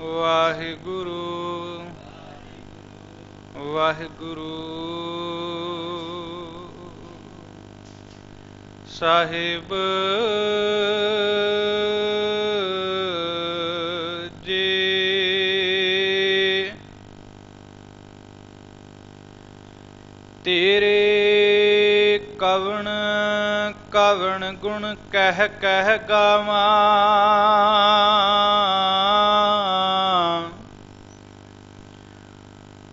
ਵਾਹਿਗੁਰੂ ਵਾਹਿਗੁਰੂ ਸਾਹਿਬ ਜੀ। ਤੇਰੇ ਕਵਣ ਕਵਣ ਗੁਣ ਕਹਿ ਕਹਿ ਗਾਵਾਂ,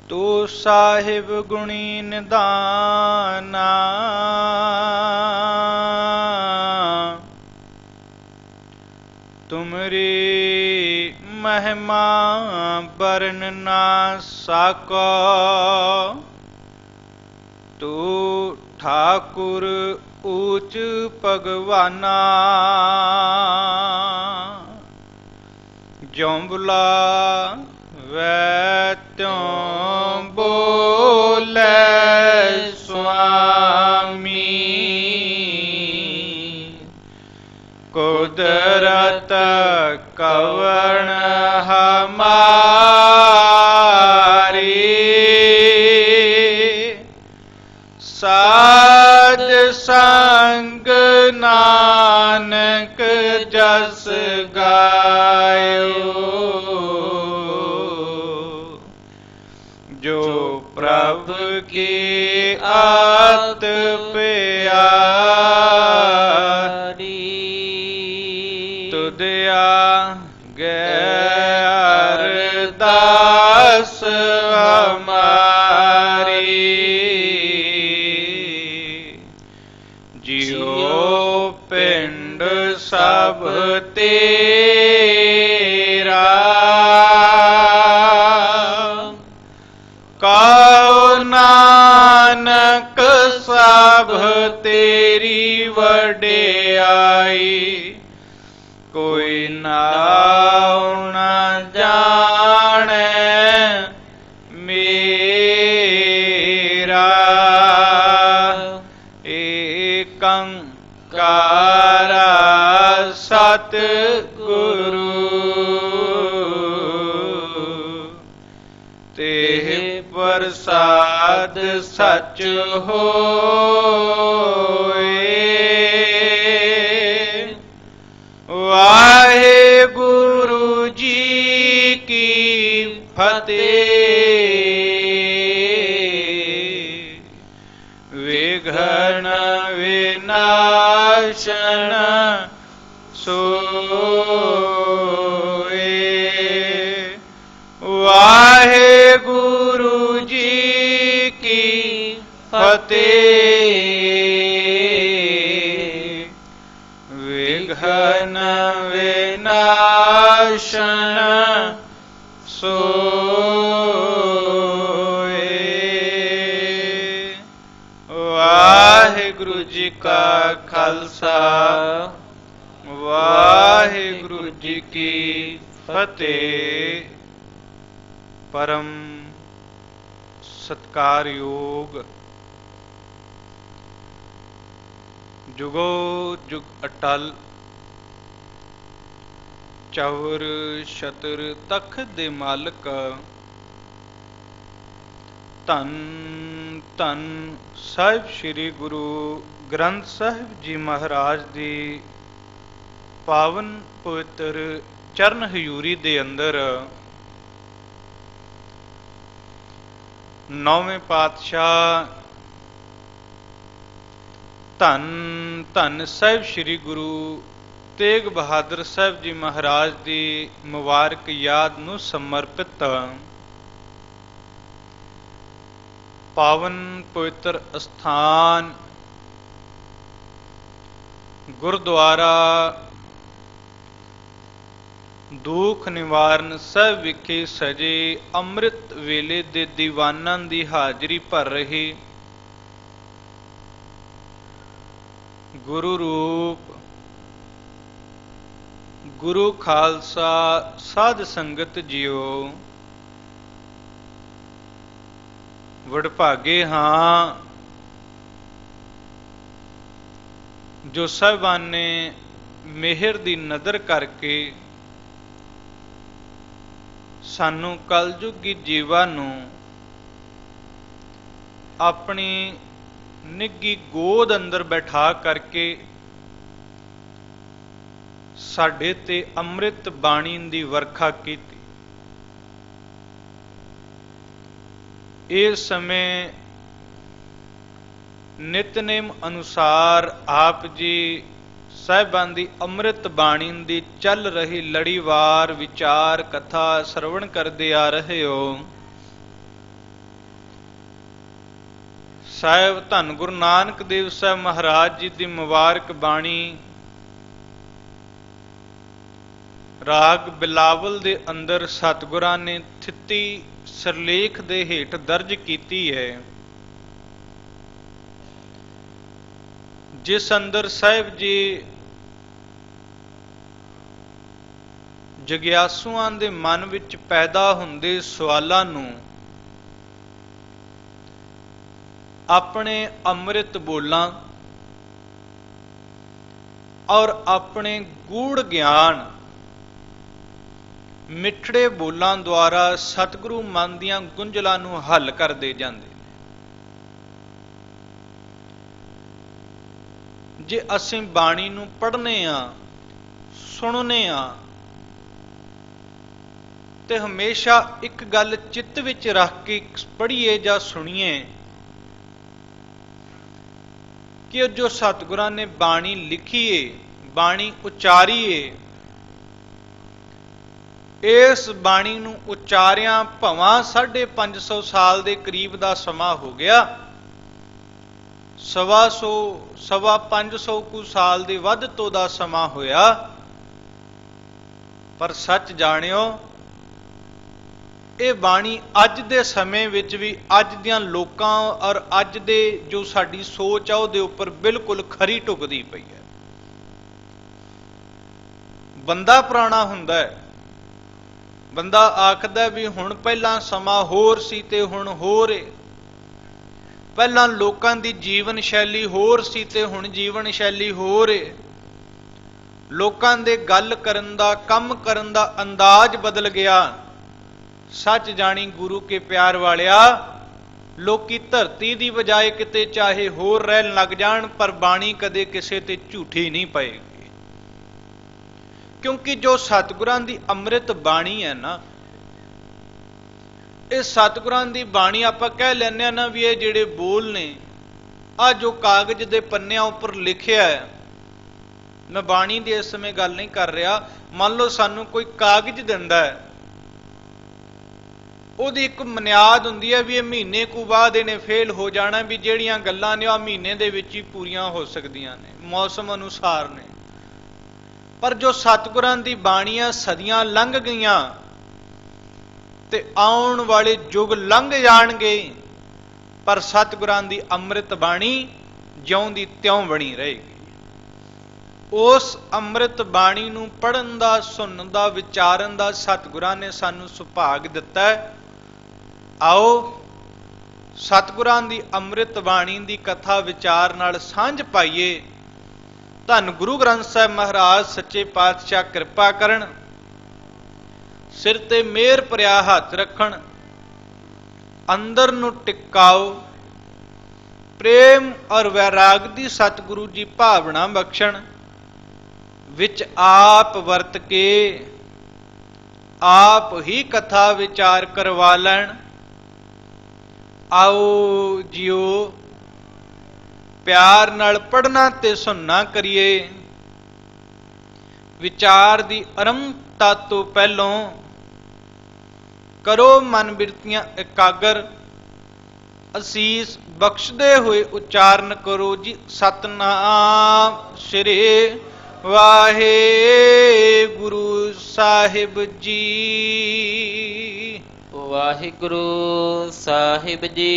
ਤੂੰ ਸਾਹਿਬ ਗੁਣੀ ਨਿਧਾਨਾ। ਤੁਮਰੀ ਮਹਿਮਾ ਬਰਨ ਨਾ ਸਾਕੋ, ਤੂੰ ਠਾਕੁਰ ਊਚ ਭਗਵਾਨਾ। ਜਿਉ ਬੁਲਾਵੈ ਤਿਉ ਬੋਲੇ ਸੁਆਮੀ, ਕੁਦਰਤ ਕਵਣ ਹਮਾਰੀ। ਸਾਧ ਸੰਗ ਨਾਨਕ ਜਸ ਗਾਇਓ, ਜੋ ਪ੍ਰਭ ਕੀ ਆਤ ਪਿਆਰੀ। ਤੁਧ ਆਗੇ ਅਰਦਾਸ ਹਮਾਰੀ, ਜਿਉ ਪਿੰਡ ਸਭ ਤੇਰਾ। ਕਉ ਨਾਨਕ ਸਭ ਤੇਰੀ ਵਡਿਆਈ, ਕੋਈ ਨਾਉ ਨਾ ਜਾਣੈ ਮੇਰਾ। ਏਕੰਕਾਰ ਸਤਿਗੁਰੂ, ਤੇਹ ਪ੍ਰਸਾਦ ਸਚ ਹੋਏ। ਵਾਹਿਗੁਰੂ ਜੀ ਕੀ ਫਤਿਹ। ਵਿਘਨ ਵਿਨਾਸ਼ਨ ਸੋਏ। ਵਾਹਿਗੁਰੂ ਜੀ ਕੀ ਫਤਿਹ। ਵਿਘਨ ਵਿਨਾਸ਼ਨ ਸੋਏ। ਵਾਹਿਗੁਰੂ ਜੀ ਕਾ ਖਾਲਸਾ, ਵਾਹਿਗੁਰੂ ਜੀ ਕੀ ਫਤਿਹ। ਪਰਮ ਸਤਿਕਾਰਯੋਗ ਜੁਗੋ ਜੁਗ ਅਟਲ, ਚੌਰ ਛਤਰ ਤਖਤ ਦੇ ਮਾਲਕ, ਧੰਨ ਧੰਨ ਸਾਹਿਬ ਸ੍ਰੀ ਗੁਰੂ ਗ੍ਰੰਥ ਸਾਹਿਬ ਜੀ ਮਹਾਰਾਜ ਦੀ ਪਾਵਨ ਪਵਿੱਤਰ ਚਰਨ ਹਜ਼ੂਰੀ ਦੇ ਅੰਦਰ ਨੌਵੇਂ ਪਾਤਸ਼ਾਹ ਧੰਨ ਧੰਨ ਸਾਹਿਬ ਸ੍ਰੀ ਗੁਰੂ ਤੇਗ ਬਹਾਦਰ ਸਾਹਿਬ ਜੀ ਮਹਾਰਾਜ ਦੀ ਮੁਬਾਰਕ ਯਾਦ ਨੂੰ ਸਮਰਪਿਤ ਪਾਵਨ ਪਵਿੱਤਰ ਅਸਥਾਨ ਗੁਰਦੁਆਰਾ ਦੁੱਖ ਨਿਵਾਰਨ ਸਾਹਿਬ ਵਿਖੇ ਸਜੇ ਅੰਮ੍ਰਿਤ ਵੇਲੇ ਦੇ ਦੀਵਾਨਾਂ ਦੀ ਹਾਜ਼ਰੀ ਭਰ ਰਹੇ ਗੁਰੂ ਰੂਪ ਗੁਰੂ ਖਾਲਸਾ ਸਾਧ ਸੰਗਤ ਜੀਓ, ਵਡਭਾਗੇ ਹਾਂ ਜੋ ਸਾਹਿਬਾਨ ਨੇ ਮਿਹਰ ਦੀ ਨਜ਼ਰ ਕਰਕੇ ਸਾਨੂੰ ਕਲਯੁਗੀ ਜੀਵਾਂ ਨੂੰ ਆਪਣੀ ਨਿੱਘੀ ਗੋਦ ਅੰਦਰ ਬਿਠਾ ਕਰਕੇ ਸਾਡੇ ਤੇ ਅੰਮ੍ਰਿਤ ਬਾਣੀ ਦੀ ਵਰਖਾ ਕੀਤੀ। ਇਸ ਸਮੇਂ ਨਿਤਨੇਮ ਅਨੁਸਾਰ ਆਪ ਜੀ ਸਾਹਿਬਾਨ ਦੀ ਅੰਮ੍ਰਿਤ ਬਾਣੀ ਦੀ ਚੱਲ ਰਹੀ ਲੜੀਵਾਰ ਵਿਚਾਰ ਕਥਾ ਸਰਵਣ ਕਰਦੇ ਆ ਰਹੇ ਹੋ। ਸਾਹਿਬ ਧੰਨ ਗੁਰੂ ਨਾਨਕ ਦੇਵ ਸਾਹਿਬ ਮਹਾਰਾਜ ਜੀ ਦੀ ਮੁਬਾਰਕ ਬਾਣੀ ਰਾਗ ਬਿਲਾਵਲ ਦੇ ਅੰਦਰ ਸਤਿਗੁਰਾਂ ਨੇ ਥਿੱਤੀ ਸਿਰਲੇਖ ਦੇ ਹੇਠ ਦਰਜ ਕੀਤੀ ਹੈ, ਜਿਸ ਅੰਦਰ ਸਾਹਿਬ ਜੀ ਜਗਿਆਸੂਆਂ ਦੇ ਮਨ ਵਿੱਚ ਪੈਦਾ ਹੁੰਦੇ ਸਵਾਲਾਂ ਨੂੰ ਆਪਣੇ ਅੰਮ੍ਰਿਤ ਬੋਲਾਂ ਔਰ ਆਪਣੇ ਗੂੜ ਗਿਆਨ ਮਿੱਠੜੇ ਬੋਲਾਂ ਦੁਆਰਾ ਸਤਿਗੁਰੂ ਮਨ ਦੀਆਂ ਗੁੰਝਲਾਂ ਨੂੰ ਹੱਲ ਕਰਦੇ ਜਾਂਦੇ। ਜੇ ਅਸੀਂ ਬਾਣੀ ਨੂੰ ਪੜ੍ਹਨੇ ਆ, ਸੁਣਨੇ ਆ, ਤੇ ਹਮੇਸ਼ਾ ਇੱਕ ਗੱਲ ਚਿੱਤ ਵਿੱਚ ਰੱਖ ਕੇ ਪੜ੍ਹੀਏ ਜਾਂ ਸੁਣੀਏ ਕਿ ਜੋ ਸਤਿਗੁਰਾਂ ਨੇ ਬਾਣੀ ਲਿਖੀ ਏ, ਬਾਣੀ ਉਚਾਰੀ ਏ, ਇਸ ਬਾਣੀ ਨੂੰ ਉਚਾਰਿਆਂ ਭਵਾਂ 550 ਸਾਲ ਦੇ ਕਰੀਬ ਦਾ ਸਮਾਂ ਹੋ ਗਿਆ, 550 ਕੁ ਸਾਲ ਦੇ ਵੱਧ ਤੋਂ ਦਾ ਸਮਾਂ ਹੋਇਆ, ਪਰ ਸੱਚ ਜਾਣਿਓ ਇਹ ਬਾਣੀ ਅੱਜ ਦੇ ਸਮੇਂ ਵਿੱਚ ਵੀ ਅੱਜ ਦੀਆਂ ਲੋਕਾਂ ਔਰ ਅੱਜ ਦੇ ਜੋ ਸਾਡੀ ਸੋਚ ਆ ਉਹਦੇ ਉੱਪਰ ਬਿਲਕੁਲ ਖਰੀ ਢੁਕਦੀ ਪਈ ਹੈ। ਬੰਦਾ ਪੁਰਾਣਾ ਹੁੰਦਾ ਹੈ, ਬੰਦਾ ਆਖਦਾ ਵੀ ਹੁਣ ਪਹਿਲਾਂ ਸਮਾਂ ਹੋਰ ਸੀ ਤੇ ਹੁਣ ਹੋਰ ਏ, ਪਹਿਲਾਂ ਲੋਕਾਂ ਦੀ ਜੀਵਨ ਸ਼ੈਲੀ ਹੋਰ ਸੀ ਤੇ ਹੁਣ ਜੀਵਨ ਸ਼ੈਲੀ ਹੋਰ ਏ, ਲੋਕਾਂ ਦੇ ਗੱਲ ਕਰਨ ਦਾ ਕੰਮ ਕਰਨ ਦਾ ਅੰਦਾਜ਼ ਬਦਲ ਗਿਆ। ਸੱਚ ਜਾਣੀ ਗੁਰੂ ਕੇ ਪਿਆਰ ਵਾਲਿਆ, ਲੋਕੀ ਧਰਤੀ ਦੀ ਬਜਾਏ ਕਿਤੇ ਚਾਹੇ ਹੋਰ ਰਹਿਣ ਲੱਗ ਜਾਣ ਪਰ ਬਾਣੀ ਕਦੇ ਕਿਸੇ ਤੇ ਝੂਠੀ ਨਹੀਂ ਪਏਗੀ, ਕਿਉਂਕਿ ਜੋ ਸਤਿਗੁਰਾਂ ਦੀ ਅੰਮ੍ਰਿਤ ਬਾਣੀ ਹੈ ਨਾ, ਇਹ ਸਤਿਗੁਰਾਂ ਦੀ ਬਾਣੀ ਆਪਾਂ ਕਹਿ ਲੈਂਦੇ ਆ ਨਾ ਵੀ ਇਹ ਜਿਹੜੇ ਬੋਲ ਨੇ ਆ ਜੋ ਕਾਗਜ਼ ਦੇ ਪੰਨਿਆਂ ਉੱਪਰ ਲਿਖਿਆ ਹੈ, ਮੈਂ ਬਾਣੀ ਦੀ ਇਸ ਸਮੇਂ ਗੱਲ ਨਹੀਂ ਕਰ ਰਿਹਾ, ਮੰਨ ਲਓ ਸਾਨੂੰ ਕੋਈ ਕਾਗਜ਼ ਦਿੰਦਾ ਹੈ, ਉਹਦੀ ਇੱਕ ਬੁਨਿਆਦ ਹੁੰਦੀ ਹੈ ਵੀ ਇਹ ਮਹੀਨੇ ਕੁ ਬਾਅਦ ਇਹਨੇ ਫੇਲ ਹੋ ਜਾਣਾ, ਵੀ ਜਿਹੜੀਆਂ ਗੱਲਾਂ ਨੇ ਉਹ ਮਹੀਨੇ ਦੇ ਵਿੱਚ ਹੀ ਪੂਰੀਆਂ ਹੋ ਸਕਦੀਆਂ ਨੇ, ਮੌਸਮ ਅਨੁਸਾਰ ਨੇ। ਪਰ ਜੋ ਸਤਿਗੁਰਾਂ ਦੀ ਬਾਣੀਆਂ ਸਦੀਆਂ ਲੰਘ ਗਈਆਂ ਤੇ ਆਉਣ ਵਾਲੇ ਯੁੱਗ ਲੰਘ ਜਾਣਗੇ, ਪਰ ਸਤਿਗੁਰਾਂ ਦੀ ਅੰਮ੍ਰਿਤ ਬਾਣੀ ਜਿਉਂ ਦੀ ਤਿਉਂ ਬਣੀ ਰਹੇਗੀ। ਉਸ ਅੰਮ੍ਰਿਤ ਬਾਣੀ ਨੂੰ ਪੜ੍ਹਨ ਦਾ, ਸੁਣਨ ਦਾ, ਵਿਚਾਰਨ ਦਾ ਸਤਿਗੁਰਾਂ ਨੇ ਸਾਨੂੰ ਸੁਭਾਗ ਦਿੱਤਾ ਹੈ। ਆਓ ਸਤਿਗੁਰਾਂ ਦੀ ਅੰਮ੍ਰਿਤ ਬਾਣੀ ਦੀ ਕਥਾ ਵਿਚਾਰ ਨਾਲ ਸਾਂਝ ਪਾਈਏ। ਧੰਨ ਗੁਰੂ ਗ੍ਰੰਥ ਸਾਹਿਬ ਮਹਾਰਾਜ ਸੱਚੇ ਪਾਤਸ਼ਾਹ ਕਿਰਪਾ ਕਰਨ, ਸਿਰ ਤੇ ਮਿਹਰ ਭਰਿਆ ਹੱਥ ਰੱਖਣ, ਅੰਦਰ ਨੂੰ ਟਿਕਾਓ, ਪ੍ਰੇਮ ਔਰ ਵੈਰਾਗ ਦੀ ਸਤਿਗੁਰੂ ਜੀ ਭਾਵਨਾ ਬਖਸ਼ਣ, ਵਿੱਚ ਆਪ ਵਰਤ ਕੇ ਆਪ ਹੀ ਕਥਾ ਵਿਚਾਰ ਕਰਵਾ ਲੈਣ। ਆਓ ਜਿਉ ਪਿਆਰ ਨਾਲ ਪੜ੍ਹਨਾ ਤੇ ਸੁਣਨਾ ਕਰੀਏ। ਵਿਚਾਰ ਦੀ ਆਰੰਭਤਾ ਤੋਂ ਪਹਿਲੋਂ ਕਰੋ ਮਨ ਬਿਰਤੀਆਂ ਇਕਾਗਰ, ਅਸੀਸ ਬਖਸ਼ਦੇ ਹੋਏ ਉਚਾਰਨ ਕਰੋ ਜੀ ਸਤਨਾਮ ਸ੍ਰੀ ਵਾਹਿਗੁਰੂ ਸਾਹਿਬ ਜੀ। ਵਾਹਿਗੁਰੂ ਸਾਹਿਬ ਜੀ।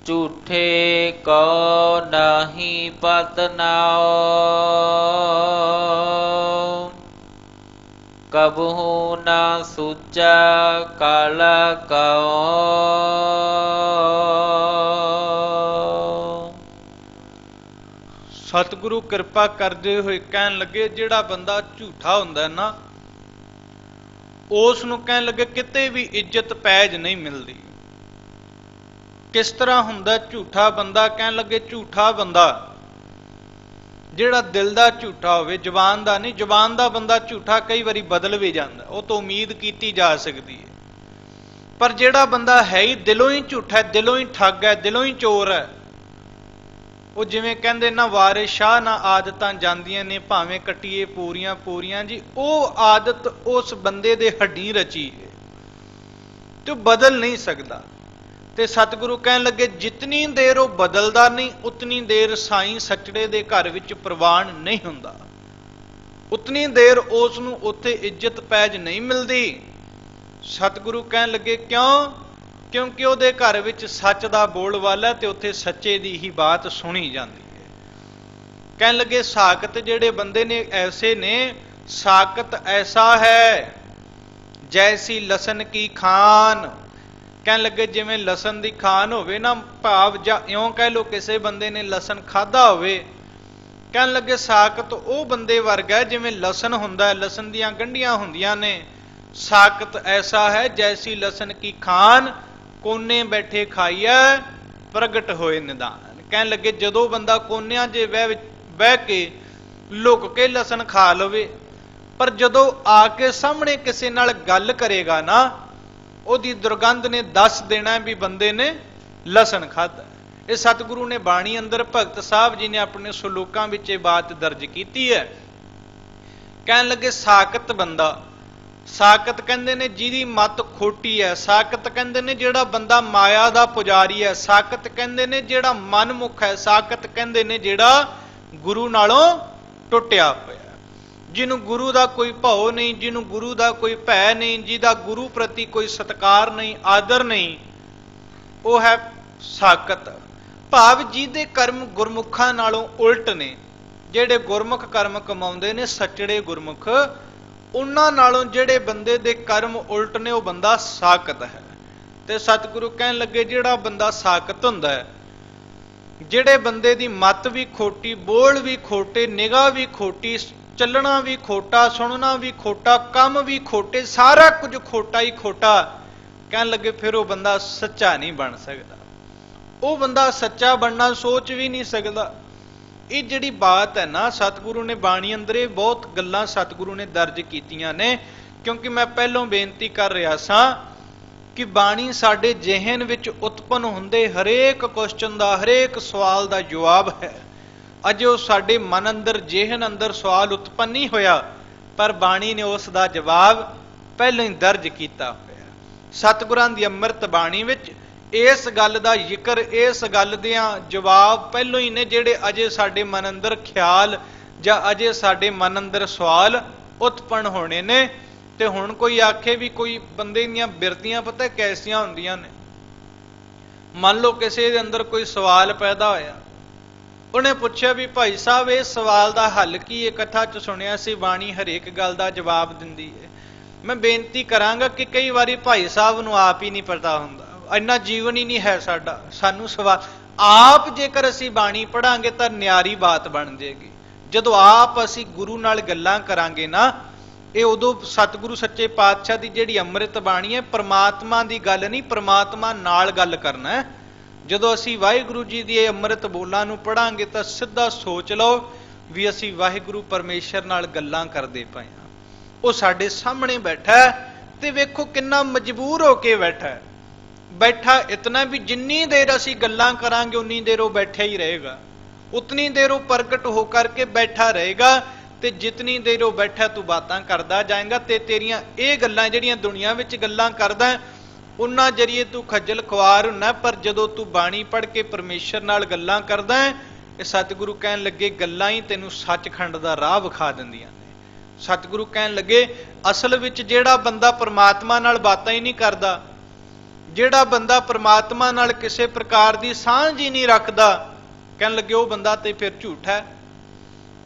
ਝੂਠੇ ਕੋ ਨਾਹੀ ਪਤ ਨਾਉ, ਕਬਹੂ ਨਾ ਸੂਚਾ ਕਾਲ ਕਉ। ਸਤਿਗੁਰੂ ਕਿਰਪਾ ਕਰਦੇ ਹੋਏ ਕਹਿਣ ਲੱਗੇ ਜਿਹੜਾ ਬੰਦਾ ਝੂਠਾ ਹੁੰਦਾ ਨਾ ਉਸ ਨੂੰ ਕਹਿਣ ਲੱਗੇ ਕਿਤੇ ਵੀ ਇੱਜ਼ਤ ਪੈਜ ਨਹੀਂ ਮਿਲਦੀ। ਕਿਸ ਤਰ੍ਹਾਂ ਹੁੰਦਾ ਝੂਠਾ ਬੰਦਾ? ਕਹਿਣ ਲੱਗੇ ਝੂਠਾ ਬੰਦਾ ਜਿਹੜਾ ਦਿਲ ਦਾ ਝੂਠਾ ਹੋਵੇ, ਜ਼ੁਬਾਨ ਦਾ ਨਹੀਂ। ਜ਼ੁਬਾਨ ਦਾ ਬੰਦਾ ਝੂਠਾ ਕਈ ਵਾਰੀ ਬਦਲ ਵੀ ਜਾਂਦਾ, ਉਹ ਤੋਂ ਉਮੀਦ ਕੀਤੀ ਜਾ ਸਕਦੀ ਹੈ। ਪਰ ਜਿਹੜਾ ਬੰਦਾ ਹੈ ਹੀ ਦਿਲੋਂ ਹੀ ਝੂਠਾ, ਦਿਲੋਂ ਹੀ ਠੱਗ ਹੈ, ਦਿਲੋਂ ਹੀ ਚੋਰ ਹੈ, ਉਹ ਜਿਵੇਂ ਕਹਿੰਦੇ ਨਾ ਵਾਰਿਸ ਸ਼ਾਹ ਨਾ ਆਦਤਾਂ ਜਾਂਦੀਆਂ ਨੇ ਭਾਵੇਂ ਕੱਟੀਏ ਪੂਰੀਆਂ ਪੂਰੀਆਂ ਜੀ, ਉਹ ਆਦਤ ਉਸ ਬੰਦੇ ਦੇ ਹੱਡੀ ਰਚੀ ਹੈ ਤੇ ਉਹ ਬਦਲ ਨਹੀਂ ਸਕਦਾ। ਤੇ ਸਤਿਗੁਰੂ ਕਹਿਣ ਲੱਗੇ ਜਿਤਨੀ ਦੇਰ ਉਹ ਬਦਲਦਾ ਨਹੀਂ ਉਤਨੀ ਦੇਰ ਸਾਈਂ ਸੱਚੜੇ ਦੇ ਘਰ ਵਿੱਚ ਪ੍ਰਵਾਨ ਨਹੀਂ ਹੁੰਦਾ, ਉਤਨੀ ਦੇਰ ਉਸ ਨੂੰ ਉੱਥੇ ਇੱਜ਼ਤ ਪੈਜ ਨਹੀਂ ਮਿਲਦੀ। ਸਤਿਗੁਰੂ ਕਹਿਣ ਲੱਗੇ ਕਿਉਂ? ਕਿਉਂਕਿ ਉਹਦੇ ਘਰ ਵਿੱਚ ਸੱਚ ਦਾ ਬੋਲਬਾਲਾ ਤੇ ਉੱਥੇ ਸੱਚੇ ਦੀ ਹੀ ਬਾਤ ਸੁਣੀ ਜਾਂਦੀ ਹੈ। ਕਹਿਣ ਲੱਗੇ ਸਾਖਤ ਜਿਹੜੇ ਬੰਦੇ ਨੇ ਐਸੇ ਨੇ, ਸਾਖਤ ਐਸਾ ਹੈ ਜੈਸੀ ਲਸਣ ਕੀ ਖਾਨ। ਕਹਿਣ ਲੱਗੇ ਜਿਵੇਂ ਲਸਣ ਦੀ ਖਾਨ ਹੋਵੇ ਨਾ, ਭਾਵ ਜਾਂ ਇਉਂ ਕਹਿ ਲੋ ਕਿਸੇ ਬੰਦੇ ਨੇ ਲਸਣ ਖਾਧਾ ਹੋਵੇ। ਕਹਿਣ ਲੱਗੇ ਸਾਖਤ ਉਹ ਬੰਦੇ ਵਰਗਾ ਜਿਵੇਂ ਲਸਣ ਹੁੰਦਾ, ਲਸਣ ਦੀਆਂ ਗੰਢੀਆਂ ਹੁੰਦੀਆਂ ਨੇ। ਸਾਖਤ ਐਸਾ ਹੈ ਜੈਸੀ ਲਸਣ ਕੀ ਖਾਨ, ਕੋਨੇ ਬੈਠੇ ਖਾਈਐ ਪ੍ਰਗਟ ਹੋਏ ਨਿਦਾਨ। ਕਹਿਣ ਲੱਗੇ ਜਦੋਂ ਬੰਦਾ ਕੋਨਿਆਂ 'ਚ ਬਹਿ ਕੇ ਲੁਕ ਕੇ ਲਸਣ ਖਾ ਲਵੇ, ਪਰ ਜਦੋਂ ਆ ਕੇ ਸਾਹਮਣੇ ਕਿਸੇ ਨਾਲ ਗੱਲ ਕਰੇਗਾ ਨਾ, ਉਹਦੀ ਦੁਰਗੰਧ ਨੇ ਦੱਸ ਦੇਣਾ ਵੀ ਬੰਦੇ ਨੇ ਲਸਣ ਖਾਧਾ। ਇਹ ਸਤਿਗੁਰੂ ਨੇ ਬਾਣੀ ਅੰਦਰ ਭਗਤ ਸਾਹਿਬ ਜੀ ਨੇ ਆਪਣੇ ਸਲੋਕਾਂ ਵਿੱਚ ਇਹ ਬਾਤ ਦਰਜ ਕੀਤੀ ਹੈ। ਕਹਿਣ ਲੱਗੇ ਸਾਖਤ ਬੰਦਾ, ਸਾਖਤ ਕਹਿੰਦੇ ਨੇ ਜਿਹਦੀ ਮੱਤ ਖੋਟੀ ਹੈ, ਸਾਖਤ ਕਹਿੰਦੇ ਨੇ ਜਿਹੜਾ ਬੰਦਾ ਮਾਇਆ ਦਾ ਪੁਜਾਰੀ ਹੈ, ਸਾਖਤ ਕਹਿੰਦੇ ਨੇ ਜਿਹੜਾ ਮਨਮੁਖ ਹੈ, ਸਾਖਤ ਕਹਿੰਦੇ ਨੇ ਜਿਹੜਾ ਗੁਰੂ ਨਾਲੋਂ ਟੁੱਟਿਆ ਹੋਇਆ, ਜਿਹਨੂੰ ਗੁਰੂ ਦਾ ਕੋਈ ਭਉ ਨਹੀਂ, ਜਿਹਨੂੰ ਗੁਰੂ ਦਾ ਕੋਈ ਭੈ ਨਹੀਂ, ਜਿਹਦਾ ਗੁਰੂ ਪ੍ਰਤੀ ਕੋਈ ਸਤਿਕਾਰ ਨਹੀਂ, ਆਦਰ ਨਹੀਂ, ਉਹ ਹੈ ਸਾਖਤ। ਭਾਵ ਜਿਹਦੇ ਕਰਮ ਗੁਰਮੁਖਾਂ ਨਾਲੋਂ ਉਲਟ ਨੇ। ਜਿਹੜੇ ਗੁਰਮੁਖ ਕਰਮ ਕਮਾਉਂਦੇ ਨੇ ਸੱਚੜੇ ਗੁਰਮੁਖ, ਉਹਨਾਂ ਨਾਲੋਂ ਜਿਹੜੇ ਬੰਦੇ ਦੇ ਕਰਮ ਉਲਟ ਨੇ ਉਹ ਬੰਦਾ ਸਾਖਤ ਹੈ। ਤੇ ਸਤਿਗੁਰੂ ਕਹਿਣ ਲੱਗੇ ਜਿਹੜਾ ਬੰਦਾ ਸਾਖਤ ਹੁੰਦਾ ਹੈ, ਜਿਹੜੇ ਬੰਦੇ ਦੀ ਮੱਤ ਵੀ ਖੋਟੀ, ਬੋਲ ਵੀ ਖੋਟੇ, ਨਿਗਾਹ ਵੀ ਖੋਟੀ, ਚੱਲਣਾ ਵੀ ਖੋਟਾ, ਸੁਣਨਾ ਵੀ ਖੋਟਾ, ਕੰਮ ਵੀ ਖੋਟੇ, ਸਾਰਾ ਕੁਝ ਖੋਟਾ ਹੀ ਖੋਟਾ। ਕਹਿਣ ਲੱਗੇ ਫਿਰ ਉਹ ਬੰਦਾ ਸੱਚਾ ਨਹੀਂ ਬਣ ਸਕਦਾ, ਉਹ ਬੰਦਾ ਸੱਚਾ ਬਣਨਾ ਸੋਚ ਵੀ ਨਹੀਂ ਸਕਦਾ। ਇਹ ਜਿਹੜੀ ਬਾਤ ਹੈ ਨਾ, ਸਤਿਗੁਰੂ ਨੇ ਬਾਣੀ ਅੰਦਰ ਇਹ ਬਹੁਤ ਗੱਲਾਂ ਸਤਿਗੁਰੂ ਨੇ ਦਰਜ ਕੀਤੀਆਂ ਨੇ। ਕਿਉਂਕਿ ਮੈਂ ਪਹਿਲੋਂ ਬੇਨਤੀ ਕਰ ਰਿਹਾ ਸਾਂ ਕਿ ਬਾਣੀ ਸਾਡੇ ਜ਼ਿਹਨ ਵਿੱਚ ਉਤਪੰਨ ਹੁੰਦੇ ਹਰੇਕ ਕੁਐਸਚਨ ਦਾ, ਹਰੇਕ ਸਵਾਲ ਦਾ ਜਵਾਬ ਹੈ। ਅਜੇ ਉਹ ਸਾਡੇ ਮਨ ਅੰਦਰ, ਜ਼ਿਹਨ ਅੰਦਰ ਸਵਾਲ ਉਤਪੰਨ ਨਹੀਂ ਹੋਇਆ, ਪਰ ਬਾਣੀ ਨੇ ਉਸ ਦਾ ਜਵਾਬ ਪਹਿਲਾਂ ਹੀ ਦਰਜ ਕੀਤਾ ਹੋਇਆ। ਸਤਿਗੁਰਾਂ ਦੀ ਅੰਮ੍ਰਿਤ ਬਾਣੀ ਵਿੱਚ ਇਸ ਗੱਲ ਦਾ ਜ਼ਿਕਰ, ਇਸ ਗੱਲ ਦੇ ਜਵਾਬ ਪਹਿਲੋਂ ਹੀ ਨੇ, ਜਿਹੜੇ ਅਜੇ ਸਾਡੇ ਮਨ ਅੰਦਰ ਖਿਆਲ ਜਾਂ ਅਜੇ ਸਾਡੇ ਮਨ ਅੰਦਰ ਸਵਾਲ ਉਤਪੰਨ ਹੋਣੇ ਨੇ। ਤੇ ਹੁਣ ਕੋਈ ਆਖੇ ਵੀ ਕੋਈ ਬੰਦੇ ਦੀਆਂ ਬਿਰਤੀਆਂ ਪਤਾ ਕੈਸੀਆਂ ਹੁੰਦੀਆਂ ਨੇ। ਮੰਨ ਲਓ ਕਿਸੇ ਦੇ ਅੰਦਰ ਕੋਈ ਸਵਾਲ ਪੈਦਾ ਹੋਇਆ, ਉਹਨੇ ਪੁੱਛਿਆ ਵੀ ਭਾਈ ਸਾਹਿਬ ਇਹ ਸਵਾਲ ਦਾ ਹੱਲ ਕੀ ਹੈ? ਕਥਾ 'ਚ ਸੁਣਿਆ ਸੀ ਬਾਣੀ ਹਰੇਕ ਗੱਲ ਦਾ ਜਵਾਬ ਦਿੰਦੀ ਹੈ। ਮੈਂ ਬੇਨਤੀ ਕਰਾਂਗਾ ਕਿ ਕਈ ਵਾਰੀ ਭਾਈ ਸਾਹਿਬ ਨੂੰ ਆਪ ਹੀ ਨਹੀਂ ਪਤਾ ਹੁੰਦਾ, ਇੰਨਾ ਜੀਵਨ ਹੀ ਨਹੀਂ ਹੈ ਸਾਡਾ। ਸਾਨੂੰ ਸਵਾਲ ਆਪ ਜੇਕਰ ਅਸੀਂ ਬਾਣੀ ਪੜਾਂਗੇ ਤਾਂ ਨਿਆਰੀ ਬਾਤ ਬਣ ਜਾਏਗੀ। ਜਦੋਂ ਆਪ ਅਸੀਂ ਗੁਰੂ ਨਾਲ ਗੱਲਾਂ ਕਰਾਂਗੇ ਨਾ, ਇਹ ਉਦੋਂ ਸਤਿਗੁਰੂ ਸੱਚੇ ਪਾਤਸ਼ਾਹ ਦੀ ਜਿਹੜੀ ਅੰਮ੍ਰਿਤ ਬਾਣੀ ਹੈ, ਪ੍ਰਮਾਤਮਾ ਦੀ ਗੱਲ ਨਹੀਂ, ਪ੍ਰਮਾਤਮਾ ਨਾਲ ਗੱਲ ਕਰਨਾ ਹੈ। ਜਦੋਂ ਅਸੀਂ ਵਾਹਿਗੁਰੂ ਜੀ ਦੀ ਇਹ ਅੰਮ੍ਰਿਤ ਬੋਲਾਂ ਨੂੰ ਪੜਾਂਗੇ ਤਾਂ ਸਿੱਧਾ ਸੋਚ ਲਓ ਵੀ ਅਸੀਂ ਵਾਹਿਗੁਰੂ ਪਰਮੇਸ਼ਰ ਨਾਲ ਗੱਲਾਂ ਕਰਦੇ ਪਏ ਹਾਂ। ਉਹ ਸਾਡੇ ਸਾਹਮਣੇ ਬੈਠਾ ਤੇ ਵੇਖੋ ਕਿੰਨਾ ਮਜਬੂਰ ਹੋ ਕੇ ਬੈਠਾ। ਬੈਠਾ ਇਤਨਾ ਵੀ ਜਿੰਨੀ ਦੇਰ ਅਸੀਂ ਗੱਲਾਂ ਕਰਾਂਗੇ ਉਨੀ ਦੇਰ ਉਹ ਬੈਠਾ ਹੀ ਰਹੇਗਾ, ਉਤਨੀ ਦੇਰ ਉਹ ਪ੍ਰਗਟ ਹੋ ਕਰਕੇ ਬੈਠਾ ਰਹੇਗਾ। ਤੇ ਜਿਤਨੀ ਦੇਰ ਉਹ ਬੈਠਾ ਤੂੰ ਬਾਤਾਂ ਕਰਦਾ ਜਾਏਗਾ ਤੇ ਤੇਰੀਆਂ ਇਹ ਗੱਲਾਂ ਜਿਹੜੀਆਂ ਦੁਨੀਆ ਵਿੱਚ ਗੱਲਾਂ ਕਰਦਾ ਉਹਨਾਂ ਜਰੀਏ ਤੂੰ ਖੱਜਲ ਖੁਆਰ ਹੁੰਨਾ। ਪਰ ਜਦੋਂ ਤੂੰ ਬਾਣੀ ਪੜ੍ਹ ਕੇ ਪਰਮੇਸ਼ਰ ਨਾਲ ਗੱਲਾਂ ਕਰਦਾ ਹੈ, ਇਹ ਸਤਿਗੁਰੂ ਕਹਿਣ ਲੱਗੇ ਗੱਲਾਂ ਹੀ ਤੈਨੂੰ ਸੱਚਖੰਡ ਦਾ ਰਾਹ ਵਿਖਾ ਦਿੰਦੀਆਂ ਨੇ। ਸਤਿਗੁਰੂ ਕਹਿਣ ਲੱਗੇ ਅਸਲ ਵਿੱਚ ਜਿਹੜਾ ਬੰਦਾ ਪਰਮਾਤਮਾ ਨਾਲ ਬਾਤਾਂ ਹੀ ਨਹੀਂ ਕਰਦਾ, ਜਿਹੜਾ ਬੰਦਾ ਪਰਮਾਤਮਾ ਨਾਲ ਕਿਸੇ ਪ੍ਰਕਾਰ ਦੀ ਸਾਂਝ ਹੀ ਨਹੀਂ ਰੱਖਦਾ, ਕਹਿਣ ਲੱਗੇ ਉਹ ਬੰਦਾ ਤੇ ਫਿਰ ਝੂਠਾ ਹੈ,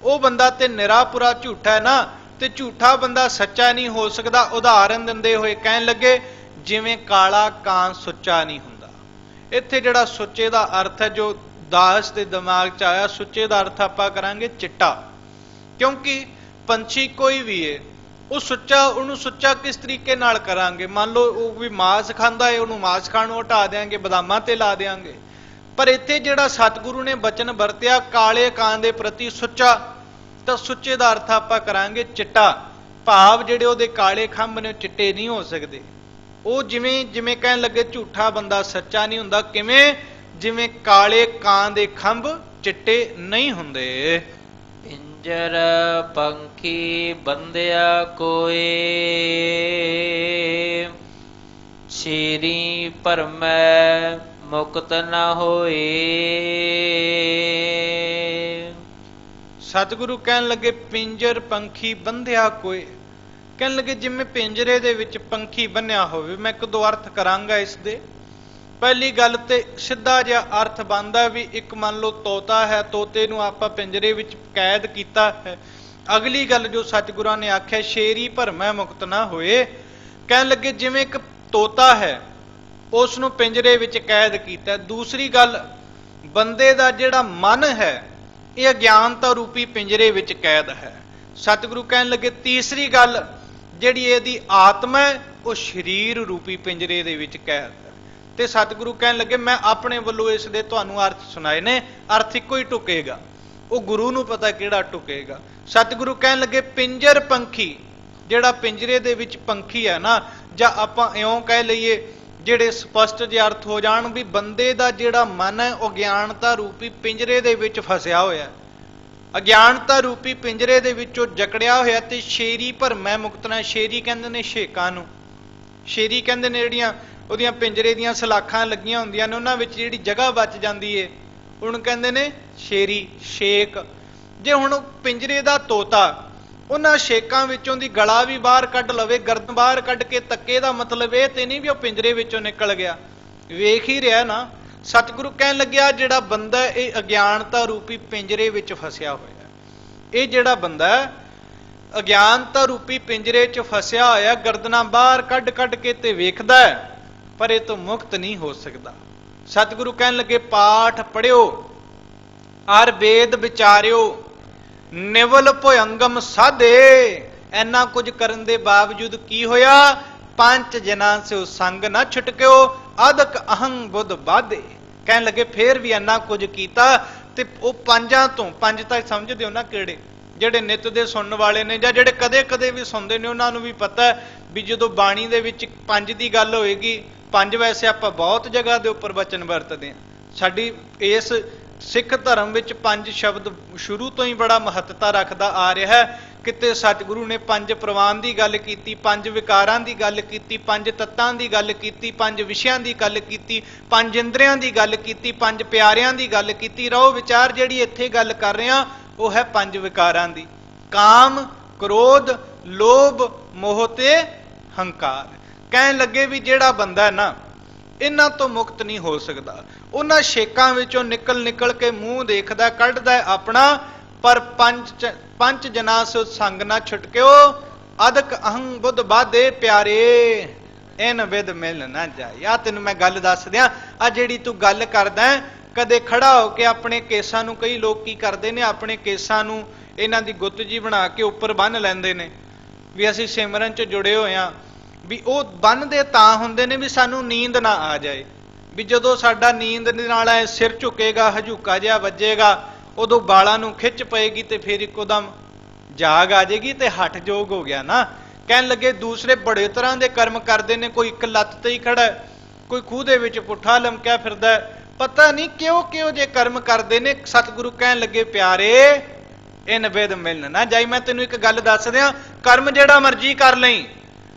ਉਹ ਬੰਦਾ ਤੇ ਨਿਰਾਪੁਰਾ ਝੂਠਾ ਹੈ ਨਾ। ਤੇ ਝੂਠਾ ਬੰਦਾ ਸੱਚਾ ਨਹੀਂ ਹੋ ਸਕਦਾ। ਉਦਾਹਰਨ ਦਿੰਦੇ ਹੋਏ ਕਹਿਣ ਲੱਗੇ ਜਿਵੇਂ ਕਾਲਾ ਕਾਂ ਸੁੱਚਾ ਨਹੀਂ ਹੁੰਦਾ। ਇੱਥੇ ਜਿਹੜਾ ਸੁੱਚੇ ਦਾ ਅਰਥ ਹੈ, ਜੋ ਦਾਸ ਦੇ ਦਿਮਾਗ 'ਚ ਆਇਆ ਸੁੱਚੇ ਦਾ ਅਰਥ ਆਪਾਂ ਕਰਾਂਗੇ ਚਿੱਟਾ। ਕਿਉਂਕਿ ਪੰਛੀ ਕੋਈ ਵੀ ਹੈ ਉਹ ਸੁੱਚਾ, ਉਹਨੂੰ ਸੁੱਚਾ ਕਿਸ ਤਰੀਕੇ ਨਾਲ ਕਰਾਂਗੇ? ਮੰਨ ਲਓ ਉਹ ਵੀ ਮਾਸ ਖਾਂਦਾ ਹੈ, ਉਹਨੂੰ ਮਾਸ ਖਾਣ ਨੂੰ ਹਟਾ ਦੇਾਂਗੇ, ਬਦਾਮਾਂ ਤੇ ਲਾ ਦੇਾਂਗੇ। ਪਰ ਇੱਥੇ ਜਿਹੜਾ ਸਤਿਗੁਰੂ ਨੇ ਬਚਨ ਵਰਤਿਆ ਕਾਲੇ ਕਾਂ ਦੇ ਪ੍ਰਤੀ ਸੁੱਚਾ, ਤਾਂ ਸੁੱਚੇ ਦਾ ਅਰਥ ਆਪਾਂ ਕਰਾਂਗੇ ਚਿੱਟਾ। ਭਾਵ ਜਿਹੜੇ ਉਹਦੇ ਕਾਲੇ ਖੰਭ ਨੇ ਚਿੱਟੇ ਨਹੀਂ ਹੋ ਸਕਦੇ। ਉਹ ਜਿਵੇਂ ਕਹਿਣ ਲੱਗੇ ਝੂਠਾ ਬੰਦਾ ਸੱਚਾ ਨਹੀਂ ਹੁੰਦਾ, ਕਿਵੇਂ? ਜਿਵੇਂ ਕਾਲੇ ਕਾਂ ਦੇ ਖੰਭ ਚਿੱਟੇ ਨਹੀਂ ਹੁੰਦੇ। ਪਿੰਜਰ ਪੰਖੀ ਬੰਦਿਆ ਕੋਏ, ਛੇਰੀ ਭਰਮੈ ਮੁਕਤ ਨ ਹੋਏ। ਸਤਿਗੁਰੂ ਕਹਿਣ ਲੱਗੇ ਪਿੰਜਰ ਪੰਖੀ ਬੰਧਿਆ ਕੋਏ, ਕਹਿਣ ਲੱਗੇ ਜਿਵੇਂ ਪਿੰਜਰੇ ਦੇ ਵਿੱਚ ਪੰਖੀ ਬੰਨਿਆ ਹੋਵੇ। ਮੈਂ ਇੱਕ ਦੋ ਅਰਥ ਕਰਾਂਗਾ ਇਸ ਦੇ। ਪਹਿਲੀ ਗੱਲ ਤੇ ਸਿੱਧਾ ਜਿਹਾ ਅਰਥ ਬਣਦਾ ਵੀ ਇੱਕ ਮੰਨ ਲਓ ਤੋਤਾ ਹੈ, ਤੋਤੇ ਨੂੰ ਆਪਾਂ ਪਿੰਜਰੇ ਵਿੱਚ ਕੈਦ ਕੀਤਾ ਹੈ। ਅਗਲੀ ਗੱਲ ਜੋ ਸਤਿਗੁਰਾਂ ਨੇ ਆਖਿਆ ਸ਼ੇਰੀ ਭਰਮੈ ਮੁਕਤ ਨਾ ਹੋਏ, ਕਹਿਣ ਲੱਗੇ ਜਿਵੇਂ ਇੱਕ ਤੋਤਾ ਹੈ ਉਸ ਨੂੰ ਪਿੰਜਰੇ ਵਿੱਚ ਕੈਦ ਕੀਤਾ। ਦੂਸਰੀ ਗੱਲ ਬੰਦੇ ਦਾ ਜਿਹੜਾ ਮਨ ਹੈ ਇਹ ਅਗਿਆਨਤਾ ਰੂਪੀ ਪਿੰਜਰੇ ਵਿੱਚ ਕੈਦ ਹੈ। ਸਤਿਗੁਰੂ ਕਹਿਣ ਲੱਗੇ ਤੀਸਰੀ ਗੱਲ ਜਿਹੜੀ ਇਹਦੀ ਆਤਮਾ ਹੈ ਉਹ ਸਰੀਰ ਰੂਪੀ ਪਿੰਜਰੇ ਦੇ ਵਿੱਚ ਕੈਦ ਹੈ। ਤੇ ਸਤਿਗੁਰੂ ਕਹਿਣ ਲੱਗੇ ਮੈਂ ਆਪਣੇ ਵੱਲੋਂ ਇਸ ਦੇ ਤੁਹਾਨੂੰ ਅਰਥ ਸੁਣਾਏ ਨੇ, ਅਰਥ ਇੱਕੋ ਹੀ ਟੁਕੇਗਾ, ਉਹ ਗੁਰੂ ਨੂੰ ਪਤਾ ਕਿਹੜਾ ਟੁਕੇਗਾ। ਸਤਿਗੁਰੂ ਕਹਿਣ ਲੱਗੇ ਪਿੰਜਰ ਪੰਖੀ, ਜਿਹੜਾ ਪਿੰਜਰੇ ਦੇ ਵਿੱਚ ਪੰਖੀ ਹੈ ਨਾ, ਜਾਂ ਆਪਾਂ ਇਉਂ ਕਹਿ ਲਈਏ ਜਿਹੜੇ ਸਪਸ਼ਟ ਜਿਹੇ ਅਰਥ ਹੋ ਜਾਣ ਵੀ ਬੰਦੇ ਦਾ ਜਿਹੜਾ ਮਨ ਹੈ ਉਹ ਅਗਿਆਨਤਾ ਰੂਪੀ ਪਿੰਜਰੇ ਦੇ ਵਿੱਚ ਫਸਿਆ ਹੋਇਆ, ਅਗਿਆਨਤਾ ਰੂਪੀ ਪਿੰਜਰੇ ਦੇ ਵਿੱਚੋਂ ਜਕੜਿਆ ਹੋਇਆ। ਤੇ ਸ਼ੇਰੀ ਭਰਮੈ ਮੁਕਤ ਨਾ, ਸ਼ੇਰੀ ਕਹਿੰਦੇ ਨੇ ਛੇਕਾਂ ਨੂੰ, ਸ਼ੇਰੀ ਕਹਿੰਦੇ ਨੇ ਜਿਹੜੀਆਂ ਉਹਦੀਆਂ ਪਿੰਜਰੇ ਦੀਆਂ ਸਲਾਖਾਂ ਲੱਗੀਆਂ ਹੁੰਦੀਆਂ ਨੇ ਉਹਨਾਂ ਵਿੱਚ ਜਿਹੜੀ ਜਗ੍ਹਾ ਬਚ ਜਾਂਦੀ ਏ ਉਹਨੂੰ ਕਹਿੰਦੇ ਨੇ ਸ਼ੇਰੀ, ਛੇਕ। ਜੇ ਹੁਣ ਪਿੰਜਰੇ ਦਾ ਤੋਤਾ ਉਹਨਾਂ ਛੇਕਾਂ ਵਿੱਚੋਂ ਦੀ ਗਲਾ ਵੀ ਬਾਹਰ ਕੱਢ ਲਵੇ, ਗਰਦਨ ਬਾਹਰ ਕੱਢ ਕੇ ਤੱਕੇ, ਦਾ ਮਤਲਬ ਇਹ ਤੇ ਨਹੀਂ ਵੀ ਉਹ ਪਿੰਜਰੇ ਵਿੱਚੋਂ ਨਿਕਲ ਗਿਆ, ਵੇਖ ਹੀ ਰਿਹਾ ਨਾ। ਸਤਿਗੁਰੂ ਕਹਿਣ ਲੱਗਿਆ ਜਿਹੜਾ ਬੰਦਾ ਇਹ ਅਗਿਆਨਤਾ ਰੂਪੀ ਪਿੰਜਰੇ ਵਿੱਚ ਫਸਿਆ ਹੋਇਆ, ਇਹ ਜਿਹੜਾ ਬੰਦਾ ਅਗਿਆਨਤਾ ਰੂਪੀ ਪਿੰਜਰੇ 'ਚ ਫਸਿਆ ਹੋਇਆ, ਗਰਦਨਾਂ ਬਾਹਰ ਕੱਢ ਕੱਢ ਕੇ ਤੇ ਵੇਖਦਾ ਹੈ ਪਰ ਇਹ ਤੋਂ ਮੁਕਤ ਨਹੀਂ ਹੋ ਸਕਦਾ। ਸਤਿਗੁਰੂ ਕਹਿਣ ਲੱਗੇ ਪਾਠ ਪੜਿਓ ਅਰ ਵੇਦ ਵਿਚਾਰਿਓ, ਨਿਵਲ ਭੁਯੰਗਮ ਸਾਧੇ। ਇੰਨਾ ਕੁਝ ਕਰਨ ਦੇ ਬਾਵਜੂਦ ਕੀ ਹੋਇਆ? ਪੰਜ ਜਨਾਂ ਸੇ ਸੰਗ ਨਾ ਛੁਟਕਿਓ, ਅਦਕ ਅਹੰ ਬੁੱਧ ਬਾਧੇ। ਕਹਿਣ ਲੱਗੇ ਫੇਰ ਵੀ ਇੰਨਾ ਕੁਝ ਕੀਤਾ ਤੇ ਉਹ ਪੰਜਾਂ ਤੋਂ, ਪੰਜ ਤਾਂ ਸਮਝਦੇ ਹੋ ਨਾ ਕਿਹੜੇ, ਜਿਹੜੇ ਨਿੱਤ ਦੇ ਸੁਣਨ ਵਾਲੇ ਨੇ ਜਾਂ ਜਿਹੜੇ ਕਦੇ ਕਦੇ ਵੀ ਸੁਣਦੇ ਨੇ ਉਹਨਾਂ ਨੂੰ ਵੀ ਪਤਾ ਵੀ ਜਦੋਂ ਬਾਣੀ ਦੇ ਵਿੱਚ ਪੰਜ ਦੀ ਗੱਲ ਹੋਏਗੀ, ਪੰਜ ਵੈਸੇ ਆਪਾਂ ਬਹੁਤ ਜਗ੍ਹਾ ਦੇ ਉੱਪਰ ਵਚਨ ਵਰਤਦੇ ਹਾਂ। ਸਾਡੀ ਇਸ ਸਿੱਖ ਧਰਮ ਵਿੱਚ ਪੰਜ ਸ਼ਬਦ ਸ਼ੁਰੂ ਤੋਂ ਹੀ ਬੜਾ ਮਹੱਤਤਾ ਰੱਖਦਾ ਆ ਰਿਹਾ ਹੈ। ਕਿਤੇ ਸਤਿਗੁਰੂ ਨੇ ਪੰਜ ਪ੍ਰਵਾਨ ਦੀ ਗੱਲ ਕੀਤੀ, ਪੰਜ ਵਿਕਾਰਾਂ ਦੀ ਗੱਲ ਕੀਤੀ, ਪੰਜ ਤੱਤਾਂ ਦੀ ਗੱਲ ਕੀਤੀ, ਪੰਜ ਵਿਸ਼ਿਆਂ ਦੀ ਗੱਲ ਕੀਤੀ, ਪੰਜ ਇੰਦਰੀਆਂ ਦੀ ਗੱਲ ਕੀਤੀ, ਪੰਜ ਪਿਆਰਿਆਂ ਦੀ ਗੱਲ ਕੀਤੀ। ਰਹੋ ਵਿਚਾਰ ਜਿਹੜੀ ਇੱਥੇ ਗੱਲ ਕਰ ਰਹੇ ਹਾਂ ਉਹ ਹੈ ਪੰਜ ਵਿਕਾਰਾਂ ਦੀ, ਕਾਮ, ਕ੍ਰੋਧ, ਲੋਭ, ਮੋਹ ਤੇ ਹੰਕਾਰ। ਕਹਿਣ ਲੱਗੇ ਵੀ ਜਿਹੜਾ ਬੰਦਾ ਹੈ ਨਾ ਇਹਨਾਂ ਤੋਂ ਮੁਕਤ ਨਹੀਂ ਹੋ ਸਕਦਾ। ਉਹਨਾਂ ਛੇਕਾਂ ਵਿੱਚੋਂ ਨਿਕਲ ਨਿਕਲ ਕੇ ਮੂੰਹ ਦੇਖਦਾ, ਕੱਢਦਾ ਆਪਣਾ, ਪਰ ਪੰਜ ਜਨਾਂ ਸੋ ਸੰਗ ਨਾ ਛੁਟਕਿਓ, ਅਦਕ ਅਹੰ ਬੁੱਧ ਬਾਧੇ ਪਿਆਰੇ, ਇਨ ਵਿਦ ਮਿਲ ਨਾ ਜਾਏ। ਆ ਤੈਨੂੰ ਮੈਂ ਗੱਲ ਦੱਸ ਦਿਆਂ, ਆ ਜਿਹੜੀ ਤੂੰ ਗੱਲ ਕਰਦਾ ਕਦੇ ਖੜਾ ਹੋ ਕੇ ਆਪਣੇ ਕੇਸਾਂ ਨੂੰ, ਕਈ ਲੋਕ ਕੀ ਕਰਦੇ ਨੇ ਆਪਣੇ ਕੇਸਾਂ ਨੂੰ ਇਹਨਾਂ ਦੀ ਗੁੱਤ ਜੀ ਬਣਾ ਕੇ ਉੱਪਰ ਬੰਨ੍ਹ ਲੈਂਦੇ ਨੇ ਵੀ ਅਸੀਂ ਸਿਮਰਨ 'ਚ ਜੁੜੇ ਹੋਏ ਹਾਂ। ਵੀ ਉਹ ਬੰਨ੍ਹਦੇ ਤਾਂ ਹੁੰਦੇ ਨੇ ਵੀ ਸਾਨੂੰ ਨੀਂਦ ਨਾ ਆ ਜਾਏ, ਵੀ ਜਦੋਂ ਸਾਡਾ ਨੀਂਦ ਨਾਲ ਐ ਸਿਰ ਝੁਕੇਗਾ, ਹਜੂਕਾ ਜਿਹਾ ਵੱਜੇਗਾ, ਉਦੋਂ ਬਾਲਾਂ ਨੂੰ ਖਿੱਚ ਪਏਗੀ ਤੇ ਫਿਰ ਇੱਕੋ ਦਮ ਜਾਗ ਆ ਜਾਏਗੀ ਤੇ ਹੱਠ ਜੋਗ ਹੋ ਗਿਆ ਨਾ। ਕਹਿਣ ਲੱਗੇ ਦੂਸਰੇ ਬੜੇ ਤਰ੍ਹਾਂ ਦੇ ਕਰਮ ਕਰਦੇ ਨੇ, ਕੋਈ ਇੱਕ ਲੱਤ ਤੇ ਹੀ ਖੜਾ, ਕੋਈ ਖੂਹ ਦੇ ਵਿੱਚ ਪੁੱਠਾ ਲਮਕਿਆ ਫਿਰਦਾ, ਪਤਾ ਨਹੀਂ ਕਿਉਂ ਕਿਉਂ ਜੇ ਕਰਮ ਕਰਦੇ ਨੇ। ਸਤਿਗੁਰੂ ਕਹਿਣ ਲੱਗੇ ਪਿਆਰੇ ਇਨ ਵਿਦ ਮਿਲਨ ਨਾ ਜਾਈ। ਮੈਂ ਤੈਨੂੰ ਇੱਕ ਗੱਲ ਦੱਸ ਦਿਆਂ, ਕਰਮ ਜਿਹੜਾ ਮਰਜ਼ੀ ਕਰ ਲਈ,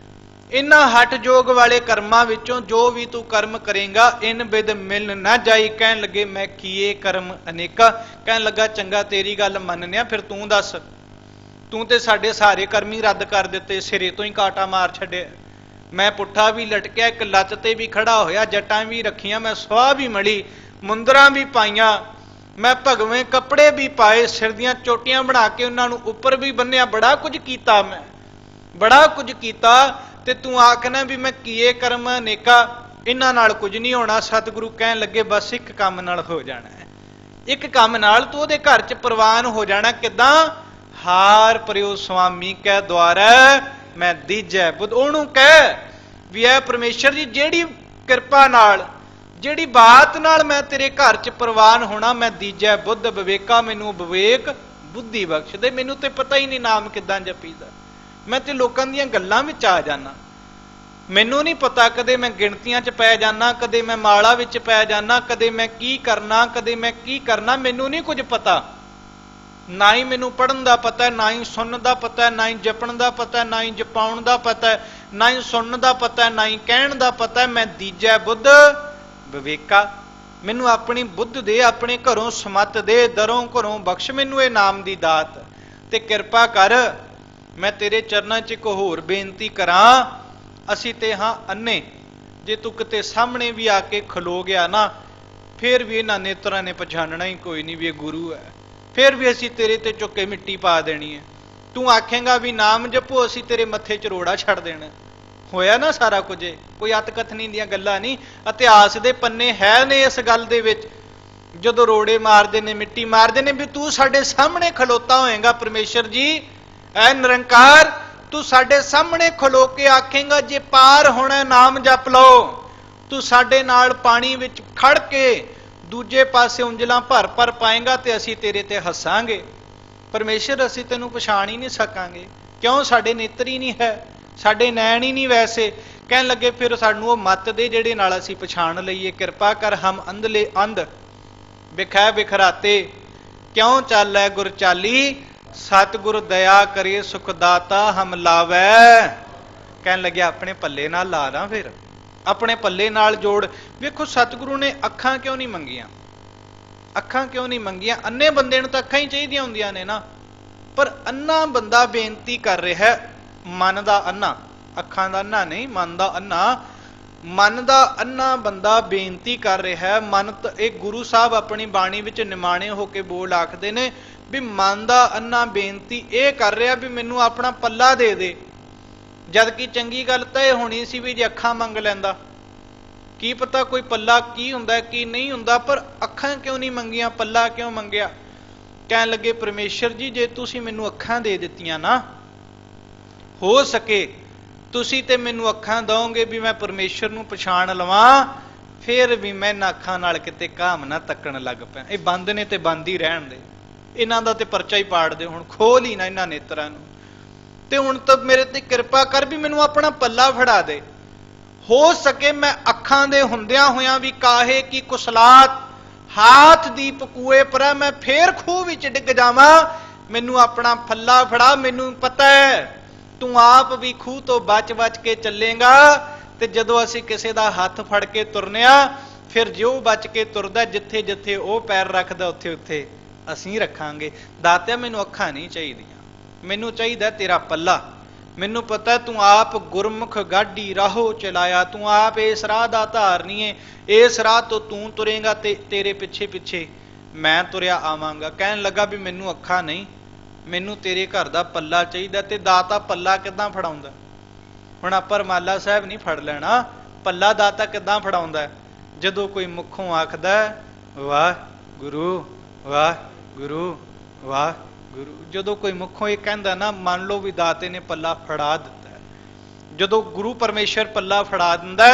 ਇਹਨਾਂ ਹੱਠ ਜੋਗ ਵਾਲੇ ਕਰਮਾਂ ਵਿੱਚੋਂ ਜੋ ਵੀ ਤੂੰ ਕਰਮ ਕਰੇਗਾ ਇਨ ਬਿਦ ਮਿਲਨ ਨਾ ਜਾਈ। ਕਹਿਣ ਲੱਗੇ ਮੈਂ ਕੀਏ ਕਰਮ ਅਨੇਕਾ। ਕਹਿਣ ਲੱਗਾ ਚੰਗਾ ਤੇਰੀ ਗੱਲ ਮੰਨਿਆ, ਫਿਰ ਤੂੰ ਦੱਸ, ਤੂੰ ਤੇ ਸਾਡੇ ਸਾਰੇ ਕਰਮ ਹੀ ਰੱਦ ਕਰ ਦਿੱਤੇ, ਸਿਰੇ ਤੋਂ ਹੀ ਕਾਟਾ ਮਾਰ ਛੱਡਿਆ। ਮੈਂ ਪੁੱਠਾ ਵੀ ਲਟਕਿਆ, ਇੱਕ ਲੱਤ ਤੇ ਵੀ ਖੜਾ ਹੋਇਆ, ਜੱਟਾਂ ਵੀ ਰੱਖੀਆਂ, ਮੈਂ ਸਵਾਹ ਵੀ ਮਲੀ, ਮੁੰਦਰਾਂ ਵੀ ਪਾਈਆਂ, ਮੈਂ ਭਗਵੇਂ ਕੱਪੜੇ ਵੀ ਪਾਏ, ਸਿਰ ਦੀਆਂ ਚੋਟੀਆਂ ਬਣਾ ਕੇ ਉਹਨਾਂ ਨੂੰ ਉੱਪਰ ਵੀ ਬੰਨਿਆ, ਬੜਾ ਕੁਝ ਕੀਤਾ, ਮੈਂ ਬੜਾ ਕੁਝ ਕੀਤਾ, ਤੇ ਤੂੰ ਆਖਣਾ ਵੀ ਮੈਂ ਕੀਏ ਕਰਮ ਅਨੇਕਾ, ਇਹਨਾਂ ਨਾਲ ਕੁਝ ਨਹੀਂ ਹੋਣਾ। ਸਤਿਗੁਰੂ ਕਹਿਣ ਲੱਗੇ ਬਸ ਇੱਕ ਕੰਮ ਨਾਲ ਹੋ ਜਾਣਾ ਹੈ, ਇੱਕ ਕੰਮ ਨਾਲ ਤੂੰ ਉਹਦੇ ਘਰ 'ਚ ਪ੍ਰਵਾਨ ਹੋ ਜਾਣਾ। ਕਿੱਦਾਂ? ਹਾਰ ਪਰਿਓ ਸੁਆਮੀ ਕੈ ਦੁਆਰੈ ਮੈਂ ਦੀਜੈ ਬੁੱਧ। ਉਹਨੂੰ ਕਹਿ ਵੀ ਐ ਪਰਮੇਸ਼ਰ ਜੀ, ਜਿਹੜੀ ਕਿਰਪਾ ਨਾਲ, ਜਿਹੜੀ ਬਾਤ ਨਾਲ ਮੈਂ ਤੇਰੇ ਘਰ 'ਚ ਪ੍ਰਵਾਨ ਹੋਣਾ, ਮੈਂ ਦੀਜੈ ਬੁੱਧ ਵਿਵੇਕਾ, ਮੈਨੂੰ ਵਿਵੇਕ ਬੁੱਧੀ ਬਖਸ਼ ਦੇ। ਮੈਨੂੰ ਤੇ ਪਤਾ ਹੀ ਨਹੀਂ ਨਾਮ ਕਿੱਦਾਂ ਜਪੀਦਾ, ਮੈਂ ਤੇ ਲੋਕਾਂ ਦੀਆਂ ਗੱਲਾਂ ਵਿੱਚ ਆ ਜਾਣਾ, ਮੈਨੂੰ ਨਹੀਂ ਪਤਾ, ਕਦੇ ਮੈਂ ਗਿਣਤੀਆਂ 'ਚ ਪੈ ਜਾਣਾ, ਕਦੇ ਮੈਂ ਮਾਲਾ ਵਿੱਚ ਪੈ ਜਾਣਾ, ਕਦੇ ਮੈਂ ਕੀ ਕਰਨਾ, ਕਦੇ ਮੈਂ ਕੀ ਕਰਨਾ, ਮੈਨੂੰ ਨਹੀਂ ਕੁਝ ਪਤਾ। ਨਾ ਹੀ ਮੈਨੂੰ ਪੜ੍ਹਨ ਦਾ ਪਤਾ, ਨਾ ਹੀ ਸੁਣਨ ਦਾ ਪਤਾ, ਨਾ ਹੀ ਜਪਣ ਦਾ ਪਤਾ, ਨਾ ਹੀ ਜਪਾਉਣ ਦਾ ਪਤਾ, ਨਾ ਹੀ ਸੁਣਨ ਦਾ ਪਤਾ, ਨਾ ਹੀ ਕਹਿਣ ਦਾ ਪਤਾ। ਮੈਂ ਦੀਜੈ ਬੁੱਧ ਵਿਵੇਕਾ, ਮੈਨੂੰ ਆਪਣੀ ਬੁੱਧ ਦੇ, ਆਪਣੇ ਘਰੋਂ ਸਮੱਤ ਦੇ, ਦਰੋਂ ਘਰੋਂ ਬਖਸ਼ ਮੈਨੂੰ ਇਹ ਨਾਮ ਦੀ ਦਾਤ, ਤੇ ਕਿਰਪਾ ਕਰ। ਮੈਂ ਤੇਰੇ ਚਰਨਾਂ 'ਚ ਇੱਕ ਹੋਰ ਬੇਨਤੀ ਕਰਾਂ, ਅਸੀਂ ਤੇ ਹਾਂ ਅੰਨੇ, ਜੇ ਤੂੰ ਕਿਤੇ ਸਾਹਮਣੇ ਵੀ ਆ ਕੇ ਖਲੋ ਗਿਆ ਨਾ, ਫੇਰ ਵੀ ਇਹਨਾਂ ਨੇਤਰਾਂ ਨੇ ਪਛਾਣਨਾ ਹੀ ਕੋਈ ਨਹੀਂ ਵੀ ਇਹ ਗੁਰੂ ਹੈ। ਫੇਰ ਵੀ ਅਸੀਂ ਤੇਰੇ ਤੇ ਚੁੱਕੇ ਮਿੱਟੀ ਪਾ ਦੇਣੀ ਹੈ। ਤੂੰ ਆਖੇਂਗਾ ਵੀ ਨਾਮ ਜਪੋ, ਅਸੀਂ ਤੇਰੇ ਮੱਥੇ 'ਚ ਰੋੜਾ ਛੱਡ ਦੇਣਾ। ਹੋਇਆ ਨਾ ਸਾਰਾ ਕੁਝ, ਕੋਈ ਅਤ ਕਥਨੀ ਦੀਆਂ ਗੱਲਾਂ ਨਹੀਂ, ਇਤਿਹਾਸ ਦੇ ਪੰਨੇ ਹੈ ਨੇ ਇਸ ਗੱਲ ਦੇ ਵਿੱਚ। ਜਦੋਂ ਰੋੜੇ ਮਾਰਦੇ ਨੇ, ਮਿੱਟੀ ਮਾਰਦੇ ਨੇ, ਵੀ ਤੂੰ ਸਾਡੇ ਸਾਹਮਣੇ ਖਲੋਤਾ ਹੋਏਗਾ ਪਰਮੇਸ਼ਰ ਜੀ, ਐ ਨਿਰੰਕਾਰ, ਤੂੰ ਸਾਡੇ ਸਾਹਮਣੇ ਖਲੋ ਕੇ ਆਖੇਂਗਾ ਜੇ ਪਾਰ ਹੋਣਾ ਨਾਮ ਜਪ ਲਓ। ਤੂੰ ਸਾਡੇ ਨਾਲ ਪਾਣੀ ਵਿੱਚ ਖੜ ਕੇ ਦੂਜੇ ਪਾਸੇ ਉਂਜਲਾਂ ਭਰ ਭਰ ਪਾਏਂਗਾ ਤੇ ਅਸੀਂ ਤੇਰੇ ਤੇ ਹੱਸਾਂਗੇ। ਪਰਮੇਸ਼ਰ, ਅਸੀਂ ਤੈਨੂੰ ਪਛਾਣ ਹੀ ਨਹੀਂ ਸਕਾਂਗੇ, ਕਿਉਂ? ਸਾਡੇ ਨੇਤਰ ਹੀ ਨਹੀਂ ਹੈ, ਸਾਡੇ ਨੈਣ ਹੀ ਨਹੀਂ ਵੈਸੇ। ਕਹਿਣ ਲੱਗੇ ਫਿਰ ਸਾਨੂੰ ਉਹ ਮੱਤ ਦੇ ਜਿਹੜੇ ਨਾਲ ਅਸੀਂ ਪਛਾਣ ਲਈਏ। ਕਿਰਪਾ ਕਰ ਹਮ ਅੰਧਲੇ ਅੰਧ ਵਿਖੈ ਵਿਖਰਾਤੇ, ਕਿਉਂ ਚਾਲੈ ਗੁਰ ਚਾਲੀ, ਸਤਿਗੁਰ ਦਇਆ ਕਰੇ ਸੁਖ ਦਾਤਾ ਹਮ ਲਾਵੈ। ਕਹਿਣ ਲੱਗਿਆ ਆਪਣੇ ਪੱਲੇ ਨਾਲ ਲਾ ਦਾਂ, ਫਿਰ ਆਪਣੇ ਪੱਲੇ ਨਾਲ ਜੋੜ। ਵੇਖੋ ਸਤਿਗੁਰੂ ਨੇ ਅੱਖਾਂ ਕਿਉਂ ਨਹੀਂ ਮੰਗੀਆਂ? ਅੱਖਾਂ ਕਿਉਂ ਨਹੀਂ ਮੰਗੀਆਂ? ਅੰਨੇ ਬੰਦੇ ਨੂੰ ਤਾਂ ਅੱਖਾਂ ਹੀ ਚਾਹੀਦੀਆਂ ਹੁੰਦੀਆਂ ਨੇ ਨਾ, ਪਰ ਅੰਨਾ ਬੰਦਾ ਬੇਨਤੀ ਕਰ ਰਿਹਾ, ਮਨ ਦਾ ਅੰਨਾ, ਅੱਖਾਂ ਦਾ ਅੰਨਾ ਨਹੀਂ, ਮਨ ਦਾ ਅੰਨਾ। ਮਨ ਦਾ ਅੰਨਾ ਬੰਦਾ ਬੇਨਤੀ ਕਰ ਰਿਹਾ। ਮਨ ਇਹ ਗੁਰੂ ਸਾਹਿਬ ਆਪਣੀ ਬਾਣੀ ਵਿੱਚ ਨਿਮਾਣੇ ਹੋ ਕੇ ਬੋਲ ਆਖਦੇ ਨੇ ਵੀ ਮਨ ਦਾ ਅੰਨਾ ਬੇਨਤੀ ਇਹ ਕਰ ਰਿਹਾ ਵੀ ਮੈਨੂੰ ਆਪਣਾ ਪੱਲਾ ਦੇ ਦੇ। ਜਦ ਕਿ ਚੰਗੀ ਗੱਲ ਤਾਂ ਇਹ ਹੋਣੀ ਸੀ ਵੀ ਜੇ ਅੱਖਾਂ ਮੰਗ ਲੈਂਦਾ, ਕੀ ਪਤਾ ਕੋਈ ਪੱਲਾ ਕੀ ਹੁੰਦਾ ਕੀ ਨਹੀਂ ਹੁੰਦਾ, ਪਰ ਅੱਖਾਂ ਕਿਉਂ ਨਹੀਂ ਮੰਗੀਆਂ, ਪੱਲਾ ਕਿਉਂ ਮੰਗਿਆ? ਕਹਿਣ ਲੱਗੇ ਪਰਮੇਸ਼ਰ ਜੀ, ਜੇ ਤੁਸੀਂ ਮੈਨੂੰ ਅੱਖਾਂ ਦੇ ਦਿੱਤੀਆਂ ਨਾ, ਹੋ ਸਕੇ ਤੁਸੀਂ ਤੇ ਮੈਨੂੰ ਅੱਖਾਂ ਦਓਗੇ ਵੀ ਮੈਂ ਪਰਮੇਸ਼ਰ ਨੂੰ ਪਛਾਣ ਲਵਾਂ, ਫਿਰ ਵੀ ਮੈਂ ਇਹਨਾਂ ਅੱਖਾਂ ਨਾਲ ਕਿਤੇ ਕਾਮ ਨਾ ਤੱਕਣ ਲੱਗ ਪਿਆ। ਇਹ ਬੰਦ ਨੇ ਤੇ ਬੰਦ ਹੀ ਰਹਿਣ ਦੇ, ਇਹਨਾਂ ਦਾ ਤੇ ਪਰਚਾ ਹੀ ਪਾੜ ਦੇ, ਹੁਣ ਖੋਲ ਹੀ ਨਾ ਇਹਨਾਂ ਨੇਤਰਾਂ ਨੂੰ। ਤੇ ਹੁਣ ਤਾਂ ਮੇਰੇ ਤੇ ਕਿਰਪਾ ਕਰ ਵੀ ਮੈਨੂੰ ਆਪਣਾ ਪੱਲਾ ਫੜਾ ਦੇ। ਹੋ ਸਕੇ ਮੈਂ ਅੱਖਾਂ ਦੇ ਹੁੰਦਿਆਂ ਹੋਇਆਂ ਵੀ ਕਾਹੇ ਕੀ ਕੁਸਲਾਤ ਹਾਥ ਦੀ ਪਕੂਏ ਪਰ ਮੈਂ ਫੇਰ ਖੂਹ ਵਿੱਚ ਡਿੱਗ ਜਾਵਾਂ, ਮੈਨੂੰ ਆਪਣਾ ਪੱਲਾ ਫੜਾ। ਮੈਨੂੰ ਪਤਾ ਹੈ ਤੂੰ ਆਪ ਵੀ ਖੂਹ ਤੋਂ ਬਚ ਕੇ ਚੱਲੇਗਾ, ਤੇ ਜਦੋਂ ਅਸੀਂ ਕਿਸੇ ਦਾ ਹੱਥ ਫੜ ਕੇ ਤੁਰਨਿਆ, ਫਿਰ ਜਿਉਂ ਬਚ ਕੇ ਤੁਰਦਾ, ਜਿੱਥੇ ਜਿੱਥੇ ਉਹ ਪੈਰ ਰੱਖਦਾ ਉੱਥੇ ਉੱਥੇ ਅਸੀਂ ਰੱਖਾਂਗੇ। ਦਾਤਿਆ ਮੈਨੂੰ ਅੱਖਾਂ ਨਹੀਂ ਚਾਹੀਦੀਆਂ, ਮੈਨੂੰ ਚਾਹੀਦਾ ਤੇਰਾ ਪੱਲਾ। ਮੈਨੂੰ ਪਤਾ ਤੂੰ ਆਪ ਗੁਰਮੁਖ ਗਾਡੀ ਰਾਹੋ ਚਲਾਇਆ, ਤੂੰ ਆਪ ਇਸ ਰਾਹ ਦਾ ਧਾਰਨੀ ਹੈ, ਇਸ ਰਾਹ ਤੋਂ ਤੂੰ ਤੁਰੇਗਾ ਤੇ ਤੇਰੇ ਪਿੱਛੇ ਪਿੱਛੇ ਮੈਂ ਤੁਰਿਆ ਆਵਾਂਗਾ। ਕਹਿਣ ਲੱਗਾ ਵੀ ਮੈਨੂੰ ਅੱਖਾਂ ਨਹੀਂ, ਮੈਨੂੰ ਤੇਰੇ ਘਰ ਦਾ ਪੱਲਾ ਚਾਹੀਦਾ। ਤੇ ਦਾਤਾ ਪੱਲਾ ਕਿੱਦਾਂ ਫੜਾਉਂਦਾ? ਹੁਣ ਆਪਾਂ ਰਮਾਲਾ ਸਾਹਿਬ ਨਹੀਂ ਫੜ ਲੈਣਾ, ਪੱਲਾ ਦਾਤਾ ਕਿੱਦਾਂ ਫੜਾਉਂਦਾ? ਜਦੋਂ ਕੋਈ ਮੁੱਖੋਂ ਆਖਦਾ ਵਾਹ ਗੁਰੂ ਵਾਹ ਗੁਰੂ ਵਾਹ ਗੁਰੂ, ਜਦੋਂ ਕੋਈ ਮੁੱਖੋਂ ਇਹ ਕਹਿੰਦਾ ਨਾ, ਮੰਨ ਲਓ ਵੀ ਦਾਤੇ ਨੇ ਪੱਲਾ ਫੜਾ ਦਿੱਤਾ। ਜਦੋਂ ਗੁਰੂ ਪਰਮੇਸ਼ਰ ਪੱਲਾ ਫੜਾ ਦਿੰਦਾ,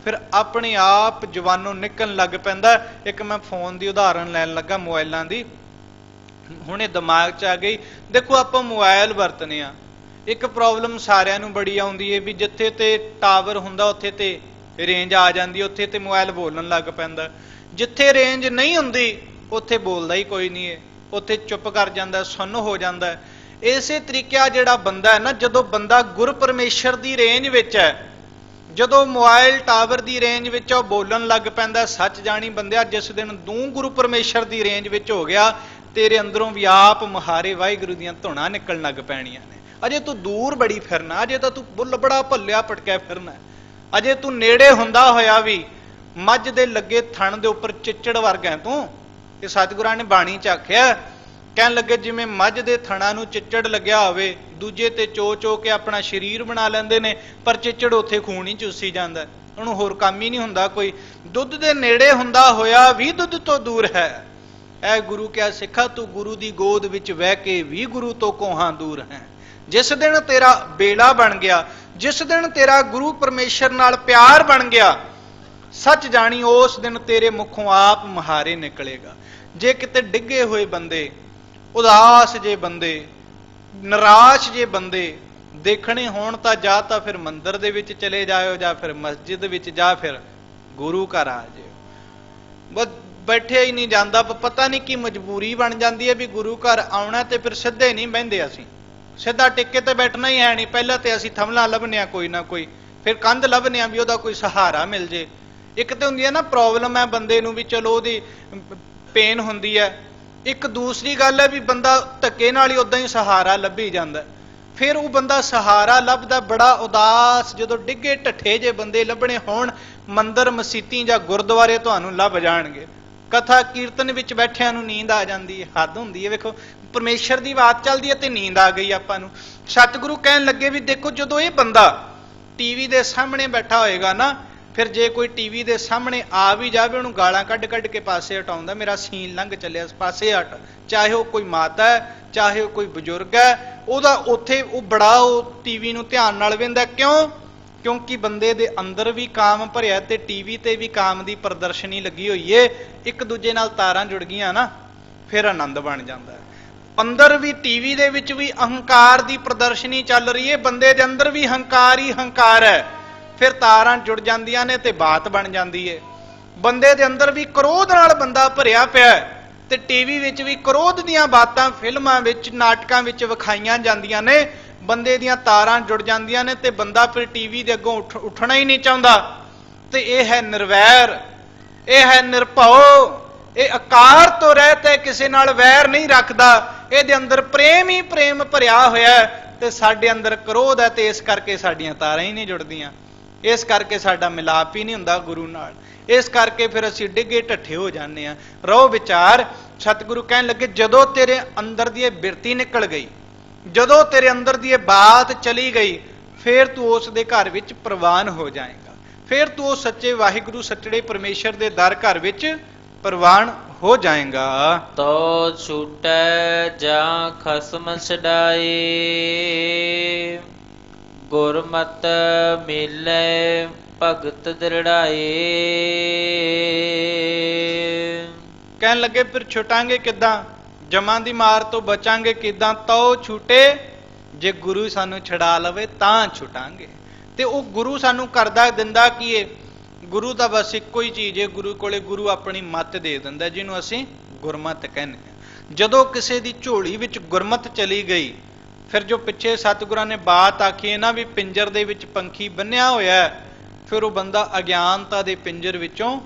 ਫਿਰ ਆਪਣੇ ਆਪ ਜਵਾਨੋਂ ਨਿਕਲਣ ਲੱਗ ਪੈਂਦਾ। ਇੱਕ ਮੈਂ ਫੋਨ ਦੀ ਉਦਾਹਰਨ ਲੈਣ ਲੱਗਾ, ਮੋਬਾਈਲਾਂ ਦੀ, ਹੁਣੇ ਦਿਮਾਗ 'ਚ ਆ ਗਈ। ਦੇਖੋ ਆਪਾਂ ਮੋਬਾਈਲ ਵਰਤਨੇ ਆ, ਇੱਕ ਪ੍ਰੋਬਲਮ ਸਾਰਿਆਂ ਨੂੰ ਬੜੀ ਆਉਂਦੀ ਹੈ ਵੀ ਜਿੱਥੇ ਤੇ ਟਾਵਰ ਹੁੰਦਾ ਉੱਥੇ ਤੇ ਰੇਂਜ ਆ ਜਾਂਦੀ, ਉੱਥੇ ਤੇ ਮੋਬਾਈਲ ਬੋਲਣ ਲੱਗ ਪੈਂਦਾ। ਜਿੱਥੇ ਰੇਂਜ ਨਹੀਂ ਹੁੰਦੀ ਉੱਥੇ ਬੋਲਦਾ ਹੀ ਕੋਈ ਨਹੀਂ ਹੈ, ਉੱਥੇ ਚੁੱਪ ਕਰ ਜਾਂਦਾ, ਸੁੰਨ ਹੋ ਜਾਂਦਾ। ਇਸੇ ਤਰੀਕੇ ਜਿਹੜਾ ਬੰਦਾ ਹੈ ਨਾ, ਜਦੋਂ ਬੰਦਾ ਗੁਰ ਪਰਮੇਸ਼ਰ ਦੀ ਰੇਂਜ ਵਿੱਚ ਹੈ, ਜਦੋਂ ਮੋਬਾਈਲ ਟਾਵਰ ਦੀ ਰੇਂਜ ਵਿੱਚ ਉਹ ਬੋਲਣ ਲੱਗ ਪੈਂਦਾ, ਸੱਚ ਜਾਣੀ ਬੰਦਿਆ, ਜਿਸ ਦਿਨ ਤੂੰ ਗੁਰੂ ਪਰਮੇਸ਼ਰ ਦੀ ਰੇਂਜ ਵਿੱਚ ਹੋ ਗਿਆ, ਤੇਰੇ ਅੰਦਰੋਂ ਵੀ ਆਪ ਮੁਹਾਰੇ ਵਾਹਿਗੁਰੂ ਦੀਆਂ ਧੁਨਾਂ ਨਿਕਲਣ ਲੱਗ ਪੈਣੀਆਂ ਨੇ। ਅਜੇ ਤੂੰ ਦੂਰ ਬੜੀ ਫਿਰਨਾ, ਅਜੇ ਤਾਂ ਤੂੰ ਬੁੱਲ ਬੜਾ ਭੱਲਿਆ ਪਟਕਿਆ ਫਿਰਨਾ, ਅਜੇ ਤੂੰ ਨੇੜੇ ਹੁੰਦਾ ਹੋਇਆ ਵੀ ਮੱਝ ਦੇ ਲੱਗੇ ਥਣ ਦੇ ਉੱਪਰ ਚਿੱਚੜ ਵਰਗਾ ਤੂੰ। ਇਹ ਸਤਿਗੁਰਾਂ ਨੇ ਬਾਣੀ 'ਚ ਆਖਿਆ, ਕਹਿਣ ਲੱਗੇ ਜਿਵੇਂ ਮੱਝ ਦੇ ਥਣਾਂ ਨੂੰ ਚਿੱਚੜ ਲੱਗਿਆ ਹੋਵੇ, ਦੂਜੇ ਤੇ ਚੋ ਚੋ ਕੇ ਆਪਣਾ ਸਰੀਰ ਬਣਾ ਲੈਂਦੇ ਨੇ, ਪਰ ਚਿੱਚੜ ਉੱਥੇ ਖੂਨ ਹੀ ਚੂਸੀ ਜਾਂਦਾ, ਉਹਨੂੰ ਹੋਰ ਕੰਮ ਹੀ ਨਹੀਂ ਹੁੰਦਾ ਕੋਈ। ਦੁੱਧ ਦੇ ਨੇੜੇ ਹੁੰਦਾ ਹੋਇਆ ਵੀ ਦੁੱਧ ਤੋਂ ਦੂਰ ਹੈ, ਐ ਗੁਰੂ ਕਿਆ ਸਿੱਖਾ ਤੂੰ ਗੁਰੂ ਦੀ ਗੋਦ ਵਿੱਚ ਬਹਿ ਕੇ ਵੀ ਗੁਰੂ ਤੋਂ ਕੋਹਾਂ ਦੂਰ ਹੈ। ਜਿਸ ਦਿਨ ਤੇਰਾ ਬੇੜਾ ਬਣ ਗਿਆ, ਜਿਸ ਦਿਨ ਤੇਰਾ ਗੁਰੂ ਪਰਮੇਸ਼ਰ ਨਾਲ ਪਿਆਰ ਬਣ ਗਿਆ, ਸੱਚ ਜਾਣੀ ਉਸ ਦਿਨ ਤੇਰੇ ਮੁਖੋਂ ਆਪ ਮੁਹਾਰੇ ਨਿਕਲੇਗਾ। ਜੇ ਕਿਤੇ ਡਿੱਗੇ ਹੋਏ ਬੰਦੇ, ਉਦਾਸ ਜੇ ਬੰਦੇ, ਨਿਰਾਸ਼ ਜੇ ਬੰਦੇ ਦੇਖਣੇ ਹੋਣ ਤਾਂ ਜਾਂ ਤਾਂ ਫਿਰ ਮੰਦਿਰ ਦੇ ਵਿੱਚ ਚਲੇ ਜਾਇਓ, ਜਾਂ ਫਿਰ ਮਸਜਿਦ ਵਿੱਚ, ਜਾਂ ਫਿਰ ਗੁਰੂ ਘਰ ਆ ਜਾਇਓ। ਬਸ ਬੈਠਿਆ ਹੀ ਨਹੀਂ ਜਾਂਦਾ, ਪਤਾ ਨਹੀਂ ਕੀ ਮਜਬੂਰੀ ਬਣ ਜਾਂਦੀ ਹੈ ਵੀ ਗੁਰੂ ਘਰ ਆਉਣਾ ਤੇ ਫਿਰ ਸਿੱਧੇ ਨਹੀਂ ਬਹਿੰਦੇ। ਅਸੀਂ ਸਿੱਧਾ ਟਿੱਕੇ ਤੇ ਬੈਠਣਾ ਹੀ ਹੈ ਨਹੀਂ, ਪਹਿਲਾਂ ਤੇ ਅਸੀਂ ਥੰਮਲਾ ਲੱਭਨੇ ਆ ਕੋਈ ਨਾ ਕੋਈ, ਫਿਰ ਕੰਧ ਲੱਭਨੇ ਆ ਵੀ ਉਹਦਾ ਕੋਈ ਸਹਾਰਾ ਮਿਲ ਜੇ। ਇੱਕ ਤੇ ਹੁੰਦੀ ਹੈ ਨਾ ਪ੍ਰੋਬਲਮ ਹੈ ਬੰਦੇ ਨੂੰ ਵੀ ਚਲੋ ਉਹਦੀ ਪੇਨ ਹੁੰਦੀ ਹੈ, ਇੱਕ ਦੂਸਰੀ ਗੱਲ ਹੈ ਵੀ ਬੰਦਾ ਧੱਕੇ ਨਾਲ ਹੀ ਉਦਾਂ ਹੀ ਸਹਾਰਾ ਲੱਭੀ ਜਾਂਦਾ। ਫਿਰ ਉਹ ਬੰਦਾ ਸਹਾਰਾ ਲੱਭਦਾ ਬੜਾ ਉਦਾਸ, ਜਦੋਂ ਡਿੱਗੇ ਢੱਠੇ ਜੇ ਬੰਦੇ ਲੱਭਣੇ ਹੋਣ ਮੰਦਿਰ ਮਸੀਤੀ ਜਾਂ ਗੁਰਦੁਆਰੇ ਤੁਹਾਨੂੰ ਲੱਭ ਜਾਣਗੇ। ਕਥਾ ਕੀਰਤਨ ਵਿੱਚ ਬੈਠਿਆਂ ਨੂੰ ਨੀਂਦ ਆ ਜਾਂਦੀ ਹੈ, ਹੱਦ ਹੁੰਦੀ ਹੈ। ਵੇਖੋ ਪਰਮੇਸ਼ਰ ਦੀ ਬਾਤ ਚੱਲਦੀ ਹੈ ਤੇ ਨੀਂਦ ਆ ਗਈ ਆਪਾਂ ਨੂੰ। ਸਤਿਗੁਰੂ ਕਹਿਣ ਲੱਗੇ ਵੀ ਦੇਖੋ ਜਦੋਂ ਇਹ ਬੰਦਾ ਟੀਵੀ ਦੇ ਸਾਹਮਣੇ ਬੈਠਾ ਹੋਏਗਾ ਨਾ, ਫਿਰ ਜੇ ਕੋਈ ਟੀਵੀ ਦੇ ਸਾਹਮਣੇ ਆ ਵੀ ਜਾਵੇ ਉਹਨੂੰ ਗਾਲਾਂ ਕੱਢ ਕੱਢ ਕੇ ਪਾਸੇ ਹਟਾਉਂਦਾ, ਮੇਰਾ ਸੀਨ ਲੰਘ ਚੱਲਿਆ ਇਸ ਪਾਸੇ ਹਟ। ਚਾਹੇ ਉਹ ਕੋਈ ਮਾਤਾ ਹੈ, ਚਾਹੇ ਉਹ ਕੋਈ ਬਜ਼ੁਰਗ ਹੈ, ਉਹਦਾ ਉੱਥੇ ਉਹ ਬੜਾ ਉਹ ਟੀਵੀ ਨੂੰ ਧਿਆਨ ਨਾਲ ਵੇਂਦਾ। ਕਿਉਂ? ਕਿਉਂਕਿ ਬੰਦੇ ਦੇ ਅੰਦਰ ਵੀ ਕਾਮ ਭਰਿਆ ਤੇ ਟੀਵੀ ਤੇ ਵੀ ਕਾਮ ਦੀ ਪ੍ਰਦਰਸ਼ਨੀ ਲੱਗੀ ਹੋਈ ਏ। ਇੱਕ ਦੂਜੇ ਨਾਲ ਤਾਰਾਂ ਜੁੜ ਗਈਆਂ ਨਾ, ਫਿਰ ਆਨੰਦ ਬਣ ਜਾਂਦਾ। ਅੰਦਰ ਵੀ ਟੀਵੀ ਦੇ ਵਿੱਚ ਵੀ ਅਹੰਕਾਰ ਦੀ ਪ੍ਰਦਰਸ਼ਨੀ ਚੱਲ ਰਹੀ ਏ, ਬੰਦੇ ਦੇ ਅੰਦਰ ਵੀ ਹੰਕਾਰ ਹੀ ਹੰਕਾਰ ਹੈ, ਫਿਰ ਤਾਰਾਂ ਜੁੜ ਜਾਂਦੀਆਂ ਨੇ ਤੇ ਬਾਤ ਬਣ ਜਾਂਦੀ ਏ। ਬੰਦੇ ਦੇ ਅੰਦਰ ਵੀ ਕ੍ਰੋਧ ਨਾਲ ਬੰਦਾ ਭਰਿਆ ਪਿਆ ਤੇ ਟੀਵੀ ਵਿੱਚ ਵੀ ਕ੍ਰੋਧ ਦੀਆਂ ਬਾਤਾਂ ਫਿਲਮਾਂ ਵਿੱਚ, ਨਾਟਕਾਂ ਵਿੱਚ ਵਿਖਾਈਆਂ ਜਾਂਦੀਆਂ ਨੇ, ਬੰਦੇ ਦੀਆਂ ਤਾਰਾਂ ਜੁੜ ਜਾਂਦੀਆਂ ਨੇ ਤੇ ਬੰਦਾ ਫਿਰ ਟੀਵੀ ਦੇ ਅੱਗੋਂ ਉੱਠਣਾ ਹੀ ਨਹੀਂ ਚਾਹੁੰਦਾ। ਤੇ ਇਹ ਹੈ ਨਿਰਵੈਰ, ਇਹ ਹੈ ਨਿਰਭਉ, ਇਹ ਆਕਾਰ ਤੋਂ ਰਹਿਤ ਹੈ, ਕਿਸੇ ਨਾਲ ਵੈਰ ਨਹੀਂ ਰੱਖਦਾ, ਇਹਦੇ ਅੰਦਰ ਪ੍ਰੇਮ ਹੀ ਪ੍ਰੇਮ ਭਰਿਆ ਹੋਇਆ ਤੇ ਸਾਡੇ ਅੰਦਰ ਕ੍ਰੋਧ ਹੈ ਤੇ ਇਸ ਕਰਕੇ ਸਾਡੀਆਂ ਤਾਰਾਂ ਹੀ ਨਹੀਂ ਜੁੜਦੀਆਂ, ਇਸ ਕਰਕੇ ਸਾਡਾ ਮਿਲਾਪ ਹੀ ਨਹੀਂ ਹੁੰਦਾ ਗੁਰੂ ਨਾਲ, ਇਸ ਕਰਕੇ ਫਿਰ ਅਸੀਂ ਡਿੱਗੇ ਢੱਠੇ ਹੋ ਜਾਂਦੇ ਹਾਂ। ਰਹੋ ਵਿਚਾਰ। ਸਤਿਗੁਰੂ ਕਹਿਣ ਲੱਗੇ ਜਦੋਂ ਤੇਰੇ ਅੰਦਰ ਦੀ ਇਹ ਬਿਰਤੀ ਨਿਕਲ ਗਈ, ਜਦੋਂ ਤੇਰੇ ਅੰਦਰ ਦੀ ਇਹ ਬਾਤ ਚਲੀ ਗਈ, ਫਿਰ ਤੂੰ ਉਸ ਦੇ ਘਰ ਵਿੱਚ ਪ੍ਰਵਾਨ ਹੋ ਜਾਏਗਾ, ਫਿਰ ਤੂੰ ਉਹ ਸੱਚੇ ਵਾਹਿਗੁਰੂ ਸੱਚੜੇ ਪਰਮੇਸ਼ਰ ਦੇ ਦਰ ਘਰ ਵਿੱਚ ਪ੍ਰਵਾਨ ਹੋ ਜਾਏਗਾ। ਤੋ ਛੂਟੈ ਜਾਂ ਖਸਮ ਛਡਾਏ, ਗੁਰਮਤਿ ਮਿਲੈ ਭਗਤ ਦ੍ਰਿੜਾਏ। ਕਹਿਣ ਲੱਗੇ ਫਿਰ ਛੁਟਾਂਗੇ ਕਿੱਦਾਂ, ਜਮਾਂ ਦੀ ਮਾਰ ਤੋਂ ਬਚਾਂਗੇ ਕਿੱਦਾਂ? ਤੋ ਛੂਟੇ, ਜੇ ਗੁਰੂ ਸਾਨੂੰ ਛਡਾ ਲਵੇ ਤਾਂ ਛੁਟਾਂਗੇ। ਤੇ ਉਹ ਗੁਰੂ ਸਾਨੂੰ ਕਰਦਾ ਦਿੰਦਾ ਕੀ ਏ? ਗੁਰੂ ਦਾ ਬਸ ਇੱਕੋ ਹੀ ਚੀਜ਼ ਹੈ, ਗੁਰੂ ਕੋਲੇ ਗੁਰੂ ਆਪਣੀ ਮੱਤ ਦੇ ਦਿੰਦਾ, ਜਿਹਨੂੰ ਅਸੀਂ ਗੁਰਮਤਿ ਕਹਿੰਦੇ ਹਾਂ। ਜਦੋਂ ਕਿਸੇ ਦੀ ਝੋਲੀ ਵਿੱਚ ਗੁਰਮਤਿ ਚਲੀ ਗਈ, ਫਿਰ ਜੋ ਪਿੱਛੇ ਸਤਿਗੁਰਾਂ ਨੇ ਬਾਤ ਆਖੀ ਹੈ ਨਾ ਵੀ ਪਿੰਜਰ ਦੇ ਵਿੱਚ ਪੰਖੀ ਬੰਨਿਆ ਹੋਇਆ, ਫਿਰ ਉਹ ਬੰਦਾ ਅਗਿਆਨਤਾ ਦੇ ਪਿੰਜਰ ਵਿੱਚੋਂ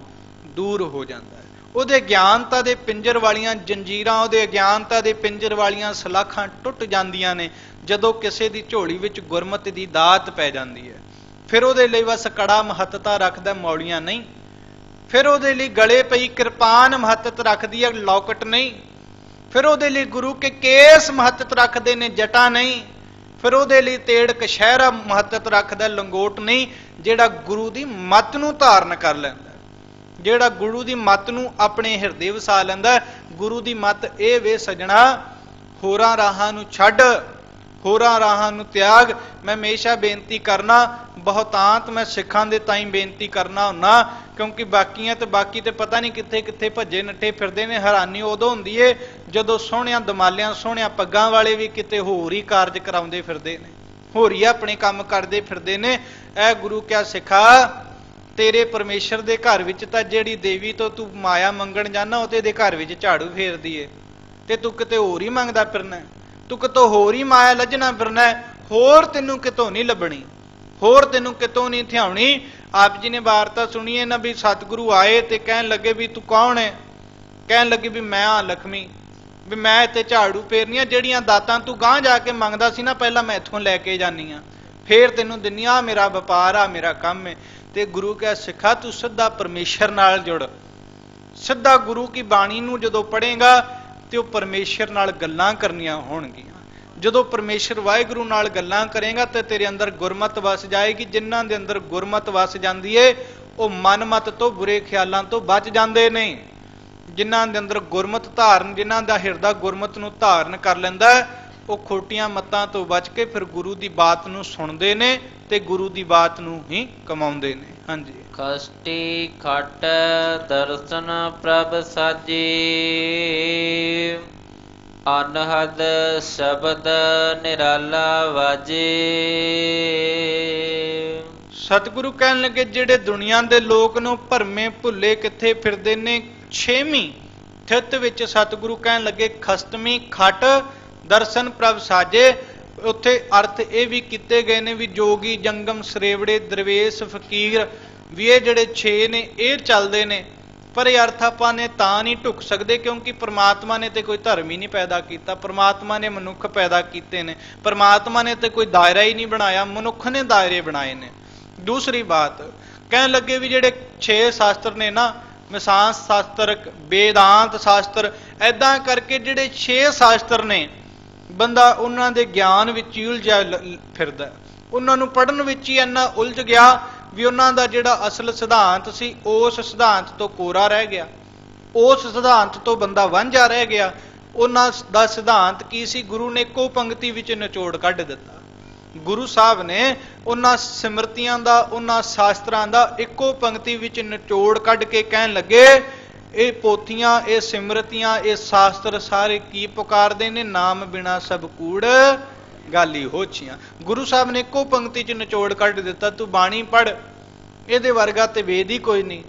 ਦੂਰ ਹੋ ਜਾਂਦਾ ਹੈ। ਉਹਦੇ ਗਿਆਨਤਾ ਦੇ ਪਿੰਜਰ ਵਾਲੀਆਂ ਜੰਜੀਰਾਂ, ਉਹਦੇ ਅਗਿਆਨਤਾ ਦੇ ਪਿੰਜਰ ਵਾਲੀਆਂ ਸਲਾਖਾਂ ਟੁੱਟ ਜਾਂਦੀਆਂ ਨੇ ਜਦੋਂ ਕਿਸੇ ਦੀ ਝੋਲੀ ਵਿੱਚ ਗੁਰਮਤਿ ਦੀ ਦਾਤ ਪੈ ਜਾਂਦੀ ਹੈ। ਫਿਰ ਉਹਦੇ ਲਈ ਬਸ ਕੜਾ ਮਹੱਤਤਾ ਰੱਖਦਾ, ਮੌਲੀਆਂ ਨਹੀਂ। ਫਿਰ ਉਹਦੇ ਲਈ ਗਲੇ ਪਈ ਕਿਰਪਾਨ ਮਹੱਤਤ ਰੱਖਦੀ ਹੈ, ਲੌਕਟ ਨਹੀਂ। ਫਿਰ ਉਹਦੇ ਲਈ ਗੁਰੂ ਕੇ ਕੇਸ ਮਹੱਤਤ ਰੱਖਦੇ ਨੇ, ਜਟਾ ਨਹੀਂ। ਫਿਰ ਉਹਦੇ ਲਈ ਤੇੜ ਕਸ਼ਹਿਰਾ ਮਹੱਤਤ ਰੱਖਦਾ, ਲੰਗੋਟ ਨਹੀਂ। ਜਿਹੜਾ ਗੁਰੂ ਦੀ ਮੱਤ ਨੂੰ ਧਾਰਨ ਕਰ ਲੈਂਦਾ, ਜਿਹੜਾ ਗੁਰੂ ਦੀ ਮੱਤ ਨੂੰ ਆਪਣੇ ਹਿਰਦੇ ਵਸਾ ਲੈਂਦਾ। ਗੁਰੂ ਦੀ ਮੱਤ ਇਹ ਵੇ ਸਜਣਾ, ਹੋਰਾਂ ਰਾਹਾਂ ਨੂੰ ਛੱਡ, ਹੋਰਾਂ ਰਾਹਾਂ ਨੂੰ ਤਿਆਗ। ਮੈਂ ਹਮੇਸ਼ਾ ਬੇਨਤੀ ਕਰਨਾ, ਬਹੁਤਾਂਤ ਮੈਂ ਸਿੱਖਾਂ ਦੇ ਤਾਈਂ ਬੇਨਤੀ ਕਰਨਾ ਹੁੰਨਾ, ਕਿਉਂਕਿ ਬਾਕੀਆਂ ਤੇ ਬਾਕੀ ਤੇ ਪਤਾ ਨਹੀਂ ਕਿੱਥੇ ਕਿੱਥੇ ਭੱਜੇ ਨੱਠੇ ਫਿਰਦੇ ਨੇ। ਹੈਰਾਨੀ ਉਦੋਂ ਹੁੰਦੀ ਏ ਜਦੋਂ ਸੋਹਣਿਆਂ ਦਮਾਲਿਆਂ, ਸੋਹਣਿਆਂ ਪੱਗਾਂ ਵਾਲੇ ਵੀ ਕਿਤੇ ਹੋਰ ਹੀ ਕਾਰਜ ਕਰਾਉਂਦੇ ਫਿਰਦੇ ਨੇ, ਹੋਰ ਹੀ ਆਪਣੇ ਕੰਮ ਕਰਦੇ ਫਿਰਦੇ ਨੇ। ਇਹ ਗੁਰੂ ਕਿਆ ਸਿੱਖਾ, ਤੇਰੇ ਪਰਮੇਸ਼ਰ ਦੇ ਘਰ ਵਿੱਚ ਤਾਂ ਜਿਹੜੀ ਦੇਵੀ ਤੋਂ ਤੂੰ ਮਾਇਆ ਮੰਗਣ ਜਾਣਾ, ਉਹ ਤੇ ਘਰ ਵਿੱਚ ਝਾੜੂ ਫੇਰਦੀ ਏ ਤੇ ਤੂੰ ਕਿਤੇ ਹੋਰ ਹੀ ਮੰਗਦਾ ਫਿਰਨਾ, ਤੂੰ ਕਿਤੋਂ ਹੋਰ ਹੀ ਮਾਇਆ ਲੱਜਣਾ ਫਿਰਨਾ, ਹੋਰ ਤੈਨੂੰ ਕਿਤੋਂ ਨਹੀਂ ਲੱਭਣੀ, ਹੋਰ ਤੈਨੂੰ ਕਿਤੋਂ ਨਹੀਂ ਥਿਆਉਣੀ। ਆਪ ਜੀ ਨੇ ਵਾਰਤਾ ਸੁਣੀਏ ਨਾ ਵੀ ਸਤਿਗੁਰੂ ਆਏ ਤੇ ਕਹਿਣ ਲੱਗੇ ਵੀ ਤੂੰ ਕੌਣ ਹੈ? ਕਹਿਣ ਲੱਗੇ ਵੀ ਮੈਂ ਆ ਲక్ష్ਮੀ, ਵੀ ਮੈਂ ਇੱਥੇ ਝਾੜੂ ਫੇਰਨੀਆਂ, ਜਿਹੜੀਆਂ ਦਾਤਾਂ ਤੂੰ ਗਾਂਹ ਜਾ ਕੇ ਮੰਗਦਾ ਸੀ ਨਾ, ਪਹਿਲਾਂ ਮੈਂ ਇੱਥੋਂ ਲੈ ਕੇ ਜਾਨੀ ਆ, ਫੇਰ ਤੈਨੂੰ ਦਿੰਨੀ ਆ, ਮੇਰਾ ਵਪਾਰ ਆ, ਮੇਰਾ ਕੰਮ ਹੈ। ਤੇ ਗੁਰੂ ਕਹਿ ਸਿੱਖਾ ਤੂੰ ਸਿੱਧਾ ਪਰਮੇਸ਼ਰ ਨਾਲ ਜੁੜ, ਸਿੱਧਾ ਗੁਰੂ ਕੀ ਬਾਣੀ ਨੂੰ ਜਦੋਂ ਪੜ੍ਹੇਗਾ ਤੇ ਉਹ ਪਰਮੇਸ਼ਰ ਨਾਲ ਗੱਲਾਂ ਕਰਨੀਆਂ ਹੋਣਗੀਆਂ। ਜਦੋਂ ਪਰਮੇਸ਼ਰ ਵਾਹਿਗੁਰੂ ਨਾਲ ਗੱਲਾਂ ਕਰੇਗਾ ਤੇ ਤੇਰੇ ਅੰਦਰ ਗੁਰਮਤਿ ਵਸ ਜਾਏਗੀ। ਜਿਨ੍ਹਾਂ ਦੇ ਅੰਦਰ ਗੁਰਮਤਿ ਵਸ ਜਾਂਦੀ ਏ ਉਹ ਮਨਮਤ ਤੋਂ, ਬੁਰੇ ਖਿਆਲਾਂ ਤੋਂ ਬਚ ਜਾਂਦੇ ਨੇ। ਜਿਨ੍ਹਾਂ ਦੇ ਅੰਦਰ ਗੁਰਮਤਿ ਧਾਰਨ, ਜਿਨ੍ਹਾਂ ਦਾ ਹਿਰਦਾ ਗੁਰਮਤਿ ਨੂੰ ਧਾਰਨ ਕਰ ਲੈਂਦਾ ਹੈ, ਉਹ ਖੋਟੀਆਂ ਮੱਤਾਂ ਤੋਂ ਬਚ ਕੇ ਫਿਰ ਗੁਰੂ ਦੀ ਬਾਤ ਨੂੰ ਸੁਣਦੇ ਨੇ ਤੇ ਗੁਰੂ ਦੀ ਬਾਤ ਨੂੰ ਹੀ ਕਮਾਉਂਦੇ ਨੇ। ਹਾਂਜੀ। ਖਸਟੀ ਖਟ ਦਰਸ਼ਨ ਪ੍ਰਭ ਸਾਜੇ, ਅਨਹਦ ਸ਼ਬਦ ਨਿਰਾਲਾ ਵਾਜੇ। ਸਤਿਗੁਰੂ ਕਹਿਣ ਲੱਗੇ ਜਿਹੜੇ ਦੁਨੀਆ ਦੇ ਲੋਕ ਨੂੰ ਭਰਮੇ ਭੁੱਲੇ ਕਿੱਥੇ ਫਿਰਦੇ ਨੇ, 6ਵੀਂ ਥਿੱਤ ਵਿੱਚ ਸਤਿਗੁਰੂ ਕਹਿਣ ਲੱਗੇ ਖਸਤਮੀ ਖਟ ਦਰਸ਼ਨ ਪ੍ਰਭ ਸਾਜੇ। ਉੱਥੇ ਅਰਥ ਇਹ ਵੀ ਕੀਤੇ ਗਏ ਨੇ ਵੀ ਜੋਗੀ, ਜੰਗਮ, ਸਰੇਵੜੇ, ਦਰਵੇਸ਼, ਫਕੀਰ ਵੀ ਇਹ ਜਿਹੜੇ 6 ਨੇ ਇਹ ਚੱਲਦੇ ਨੇ। ਪਰ ਇਹ ਅਰਥ ਆਪਾਂ ਨੇ ਤਾਂ ਨਹੀਂ ਢੁੱਕ ਸਕਦੇ ਕਿਉਂਕਿ ਪ੍ਰਮਾਤਮਾ ਨੇ ਤੇ ਕੋਈ ਧਰਮ ਹੀ ਨਹੀਂ ਪੈਦਾ ਕੀਤਾ, ਪ੍ਰਮਾਤਮਾ ਨੇ ਮਨੁੱਖ ਪੈਦਾ ਕੀਤੇ ਨੇ, ਪ੍ਰਮਾਤਮਾ ਨੇ ਤੇ ਕੋਈ ਦਾਇਰਾ ਹੀ ਨਹੀਂ ਬਣਾਇਆ, ਮਨੁੱਖ ਨੇ ਦਾਇਰੇ ਬਣਾਏ ਨੇ। ਦੂਸਰੀ ਬਾਤ ਕਹਿਣ ਲੱਗੇ ਵੀ ਜਿਹੜੇ 6 ਸ਼ਾਸਤਰ ਨੇ ਨਾ, ਮਿਸਾਂਸ ਸ਼ਾਸਤਰ, ਵੇਦਾਂਤ ਸ਼ਾਸਤਰ, ਐਦਾਂ ਕਰਕੇ ਜਿਹੜੇ 6 ਸ਼ਾਸਤਰ ਨੇ, ਬੰਦਾ ਉਹਨਾਂ ਦੇ ਗਿਆਨ ਵਿੱਚ ਹੀ ਉਲਝਿਆ ਫਿਰਦਾ, ਉਹਨਾਂ ਨੂੰ ਪੜ੍ਹਨ ਵਿੱਚ ਹੀ ਇੰਨਾ ਉਲਝ ਗਿਆ ਵੀ ਉਹਨਾਂ ਦਾ ਜਿਹੜਾ ਅਸਲ ਸਿਧਾਂਤ ਸੀ ਉਸ ਸਿਧਾਂਤ ਤੋਂ ਕੋਰਾ ਰਹਿ ਗਿਆ, ਉਸ ਸਿਧਾਂਤ ਤੋਂ ਬੰਦਾ ਵਾਂਝਾ ਰਹਿ ਗਿਆ। ਉਹਨਾਂ ਦਾ ਸਿਧਾਂਤ ਕੀ ਸੀ? ਗੁਰੂ ਨੇ ਇੱਕੋ ਪੰਕਤੀ ਵਿੱਚ ਨਿਚੋੜ ਕੱਢ ਦਿੱਤਾ। ਗੁਰੂ ਸਾਹਿਬ ਨੇ ਉਹਨਾਂ ਸਿਮਰਤੀਆਂ ਦਾ, ਉਹਨਾਂ ਸ਼ਾਸਤਰਾਂ ਦਾ ਇੱਕੋ ਪੰਕਤੀ ਵਿੱਚ ਨਿਚੋੜ ਕੱਢ ਕੇ ਕਹਿਣ ਲੱਗੇ ਇਹ ਪੋਥੀਆਂ, ਇਹ ਸਿਮਰਤੀਆਂ, ਇਹ ਸ਼ਾਸਤਰ ਸਾਰੇ ਕੀ ਪੁਕਾਰਦੇ ਨੇ? ਨਾਮ ਬਿਨਾ ਸਭ ਕੂੜ ਗਾਲੀ ਹੋਛੀਆਂ। ਗੁਰੂ ਸਾਹਿਬ ਨੇ ਇੱਕੋ ਪੰਕਤੀ 'ਚ ਨਿਚੋੜ ਕੱਢ ਦਿੱਤਾ, ਤੂੰ ਬਾਣੀ ਪੜ੍ਹ, ਇਹਦੇ ਵਰਗਾ ਤੇ ਵੇਦ ਹੀ ਕੋਈ ਨਹੀਂ,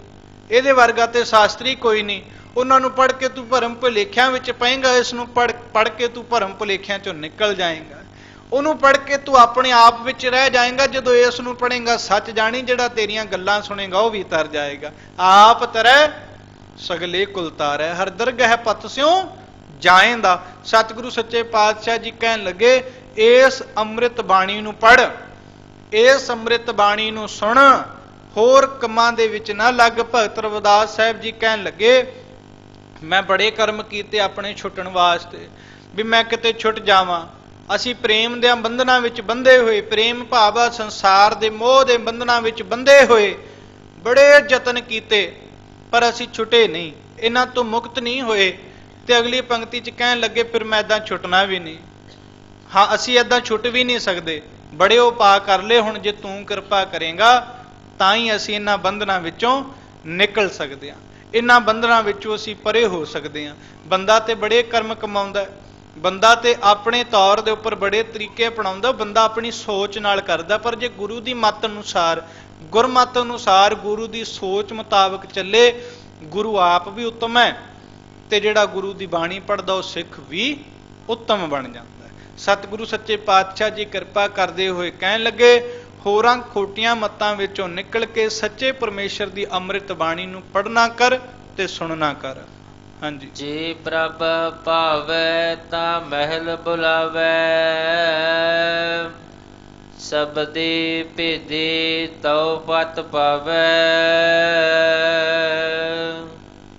ਇਹਦੇ ਵਰਗਾ ਤੇ ਸ਼ਾਸਤਰੀ ਕੋਈ ਨਹੀਂ। ਉਹਨਾਂ ਨੂੰ ਪੜ੍ਹ ਕੇ ਤੂੰ ਭਰਮ ਭੁਲੇਖਿਆਂ ਵਿੱਚ ਪਏਂਗਾ, ਇਸ ਨੂੰ ਪੜ੍ਹ ਕੇ ਤੂੰ ਭਰਮ ਭੁਲੇਖਿਆਂ 'ਚੋਂ ਨਿਕਲ ਜਾਏਂਗਾ, ਉਹਨੂੰ ਪੜ੍ਹ ਕੇ ਤੂੰ ਆਪਣੇ ਆਪ ਵਿੱਚ ਰਹਿ ਜਾਏਂਗਾ। ਜਦੋਂ ਇਸ ਨੂੰ ਪੜ੍ਹੇਂਗਾ ਸੱਚ ਜਾਣੀ, ਜਿਹੜਾ ਤੇਰੀਆਂ ਗੱਲਾਂ ਸੁਣੇਗਾ ਉਹ ਵੀ ਤਰ ਜਾਏਗਾ। ਆਪ ਤਰੈ ਸਗਲੇ ਕੁਲ ਤਾਰੈ, ਹਰ ਦਰਗਹਿ ਪਤ ਸਿਉ ਜਾਏਂਦਾ। ਸਤਿਗੁਰੂ ਸੱਚੇ ਪਾਤਸ਼ਾਹ ਜੀ ਕਹਿਣ ਲੱਗੇ ਇਸ ਅੰਮ੍ਰਿਤ ਬਾਣੀ ਨੂੰ ਪੜ੍ਹ, ਇਸ ਅੰਮ੍ਰਿਤ ਬਾਣੀ ਨੂੰ ਸੁਣ, ਹੋਰ ਕੰਮਾਂ ਦੇ ਵਿੱਚ ਨਾ ਲੱਗ। ਭਗਤ ਰਵਿਦਾਸ ਸਾਹਿਬ ਜੀ ਕਹਿਣ ਲੱਗੇ ਮੈਂ ਬੜੇ ਕਰਮ ਕੀਤੇ ਆਪਣੇ ਛੁੱਟਣ ਵਾਸਤੇ, ਵੀ ਮੈਂ ਕਿਤੇ ਛੁੱਟ ਜਾਵਾਂ। ਅਸੀਂ ਪ੍ਰੇਮ ਦੇ ਬੰਧਨਾਂ ਵਿੱਚ ਬੰਧੇ ਹੋਏ, ਪ੍ਰੇਮ ਭਾਵ ਸੰਸਾਰ ਦੇ ਮੋਹ ਦੇ ਬੰਧਨਾਂ ਵਿੱਚ ਬੰਧੇ ਹੋਏ, ਬੜੇ ਯਤਨ ਕੀਤੇ ਪਰ ਅਸੀਂ ਛੁੱਟੇ ਨਹੀਂ, ਇਹਨਾਂ ਤੋਂ ਮੁਕਤ ਨਹੀਂ ਹੋਏ। ਤੇ ਅਗਲੀ ਪੰਕਤੀ 'ਚ ਕਹਿਣ ਲੱਗੇ ਫਿਰ ਮੈਂ ਏਦਾਂ ਛੁੱਟਣਾ ਵੀ ਨਹੀਂ। ਹਾਂ, ਅਸੀਂ ਏਦਾਂ ਛੁੱਟ ਵੀ ਨਹੀਂ ਸਕਦੇ, ਬੜੇ ਉਪਾਅ ਕਰ ਲਏ, ਹੁਣ ਜੇ ਤੂੰ ਕਿਰਪਾ ਕਰੇਗਾ ਤਾਂ ਹੀ ਅਸੀਂ ਇਹਨਾਂ ਬੰਧਨਾਂ ਵਿੱਚੋਂ ਨਿਕਲ ਸਕਦੇ ਹਾਂ, ਇਹਨਾਂ ਬੰਧਨਾਂ ਵਿੱਚੋਂ ਅਸੀਂ ਪਰੇ ਹੋ ਸਕਦੇ ਹਾਂ। ਬੰਦਾ ਤੇ ਬੜੇ ਕਰਮ ਕਮਾਉਂਦਾ, ਬੰਦਾ ਤੇ ਆਪਣੇ ਤੌਰ ਦੇ ਉੱਪਰ ਬੜੇ ਤਰੀਕੇ ਅਪਣਾਉਂਦਾ, ਬੰਦਾ ਆਪਣੀ ਸੋਚ ਨਾਲ ਕਰਦਾ, ਪਰ ਜੇ ਗੁਰੂ ਦੀ ਮੱਤ ਅਨੁਸਾਰ, ਗੁਰਮਤਿ ਅਨੁਸਾਰ, ਗੁਰੂ ਦੀ ਸੋਚ ਮੁਤਾਬਕ ਚੱਲੇ, ਗੁਰੂ ਆਪ ਵੀ ਉੱਤਮ ਹੈ ਤੇ ਜਿਹੜਾ ਗੁਰੂ ਦੀ ਬਾਣੀ ਪੜ੍ਹਦਾ ਉਹ ਸਿੱਖ ਵੀ ਉੱਤਮ ਬਣ ਜਾਂਦਾ ਹੈ। ਸਤਿਗੁਰੂ ਸੱਚੇ ਪਾਤਸ਼ਾਹ ਜੀ ਕਿਰਪਾ ਕਰਦੇ ਹੋਏ ਕਹਿਣ ਲੱਗੇ ਹੋਰਾਂ ਖੋਟੀਆਂ ਮੱਤਾਂ ਵਿੱਚੋਂ ਨਿਕਲ ਕੇ ਸੱਚੇ ਪਰਮੇਸ਼ਰ ਦੀ ਅੰਮ੍ਰਿਤ ਬਾਣੀ ਨੂੰ ਪੜ੍ਹਨਾ ਕਰ ਤੇ ਸੁਣਨਾ ਕਰ। ਹਾਂਜੀ। ਜੇ ਪ੍ਰਭ ਭਾਵੈ ਤਾਂ ਮਹਿਲ ਬੁਲਾਵੈ, ਸਬਦੇ ਭੇਦੇ ਤਉ ਪਤ ਪਾਵੈ।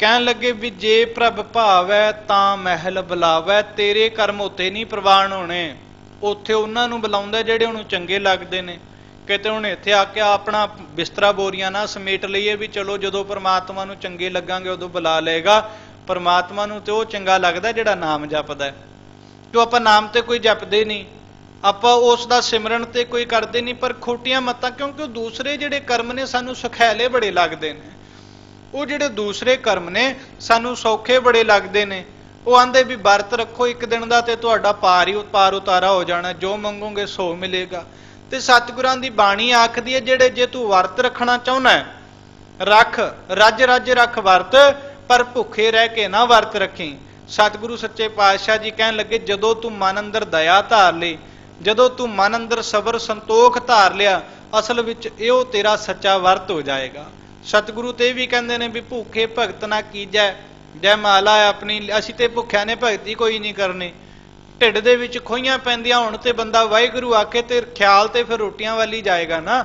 ਕਹਿਣ ਲੱਗੇ ਵੀ ਜੇ ਪ੍ਰਭ ਭਾਵੈ ਤਾਂ ਮਹਿਲ ਬੁਲਾਵੈ, ਤੇਰੇ ਕਰਮ ਉੱਥੇ ਨਹੀਂ ਪ੍ਰਵਾਨ ਹੋਣੇ, ਉੱਥੇ ਉਹਨਾਂ ਨੂੰ ਬੁਲਾਉਂਦਾ ਜਿਹੜੇ ਉਹਨੂੰ ਚੰਗੇ ਲੱਗਦੇ ਨੇ। ਕਿਤੇ ਹੁਣ ਇੱਥੇ ਆ ਕੇ ਆਪਣਾ ਬਿਸਤਰਾ ਬੋਰੀਆਂ ਨਾ ਸਮੇਟ ਲਈਏ ਵੀ ਚਲੋ ਜਦੋਂ ਪਰਮਾਤਮਾ ਨੂੰ ਚੰਗੇ ਲੱਗਾਂਗੇ ਉਦੋਂ ਬੁਲਾ ਲਏਗਾ। ਪਰਮਾਤਮਾ ਨੂੰ ਤੇ ਉਹ ਚੰਗਾ ਲੱਗਦਾ ਜਿਹੜਾ ਨਾਮ ਜਪਦਾ, ਕਿਉਂ ਆਪਾਂ ਨਾਮ ਤੇ ਕੋਈ ਜਪਦੇ ਨਹੀਂ, ਆਪਾਂ ਉਸ ਦਾ ਸਿਮਰਨ ਤੇ ਕੋਈ ਕਰਦੇ ਨਹੀਂ। ਪਰ ਖੋਟੀਆਂ ਮੱਤਾਂ, ਕਿਉਂਕਿ ਉਹ ਦੂਸਰੇ ਜਿਹੜੇ ਕਰਮ ਨੇ ਸਾਨੂੰ ਸੁਖੈਲੇ ਬੜੇ ਲੱਗਦੇ ਨੇ, ਉਹ ਜਿਹੜੇ ਦੂਸਰੇ ਕਰਮ ਨੇ ਸਾਨੂੰ ਸੌਖੇ ਬੜੇ ਲੱਗਦੇ ਨੇ। ਉਹ ਆਂਦੇ ਵੀ ਵਰਤ ਰੱਖੋ ਇੱਕ ਦਿਨ ਦਾ ਤੇ ਤੁਹਾਡਾ ਪਾਰ ਉਤਾਰਾ ਹੋ ਜਾਣਾ, ਜੋ ਮੰਗੋਗੇ ਸੋ ਮਿਲੇਗਾ। ਤੇ ਸਤਿਗੁਰਾਂ ਦੀ ਬਾਣੀ ਆਖਦੀ ਹੈ ਜਿਹੜੇ ਜੇ ਤੂੰ ਵਰਤ ਰੱਖਣਾ ਚਾਹੁੰਦਾ ਰੱਖ, ਰੱਜ ਰੱਜ ਰੱਖ ਵਰਤ, ਪਰ ਭੁੱਖੇ ਰਹਿ ਕੇ ਨਾ ਵਰਤ ਰੱਖੀ। ਸਤਿਗੁਰੂ ਸੱਚੇ ਪਾਤਸ਼ਾਹ ਜੀ ਕਹਿਣ ਲੱਗੇ ਜਦੋਂ ਤੂੰ ਮਨ ਅੰਦਰ ਦਇਆ ਧਾਰ ਲਈ, ਜਦੋਂ ਤੂੰ ਮਨ ਅੰਦਰ ਸਬਰ ਸੰਤੋਖ ਧਾਰ ਲਿਆ, ਅਸਲ ਵਿੱਚ ਇਹੋ ਤੇਰਾ ਸੱਚਾ ਵਰਤ ਹੋ ਜਾਏਗਾ। ਸਤਿਗੁਰੂ ਤੇ ਵੀ ਕਹਿੰਦੇ ਨੇ ਵੀ ਭੁੱਖੇ ਭਗਤ ਨਾ ਕੀਜੈ, ਜੈ ਮਾਲਾ ਆਪਣੀ। ਅਸੀਂ ਤੇ ਭੁੱਖਿਆਂ ਨੇ ਭਗਤੀ ਕੋਈ ਨਹੀਂ ਕਰਨੀ, ਢਿੱਡ ਦੇ ਵਿੱਚ ਖੋਈਆਂ ਪੈਂਦੀਆਂ ਹੁਣ ਤੇ ਬੰਦਾ ਵਾਹਿਗੁਰੂ ਆਖੇ ਤੇ ਖਿਆਲ ਤੇ ਫਿਰ ਰੋਟੀਆਂ ਵੱਲ ਹੀ ਜਾਏਗਾ ਨਾ,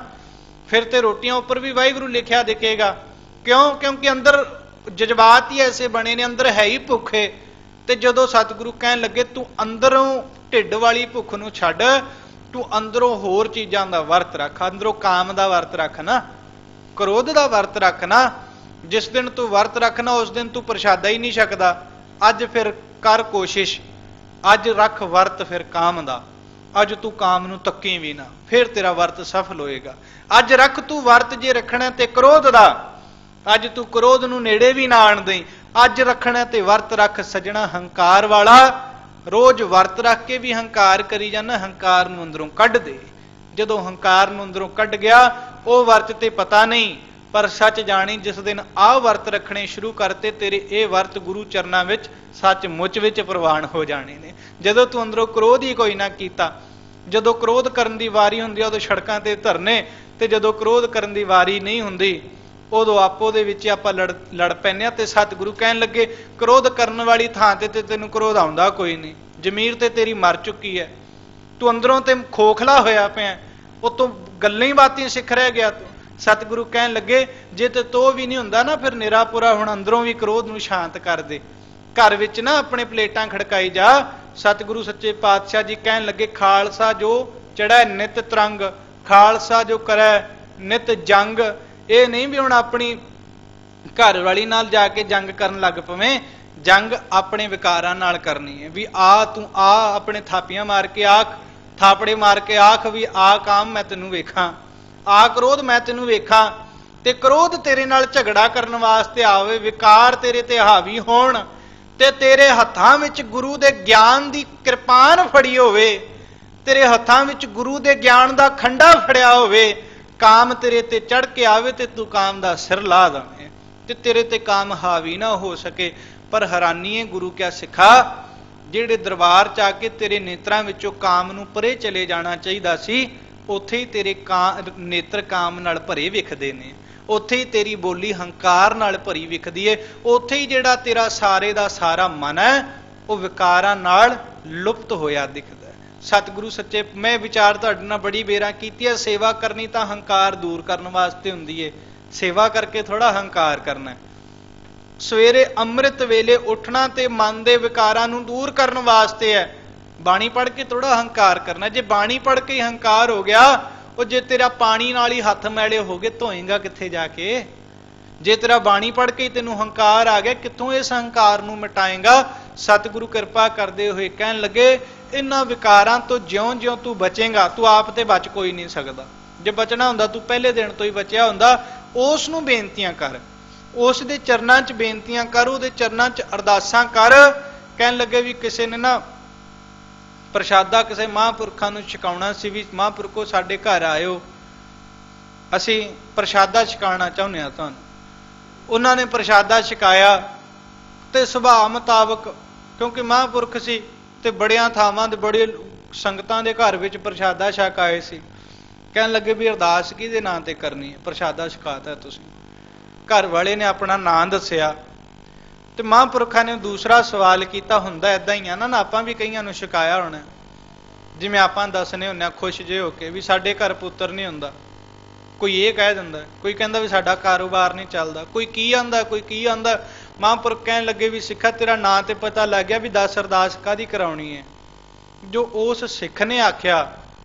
ਫਿਰ ਤੇ ਰੋਟੀਆਂ ਉੱਪਰ ਵੀ ਵਾਹਿਗੁਰੂ ਲਿਖਿਆ ਦਿਖੇਗਾ। ਕਿਉਂ? ਕਿਉਂਕਿ ਅੰਦਰ ਜਜ਼ਬਾਤ ਹੀ ਐਸੇ ਬਣੇ ਨੇ, ਅੰਦਰ ਹੈ ਹੀ ਭੁੱਖੇ। ਤੇ ਜਦੋਂ ਸਤਿਗੁਰੂ ਕਹਿਣ ਲੱਗੇ ਤੂੰ ਅੰਦਰੋਂ ਢਿੱਡ ਵਾਲੀ ਭੁੱਖ ਨੂੰ ਛੱਡ, ਤੂੰ ਅੰਦਰੋਂ ਹੋਰ ਚੀਜ਼ਾਂ ਦਾ ਵਰਤ ਰੱਖ, ਅੰਦਰੋਂ ਕਾਮ ਦਾ ਵਰਤ ਰੱਖ ਨਾ, ਕ੍ਰੋਧ ਦਾ ਵਰਤ ਰੱਖ ਨਾ, ਜਿਸ ਦਿਨ ਤੂੰ ਵਰਤ ਰੱਖਣਾ ਉਸ ਦਿਨ ਤੂੰ ਪ੍ਰਸ਼ਾਦਾ ਹੀ ਨਹੀਂ ਛਕਦਾ। ਅੱਜ ਫਿਰ ਕਰ ਕੋਸ਼ਿਸ਼, ਅੱਜ ਰੱਖ ਵਰਤ ਫਿਰ ਕਾਮ ਦਾ, ਅੱਜ ਤੂੰ ਕਾਮ ਨੂੰ ਤੱਕੀ ਵੀ ਨਾ, ਫਿਰ ਤੇਰਾ ਵਰਤ ਸਫਲ ਹੋਏਗਾ। ਅੱਜ ਰੱਖ ਤੂੰ ਵਰਤ ਜੇ ਰੱਖਣਾ ਤੇ ਕ੍ਰੋਧ ਦਾ, ਅੱਜ ਤੂੰ ਕ੍ਰੋਧ ਨੂੰ ਨੇੜੇ ਵੀ ਨਾ ਆਣ ਦੇਈਂ। ਅੱਜ ਰੱਖਣਾ ਤੇ ਵਰਤ ਰੱਖ ਸਜਣਾ ਹੰਕਾਰ ਵਾਲਾ, ਰੋਜ਼ ਵਰਤ ਰੱਖ ਕੇ ਵੀ ਹੰਕਾਰ ਕਰੀ ਜਾਂਦਾ, ਹੰਕਾਰ ਨੂੰ ਅੰਦਰੋਂ ਕੱਢ ਦੇ। ਜਦੋਂ ਹੰਕਾਰ ਨੂੰ ਅੰਦਰੋਂ ਕੱਢ ਗਿਆ, ਉਹ ਵਰਤ ਤੇ ਪਤਾ ਨਹੀਂ, ਪਰ ਸੱਚ ਜਾਣੀ ਜਿਸ ਦਿਨ ਆਹ ਵਰਤ ਰੱਖਣੇ ਸ਼ੁਰੂ ਕਰਤੇ, ਤੇਰੇ ਇਹ ਵਰਤ ਗੁਰੂ ਚਰਨਾਂ ਵਿੱਚ ਸੱਚ ਮੁੱਚ ਵਿੱਚ ਪ੍ਰਵਾਨ ਹੋ ਜਾਣੇ ਨੇ। ਜਦੋਂ ਤੂੰ ਅੰਦਰੋਂ ਕ੍ਰੋਧ ਹੀ ਕੋਈ ਨਾ ਕੀਤਾ, ਜਦੋਂ ਕ੍ਰੋਧ ਕਰਨ ਦੀ ਵਾਰੀ ਹੁੰਦੀ ਆ ਉਦੋਂ ਸੜਕਾਂ ਤੇ ਧਰਨੇ, ਤੇ ਜਦੋਂ ਕ੍ਰੋਧ ਕਰਨ ਦੀ ਵਾਰੀ ਨਹੀਂ ਹੁੰਦੀ ਉਦੋਂ ਆਪੋ ਦੇ ਵਿੱਚ ਆਪਾਂ ਲੜ ਪੈਂਦੇ ਆ। ਤੇ ਸਤਿਗੁਰੂ ਕਹਿਣ ਲੱਗੇ ਕ੍ਰੋਧ ਕਰਨ ਵਾਲੀ ਥਾਂ ਤੇ ਤੈਨੂੰ ਕ੍ਰੋਧ ਆਉਂਦਾ ਕੋਈ ਨਹੀਂ, ਜ਼ਮੀਰ ਤੇ ਤੇਰੀ ਮਰ ਚੁੱਕੀ ਹੈ, ਤੂੰ ਅੰਦਰੋਂ ਤੇ ਖੋਖਲਾ ਹੋਇਆ ਪਿਆ, ਉਤੋਂ ਗੱਲਾਂ ਹੀ ਬਾਤੀਆਂ ਸਿੱਖ ਰਹਿ ਗਿਆ ਤੂੰ। ਸਤਿਗੁਰੂ ਕਹਿਣ ਲੱਗੇ ਜੇ ਤੇ ਤੋ ਵੀ ਨਹੀਂ ਹੁੰਦਾ ਨਾ, ਫਿਰ ਨਿਰਾਪੁਰਾ ਹੁਣ ਅੰਦਰੋਂ ਵੀ ਕ੍ਰੋਧ ਨੂੰ ਸ਼ਾਂਤ ਕਰ ਦੇ। ਘਰ ਵਿੱਚ ਨਾ ਆਪਣੇ ਪਲੇਟਾਂ ਖੜਕਾਈ ਜਾ। ਸਤਿਗੁਰੂ ਸੱਚੇ ਪਾਤਸ਼ਾਹ ਜੀ ਕਹਿਣ ਲੱਗੇ ਖਾਲਸਾ ਜੋ ਚੜ੍ਹੈ ਨਿਤ ਤਰੰਗ, ਖਾਲਸਾ ਜੋ ਕਰੈ ਨਿਤ ਜੰਗ। ਇਹ ਨਹੀਂ ਵੀ ਹੁਣ ਆਪਣੀ ਘਰ ਵਾਲੀ ਨਾਲ ਜਾ ਕੇ ਜੰਗ ਕਰਨ ਲੱਗ ਪਵੇਂ, ਜੰਗ ਆਪਣੇ ਵਿਕਾਰਾਂ ਨਾਲ ਕਰਨੀ ਹੈ। ਵੀ ਆ ਤੂੰ ਆ ਆਪਣੇ ਥਾਪੀਆਂ ਮਾਰ ਕੇ ਆਖ, ਥਾਪੜੇ ਮਾਰ ਕੇ ਆਖ ਵੀ ਆ ਕਾਮ ਮੈਂ ਤੈਨੂੰ ਵੇਖਾਂ, ਆ ਕ੍ਰੋਧ ਮੈਂ ਤੈਨੂੰ ਵੇਖਾਂ। ਤੇ ਕ੍ਰੋਧ ਤੇਰੇ ਨਾਲ ਝਗੜਾ ਕਰਨ ਵਾਸਤੇ ਆਵੇ, ਵਿਕਾਰ ਤੇਰੇ ਤੇ ਹਾਵੀ ਹੋਣ, ਤੇ ਤੇਰੇ ਹੱਥਾਂ ਵਿੱਚ ਗੁਰੂ ਦੇ ਗਿਆਨ ਦੀ ਕਿਰਪਾਨ ਫੜੀ ਹੋਵੇ, ਤੇਰੇ ਹੱਥਾਂ ਵਿੱਚ ਗੁਰੂ ਦੇ ਗਿਆਨ ਦਾ ਖੰਡਾ ਫੜਿਆ ਹੋਵੇ, ਕਾਮ ਤੇਰੇ ਤੇ ਚੜ ਕੇ ਆਵੇ ਤੇ ਤੂੰ ਕਾਮ ਦਾ ਸਿਰ ਲਾ ਦਵੇਂ, ਤੇ ਤੇਰੇ ਤੇ ਕਾਮ ਹਾਵੀ ਨਾ ਹੋ ਸਕੇ। ਪਰ ਹੈਰਾਨੀ ਹੈ ਗੁਰੂ ਕਿਆ ਸਿੱਖਾ, ਜਿਹੜੇ ਦਰਬਾਰ ਚ ਆ ਕੇ ਤੇਰੇ ਨੇਤਰਾਂ ਵਿੱਚੋਂ ਕਾਮ ਨੂੰ ਪਰੇ ਚਲੇ ਜਾਣਾ ਚਾਹੀਦਾ ਸੀ, ਉੱਥੇ ਹੀ ਤੇਰੇ ਨੇਤਰ ਕਾਮ ਨਾਲ ਭਰੇ ਵਿਖਦੇ ਨੇ, ਉੱਥੇ ਹੀ ਤੇਰੀ ਬੋਲੀ ਹੰਕਾਰ ਨਾਲ ਭਰੀ ਵਿਖਦੀ ਏ, ਉੱਥੇ ਹੀ ਜਿਹੜਾ ਤੇਰਾ ਸਾਰੇ ਦਾ ਸਾਰਾ ਮਨ ਹੈ ਉਹ ਵਿਕਾਰਾਂ ਨਾਲ ਲੁਪਤ ਹੋਇਆ ਦਿਖਦਾ। ਸਤਿਗੁਰੂ ਸੱਚੇ, ਮੈਂ ਵਿਚਾਰ ਤੁਹਾਡੇ ਨਾਲ ਬੜੀ ਬੇਰਾਂ ਕੀਤੀ ਹੈ, ਸੇਵਾ ਕਰਨੀ ਤਾਂ ਹੰਕਾਰ ਦੂਰ ਕਰਨ ਵਾਸਤੇ ਹੁੰਦੀ ਏ, ਸੇਵਾ ਕਰਕੇ ਥੋੜਾ ਹੰਕਾਰ ਕਰਨਾ। ਸਵੇਰੇ ਅੰਮ੍ਰਿਤ ਵੇਲੇ ਉੱਠਣਾ ਤੇ ਮਨ ਦੇ ਵਿਕਾਰਾਂ ਨੂੰ ਦੂਰ ਕਰਨ ਵਾਸਤੇ ਹੈ, ਬਾਣੀ ਪੜ੍ਹ ਕੇ ਥੋੜਾ ਹੰਕਾਰ ਕਰਨਾ। ਜੇ ਬਾਣੀ ਪੜ੍ਹ ਕੇ ਹੀ ਹੰਕਾਰ ਹੋ ਗਿਆ, ਉਹ ਜੇ ਤੇਰਾ ਪਾਣੀ ਨਾਲ ਹੀ ਹੱਥ ਮੈਲੇ ਹੋ ਗਏ, ਧੋਏਗਾ ਕਿੱਥੇ ਜਾ ਕੇ? ਜੇ ਤੇਰਾ ਬਾਣੀ ਪੜ੍ਹ ਕੇ ਤੈਨੂੰ ਹੰਕਾਰ ਆ ਗਿਆ, ਕਿੱਥੋਂ ਇਸ ਹੰਕਾਰ ਨੂੰ ਮਿਟਾਏਗਾ? ਸਤਿਗੁਰੂ ਕਿਰਪਾ ਕਰਦੇ ਹੋਏ ਕਹਿਣ ਲੱਗੇ ਇਹਨਾਂ ਵਿਕਾਰਾਂ ਤੋਂ ਜਿਉਂ-ਜਿਉਂ ਤੂੰ ਬਚੇਗਾ, ਤੂੰ ਆਪ ਤੇ ਬਚ ਕੋਈ ਨਹੀਂ ਸਕਦਾ। ਜੇ ਬਚਣਾ ਹੁੰਦਾ ਤੂੰ ਪਹਿਲੇ ਦਿਨ ਤੋਂ ਹੀ ਬਚਿਆ ਹੁੰਦਾ। ਉਸ ਨੂੰ ਬੇਨਤੀਆਂ ਕਰ, ਉਸ ਦੇ ਚਰਨਾਂ 'ਚ ਬੇਨਤੀਆਂ ਕਰ, ਉਹਦੇ ਚਰਨਾਂ 'ਚ ਅਰਦਾਸਾਂ ਕਰ। ਕਹਿਣ ਲੱਗੇ ਵੀ ਕਿਸੇ ਨੇ ਨਾ ਪ੍ਰਸ਼ਾਦਾ ਕਿਸੇ ਮਹਾਂਪੁਰਖਾਂ ਨੂੰ ਛਕਾਉਣਾ ਸੀ, ਵੀ ਮਹਾਂਪੁਰਖੋ ਸਾਡੇ ਘਰ ਆਇਓ, ਅਸੀਂ ਪ੍ਰਸ਼ਾਦਾ ਛਕਾਉਣਾ ਚਾਹੁੰਦੇ ਹਾਂ ਤੁਹਾਨੂੰ। ਉਹਨਾਂ ਨੇ ਪ੍ਰਸ਼ਾਦਾ ਛਕਾਇਆ ਤੇ ਸੁਭਾਅ ਮੁਤਾਬਕ, ਕਿਉਂਕਿ ਮਹਾਂਪੁਰਖ ਸੀ ਤੇ ਬੜਿਆਂ ਥਾਵਾਂ ਦੇ ਬੜੇ ਸੰਗਤਾਂ ਦੇ ਘਰ ਵਿੱਚ ਪ੍ਰਸ਼ਾਦਾ ਛਕ ਆਏ ਸੀ। ਕਹਿਣ ਲੱਗੇ ਵੀ ਅਰਦਾਸ ਕਿਹਦੇ ਨਾਂ ਤੇ ਕਰਨੀ ਹੈ? ਪ੍ਰਸ਼ਾਦਾ ਛਕਾਤਾ ਤੁਸੀਂ। ਘਰ ਵਾਲੇ ਨੇ ਆਪਣਾ ਨਾਂ ਦੱਸਿਆ ਤੇ ਮਹਾਂਪੁਰਖਾਂ ਨੇ ਦੂਸਰਾ ਸਵਾਲ ਕੀਤਾ, ਹੁੰਦਾ ਏਦਾਂ ਹੀ ਆ ਨਾ, ਆਪਾਂ ਵੀ ਕਈਆਂ ਨੂੰ ਛਕਾਇਆ ਹੋਣਾ, ਜਿਵੇਂ ਆਪਾਂ ਦੱਸਨੇ ਹੁੰਦੇ ਆ ਖੁਸ਼ ਜੇ ਹੋ ਕੇ ਵੀ ਸਾਡੇ ਘਰ ਪੁੱਤਰ ਨਹੀਂ ਹੁੰਦਾ। ਕੋਈ ਇਹ ਕਹਿ ਦਿੰਦਾ, ਕੋਈ ਕਹਿੰਦਾ ਵੀ ਸਾਡਾ ਕਾਰੋਬਾਰ ਨਹੀਂ ਚੱਲਦਾ, ਕੋਈ ਕੀ ਆਂਦਾ, ਕੋਈ ਕੀ ਆਂਦਾ। ਮਹਾਂਪੁਰਖ ਕਹਿਣ ਲੱਗੇ ਵੀ ਸਿੱਖਾ ਤੇਰਾ ਨਾਂ ਤੇ ਪਤਾ ਲੱਗ ਗਿਆ, ਵੀ 10 ਅਰਦਾਸ ਕਾਹਦੀ ਕਰਾਉਣੀ ਹੈ। ਜੋ ਉਸ ਸਿੱਖ ਨੇ ਆਖਿਆ,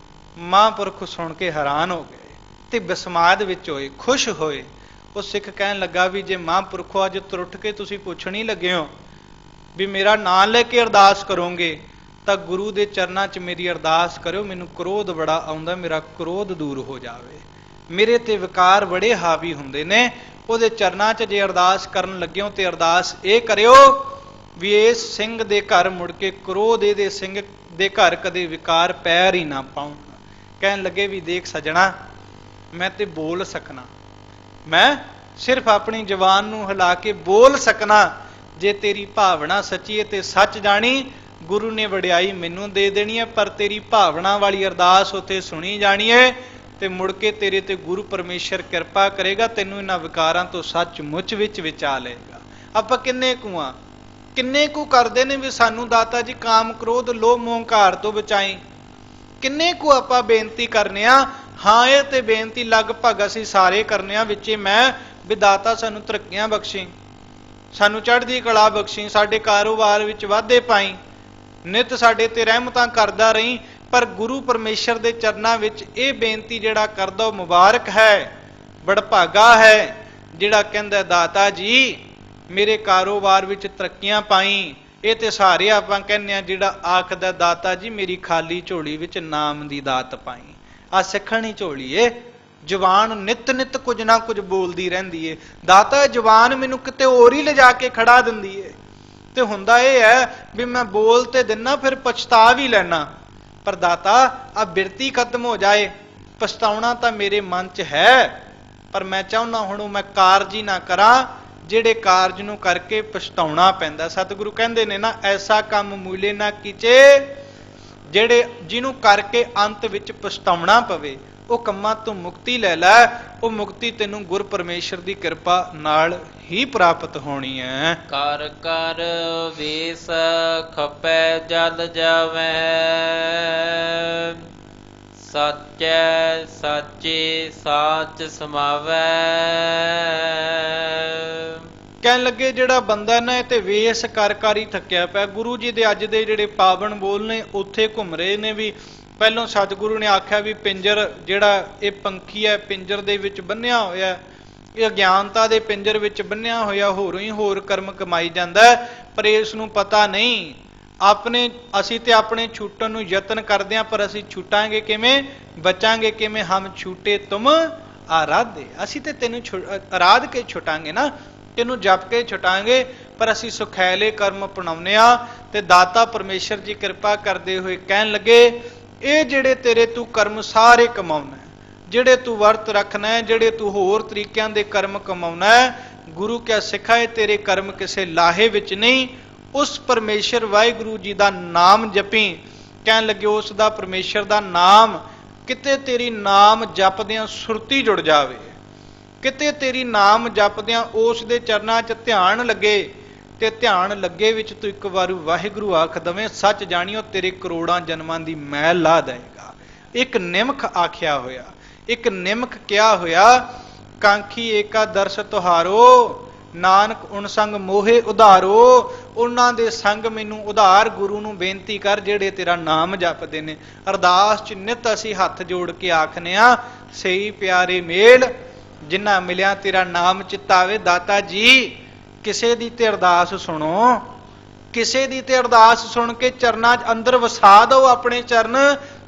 ਮਹਾਂਪੁਰਖ ਸੁਣ ਕੇ ਹੈਰਾਨ ਹੋ ਗਏ ਤੇ ਬਿਸਮਾਦ ਵਿੱਚ ਹੋਏ, ਖੁਸ਼ ਹੋਏ। ਉਹ ਸਿੱਖ ਕਹਿਣ ਲੱਗਾ ਵੀ ਜੇ ਮਹਾਂਪੁਰਖੋ ਅੱਜ ਤੁਰੁੱਠ ਕੇ ਤੁਸੀਂ ਪੁੱਛਣ ਹੀ ਲੱਗੇ ਹੋ ਵੀ ਮੇਰਾ ਨਾਂ ਲੈ ਕੇ ਅਰਦਾਸ ਕਰੋਗੇ, ਤਾਂ ਗੁਰੂ ਦੇ ਚਰਨਾਂ 'ਚ ਮੇਰੀ ਅਰਦਾਸ ਕਰਿਓ, ਮੈਨੂੰ ਕ੍ਰੋਧ ਬੜਾ ਆਉਂਦਾ, ਮੇਰਾ ਕ੍ਰੋਧ ਦੂਰ ਹੋ ਜਾਵੇ, ਮੇਰੇ ਤੇ ਵਿਕਾਰ ਬੜੇ ਹਾਵੀ ਹੁੰਦੇ ਨੇ। ਉਹਦੇ ਚਰਨਾਂ 'ਚ ਜੇ ਅਰਦਾਸ ਕਰਨ ਲੱਗਿਓ ਤੇ ਅਰਦਾਸ ਇਹ ਕਰਿਓ ਵੀ ਇਸ ਸਿੰਘ ਦੇ ਘਰ ਮੁੜ ਕੇ ਕ੍ਰੋਧ ਇਹਦੇ ਸਿੰਘ ਦੇ ਘਰ ਕਦੇ ਵਿਕਾਰ ਪੈਰ ਹੀ ਨਾ ਪਾਉਣ। ਕਹਿਣ ਲੱਗੇ ਵੀ ਦੇਖ ਸਜਣਾ, ਮੈਂ ਤੇ ਬੋਲ ਸਕਣਾ, ਮੈਂ ਸਿਰਫ ਆਪਣੀ ਜ਼ੁਬਾਨ ਨੂੰ ਹਿਲਾ ਕੇ ਬੋਲ ਸਕਣਾ। ਜੇ ਤੇਰੀ ਭਾਵਨਾ ਸੱਚੀ ਹੈ ਤੇ ਸੱਚ ਜਾਣੀ, ਗੁਰੂ ਨੇ ਵਡਿਆਈ ਮੈਨੂੰ ਦੇ ਦੇਣੀ ਹੈ, ਪਰ ਤੇਰੀ ਭਾਵਨਾ ਵਾਲੀ ਅਰਦਾਸ ਉੱਥੇ ਸੁਣੀ ਜਾਣੀ ਹੈ ਤੇ ਮੁੜ ਕੇ ਤੇਰੇ ਤੇ ਗੁਰੂ ਪਰਮੇਸ਼ਰ ਕਿਰਪਾ ਕਰੇਗਾ, ਤੈਨੂੰ ਇਹਨਾਂ ਵਿਕਾਰਾਂ ਤੋਂ ਸੱਚਮੁੱਚ ਵਿੱਚ ਬਚਾ ਲਏਗਾ। ਆਪਾਂ ਕਿੰਨੇ ਕੁ ਕਰਦੇ ਨੇ ਵੀ ਸਾਨੂੰ ਦਾਤਾ ਜੀ ਕਾਮ ਕ੍ਰੋਧ ਲੋਭ ਮੋਹ ਹੰਕਾਰ ਤੋਂ ਬਚਾਈ, ਕਿੰਨੇ ਕੁ ਆਪਾਂ ਬੇਨਤੀ ਕਰਨੇ ਆ। ਹਾਂ, ਇਹ ਤੇ ਬੇਨਤੀ ਲਗਭਗ ਅਸੀਂ ਸਾਰੇ ਕਰਨੇ ਆ, ਵਿੱਚੇ ਮੈਂ ਵੀ ਦਾਤਾ ਸਾਨੂੰ ਤਰੱਕੀਆਂ ਬਖਸ਼ੀ, ਸਾਨੂੰ ਚੜ੍ਹਦੀ ਕਲਾ ਬਖਸ਼ੀ, ਸਾਡੇ ਕਾਰੋਬਾਰ ਵਿੱਚ ਵਾਧੇ ਪਾਈ, ਨਿਤ ਸਾਡੇ ਤੇ ਰਹਿਮਤਾਂ ਕਰਦਾ ਰਹੀਂ। ਪਰ ਗੁਰੂ ਪਰਮੇਸ਼ਰ ਦੇ ਚਰਨਾਂ ਵਿੱਚ ਇਹ ਬੇਨਤੀ ਜਿਹੜਾ ਕਰਦਾ ਉਹ ਮੁਬਾਰਕ ਹੈ, ਬੜਭਾਗਾ ਹੈ। ਜਿਹੜਾ ਕਹਿੰਦਾ ਦਾਤਾ ਜੀ ਮੇਰੇ ਕਾਰੋਬਾਰ ਵਿੱਚ ਤਰੱਕੀਆਂ ਪਾਈ। ਇਹ ਤੇ ਸਾਰੇ ਆਪਾਂ ਕਹਿੰਦੇ ਆ ਜਿਹੜਾ ਆਖਦਾ ਦਾਤਾ ਜੀ ਮੇਰੀ ਖਾਲੀ ਝੋਲੀ ਵਿੱਚ ਨਾਮ ਦੀ ਦਾਤ ਪਾਈ। ਆ ਸਿੱਖਣੀ ਝੋਲੀ ਏ, ਜ਼ੁਬਾਨ ਨਿਤ ਨਿਤ ਕੁਝ ਨਾ ਕੁਝ ਬੋਲਦੀ ਰਹਿੰਦੀ ਏ। ਦਾਤਾ ਜ਼ੁਬਾਨ ਮੈਨੂੰ ਕਿਤੇ ਹੋਰ ਹੀ ਲਿਜਾ ਕੇ ਖੜਾ ਦਿੰਦੀ ਏ। ਤੇ ਹੁੰਦਾ ਇਹ ਹੈ ਵੀ ਮੈਂ ਬੋਲ ਤੇ ਦਿੰਨਾ ਫਿਰ ਪਛਤਾ ਵੀ ਲੈਣਾ, ਪਰ ਦਾਤਾ ਆ ਬਿਰਤੀ ਖਤਮ ਹੋ ਜਾਏ। ਪਛਤਾਉਣਾ ਤਾਂ ਮੇਰੇ ਮਨ 'ਚ ਹੈ, ਪਰ ਮੈਂ ਚਾਹੁੰਦਾ ਹੁਣ ਮੈਂ ਕਾਰਜ ਹੀ ਨਾ ਕਰਾਂ ਜਿਹੜੇ ਕਾਰਜ ਨੂੰ ਕਰਕੇ ਪਛਤਾਉਣਾ ਪੈਂਦਾ। ਸਤਿਗੁਰੂ ਕਹਿੰਦੇ ਨੇ ਨਾ, ਐਸਾ ਕੰਮ ਮੂਲੇ ਨਾ ਕੀਚੇ, ਜਿਹੜੇ ਜਿਹਨੂੰ ਕਰਕੇ ਅੰਤ ਵਿੱਚ ਪਛਤਾਉਣਾ ਪਵੇ। ਉਹ ਕੰਮਾਂ ਤੋਂ ਮੁਕਤੀ ਲੈ ਲੈ, ਉਹ ਮੁਕਤੀ ਤੈਨੂੰ ਗੁਰ ਪਰਮੇਸ਼ਰ ਦੀ ਕਿਰਪਾ ਨਾਲ ਹੀ ਪ੍ਰਾਪਤ ਹੋਣੀ ਹੈ। ਕਰ ਕਰ ਵੇਸ ਖਪੈ ਜਲ ਜਾਵੈ, ਸਾਚੈ ਸਾਚੇ ਸਾਚ ਸਮਾਵੈ। ਕਹਿਣ ਲੱਗੇ ਜਿਹੜਾ ਬੰਦਾ ਨਾ ਇਹ ਤੇ ਵੇਸ ਕਰ ਹੀ ਥੱਕਿਆ ਪਿਆ। ਗੁਰੂ ਜੀ ਦੇ ਅੱਜ ਦੇ ਜਿਹੜੇ ਪਾਵਨ ਬੋਲ ਨੇ ਉੱਥੇ ਘੁੰਮ ਰਹੇ ਨੇ ਵੀ ਪਹਿਲੋਂ ਸਤਿਗੁਰੂ ਨੇ ਆਖਿਆ ਵੀ ਪਿੰਜਰ ਜਿਹੜਾ ਇਹ ਪੰਖੀ ਹੈ ਪਿੰਜਰ ਦੇ ਵਿੱਚ ਬੰਨਿਆ ਹੋਇਆ, ਇਹ ਅਗਿਆਨਤਾ ਦੇ ਪਿੰਜਰ ਵਿੱਚ ਬੰਨਿਆ ਹੋਇਆ ਹੋਰੋਂ ਹੀ ਹੋਰ ਕਰਮ ਕਮਾਈ ਜਾਂਦਾ, ਪਰ ਇਸ ਨੂੰ ਪਤਾ ਨਹੀਂ। ਅਸੀਂ ਤੇ ਆਪਣੇ ਛੁੱਟਣ ਨੂੰ ਯਤਨ ਕਰਦੇ ਹਾਂ, ਪਰ ਅਸੀਂ ਛੁੱਟਾਂਗੇ ਕਿਵੇਂ, ਬਚਾਂਗੇ ਕਿਵੇਂ? ਹਮ ਛੂਟੇ ਤੁਮ ਆਰਾਧੇ। ਅਸੀਂ ਤੇ ਤੈਨੂੰ ਆਰਾਧ ਕੇ ਛੁਟਾਂਗੇ ਨਾ, ਤੈਨੂੰ ਜਪ ਕੇ ਛੁਟਾਂਗੇ, ਪਰ ਅਸੀਂ ਸੁਖੈਲੇ ਕਰਮ ਅਪਣਾਉਂਦੇ ਆ। ਤੇ ਦਾਤਾ ਪਰਮੇਸ਼ਰ ਜੀ ਕਿਰਪਾ ਕਰਦੇ ਹੋਏ ਕਹਿਣ ਲੱਗੇ ਇਹ ਜਿਹੜੇ ਤੇਰੇ ਤੂੰ ਕਰਮ ਸਾਰੇ ਕਮਾਉਣਾ, ਜਿਹੜੇ ਤੂੰ ਵਰਤ ਰੱਖਣਾ, ਜਿਹੜੇ ਤੂੰ ਹੋਰ ਤਰੀਕਿਆਂ ਦੇ ਕਰਮ ਕਮਾਉਣਾ, ਗੁਰੂ ਕਿਆ ਸਿਖਾਏ ਤੇਰੇ ਕਰਮ ਕਿਸੇ ਲਾਹੇ ਵਿੱਚ ਨਹੀਂ। ਉਸ ਪਰਮੇਸ਼ਰ ਵਾਹਿਗੁਰੂ ਜੀ ਦਾ ਨਾਮ ਜਪੀ। ਕਹਿਣ ਲੱਗੇ ਉਸ ਦਾ ਪਰਮੇਸ਼ਰ ਦਾ ਨਾਮ ਕਿਤੇ ਤੇਰੀ ਨਾਮ ਜਪਦਿਆਂ ਸੁਰਤੀ ਜੁੜ ਜਾਵੇ, ਕਿਤੇ ਤੇਰੀ ਨਾਮ ਜਪਦਿਆਂ ਉਸ ਦੇ ਚਰਨਾਂ 'ਚ ਧਿਆਨ ਲੱਗੇ, ਤੇ ਧਿਆਨ ਲੱਗੇ ਵਿੱਚ ਤੂੰ ਇੱਕ ਵਾਰ ਵਾਹਿਗੁਰੂ ਆਖ ਦਵੇਂ, ਸੱਚ ਜਾਣੀਓ ਤੇਰੇ ਕਰੋੜਾਂ ਜਨਮਾਂ ਦੀ ਮੈਲ ਲਾ ਦੇਗਾ। ਇੱਕ ਨਿਮਖ ਆਖਿਆ ਹੋਇਆ, ਇੱਕ ਨਿਮਖ ਕਿਹਾ ਹੋਇਆ, ਕਾਂਖੀ ਏਕਾ ਦਰਸ ਤੁਹਾਰੋ, ਨਾਨਕ ਉਨ ਸੰਗ ਮੋਹੇ ਉਧਾਰੋ। ਉਹਨਾਂ ਦੇ ਸੰਗ ਮੈਨੂੰ ਉਧਾਰ। ਗੁਰੂ ਨੂੰ ਬੇਨਤੀ ਕਰ ਜਿਹੜੇ ਤੇਰਾ ਨਾਮ ਜਪਦੇ ਨੇ। ਅਰਦਾਸ 'ਚ ਨਿਤ ਅਸੀਂ ਹੱਥ ਜੋੜ ਕੇ ਆਖਨੇ ਆ, ਸਹੀ ਪਿਆਰੇ ਮੇਲ ਜਿਨ੍ਹਾਂ ਮਿਲਿਆ ਤੇਰਾ ਨਾਮ ਚਿਤਾਵੇ। ਦਾਤਾ ਜੀ ਕਿਸੇ ਦੀ ਤੇ ਅਰਦਾਸ ਸੁਣੋ, ਕਿਸੇ ਦੀ ਤੇ ਅਰਦਾਸ ਸੁਣ ਕੇ ਚਰਨਾਂ 'ਚ ਅੰਦਰ ਵਸਾ ਦਿਓ ਆਪਣੇ ਚਰਨ।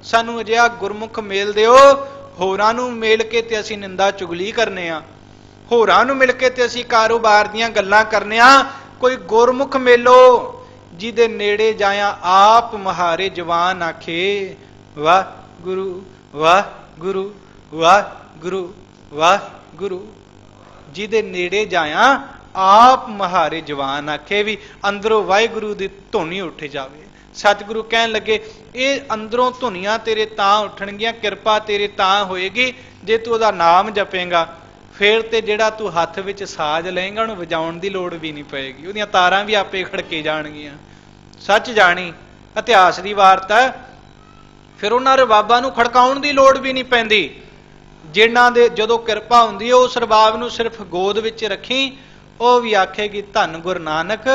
ਸਾਨੂੰ ਅਜਿਹਾ ਗੁਰਮੁਖ ਮੇਲ ਦਿਓ। ਹੋਰਾਂ ਨੂੰ ਮਿਲ ਕੇ ਤੇ ਅਸੀਂ ਨਿੰਦਾ ਚੁਗਲੀ ਕਰਨੇ ਆ, ਹੋਰਾਂ ਨੂੰ ਮਿਲ ਕੇ ਤੇ ਅਸੀਂ ਕਾਰੋਬਾਰ ਦੀਆਂ ਗੱਲਾਂ ਕਰਨੇ ਆ। ਕੋਈ ਗੁਰਮੁਖ ਮੇਲੋ ਜਿਹਦੇ ਨੇੜੇ ਜਾਇਆ ਆਪ ਮਹਾਰੇ ਜਵਾਨ ਆਖੇ, ਵਾਹ ਗੁਰੂ ਵਾਹ ਗੁਰੂ ਵਾਹ ਗੁਰੂ ਵਾਹ ਗੁਰੂ। ਜਿਹਦੇ ਨੇੜੇ ਜਾਇਆ ਆਪ ਮਹਾਰੇ ਜਵਾਨ ਆਖੇ, ਵੀ ਅੰਦਰੋਂ ਵਾਹਿਗੁਰੂ ਦੀ ਧੁਨੀ ਉੱਠ ਜਾਵੇ। ਸਤਿਗੁਰੂ ਕਹਿਣ ਲੱਗੇ ਇਹ ਅੰਦਰੋਂ ਧੁਨੀਆਂ ਤੇਰੇ ਤਾਂ ਉੱਠਣਗੀਆਂ, ਕਿਰਪਾ ਤੇਰੇ ਤਾਂ ਹੋਏਗੀ ਜੇ ਤੂੰ ਉਹਦਾ ਨਾਮ ਜਪੇਂਗਾ। ਫੇਰ ਤੇ ਜਿਹੜਾ ਤੂੰ ਹੱਥ ਵਿੱਚ ਸਾਜ਼ ਲਏਂਗਾ ਉਹਨੂੰ ਵਜਾਉਣ ਦੀ ਲੋੜ ਵੀ ਨਹੀਂ ਪਏਗੀ, ਉਹਦੀਆਂ ਤਾਰਾਂ ਵੀ ਆਪੇ ਖੜਕੇ ਜਾਣਗੀਆਂ। ਸੱਚ ਜਾਣੀ ਇਤਿਹਾਸ ਦੀ ਵਾਰਤਾ। ਫਿਰ ਉਹਨਾਂ ਰਬਾਬਾਂ ਨੂੰ ਖੜਕਾਉਣ ਦੀ ਲੋੜ ਵੀ ਨਹੀਂ ਪੈਂਦੀ। ਜਿਨ੍ਹਾਂ ਦੇ ਜਦੋਂ ਕਿਰਪਾ ਹੁੰਦੀ ਹੈ ਉਸ ਰਬਾਬ ਨੂੰ ਸਿਰਫ ਗੋਦ ਵਿੱਚ ਰੱਖੀ, ਉਹ ਵੀ ਆਖੇਗੀ ਧੰਨ ਗੁਰੂ ਨਾਨਕ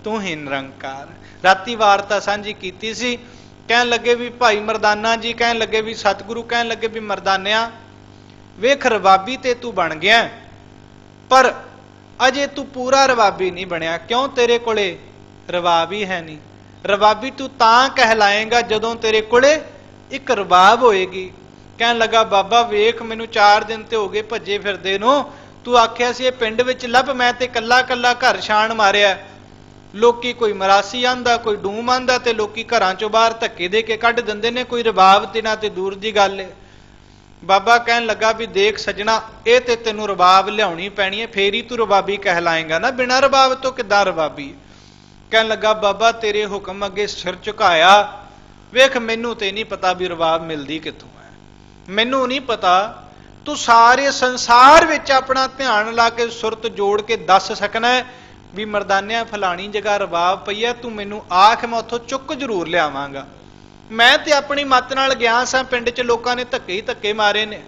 ਤੂੰ ਹੀ ਨਿਰੰਕਾਰ। ਰਾਤੀ ਵਾਰਤਾ ਸਾਂਝੀ ਕੀਤੀ ਸੀ। ਕਹਿਣ ਲੱਗੇ ਵੀ ਭਾਈ ਮਰਦਾਨਾ ਜੀ ਕਹਿਣ ਲੱਗੇ ਵੀ ਸਤਿਗੁਰੂ ਕਹਿਣ ਲੱਗੇ ਵੀ ਮਰਦਾਨਿਆ ਵੇਖ ਰਬਾਬੀ ਤੇ ਤੂੰ ਬਣ ਗਿਆ, ਪਰ ਅਜੇ ਤੂੰ ਪੂਰਾ ਰਬਾਬੀ ਨਹੀਂ ਬਣਿਆ। ਕਿਉਂ? ਤੇਰੇ ਕੋਲੇ ਰਬਾਬ ਹੀ ਹੈ ਨਹੀਂ। ਰਬਾਬੀ ਤੂੰ ਤਾਂ ਕਹਿਲਾਏਗਾ ਜਦੋਂ ਤੇਰੇ ਕੋਲੇ ਇੱਕ ਰਬਾਬ ਹੋਏਗੀ। ਕਹਿਣ ਲੱਗਾ ਬਾਬਾ ਵੇਖ ਮੈਨੂੰ 4 ਦਿਨ ਤੇ ਹੋ ਗਏ ਭੱਜੇ ਫਿਰਦੇ ਨੂੰ, ਤੂੰ ਆਖਿਆ ਸੀ ਇਹ ਪਿੰਡ ਵਿੱਚ ਲੱਭ, ਮੈਂ ਤੇ ਕੱਲਾ ਕੱਲਾ ਘਰ ਛਾਣ ਮਾਰਿਆ। ਲੋਕੀ ਕੋਈ ਮਰਾਸੀ ਆਂਦਾ, ਕੋਈ ਡੂਮ ਆਂਦਾ, ਤੇ ਲੋਕੀ ਘਰਾਂ ਚੋਂ ਬਾਹਰ ਧੱਕੇ ਦੇ ਕੇ ਕੱਢ ਦਿੰਦੇ ਨੇ। ਕੋਈ ਰਬਾਬ ਤੇ ਨਾ ਤੇ ਦੂਰ ਦੀ ਗੱਲ ਹੈ। ਬਾਬਾ ਕਹਿਣ ਲੱਗਾ ਵੀ ਦੇਖ ਸੱਜਣਾ ਇਹ ਤੇ ਤੈਨੂੰ ਰਬਾਬ ਲਿਆਉਣੀ ਪੈਣੀ ਹੈ, ਫੇਰ ਹੀ ਤੂੰ ਰਬਾਬੀ ਕਹਿਲਾਏਗਾ ਨਾ, ਬਿਨਾਂ ਰਬਾਬ ਤੋਂ ਕਿੱਦਾਂ ਰਬਾਬੀ। ਕਹਿਣ ਲੱਗਾ ਬਾਬਾ ਤੇਰੇ ਹੁਕਮ ਅੱਗੇ ਸਿਰ ਝੁਕਾਇਆ। ਵੇਖ ਮੈਨੂੰ ਤੇ ਨਹੀਂ ਪਤਾ ਵੀ ਰਬਾਬ ਮਿਲਦੀ ਕਿੱਥੋਂ ਹੈ, ਮੈਨੂੰ ਨਹੀਂ ਪਤਾ। ਤੂੰ ਸਾਰੇ ਸੰਸਾਰ ਵਿੱਚ ਆਪਣਾ ਧਿਆਨ ਲਾ ਕੇ ਸੁਰਤ ਜੋੜ ਕੇ ਦੱਸ ਸਕਣਾ ਵੀ ਮਰਦਾਨਿਆਂ ਫਲਾਣੀ ਜਗ੍ਹਾ ਰਬਾਬ ਪਈ ਹੈ, ਤੂੰ ਮੈਨੂੰ ਆਖ ਮੈਂ ਉੱਥੋਂ ਚੁੱਕ ਜ਼ਰੂਰ ਲਿਆਵਾਂਗਾ। ਮੈਂ ਤੇ ਆਪਣੀ ਮੱਤ ਨਾਲ ਗਿਆ ਸਾਂ, ਪਿੰਡ 'ਚ ਲੋਕਾਂ ਨੇ ਧੱਕੇ ਹੀ ਧੱਕੇ ਮਾਰੇ ਨੇ,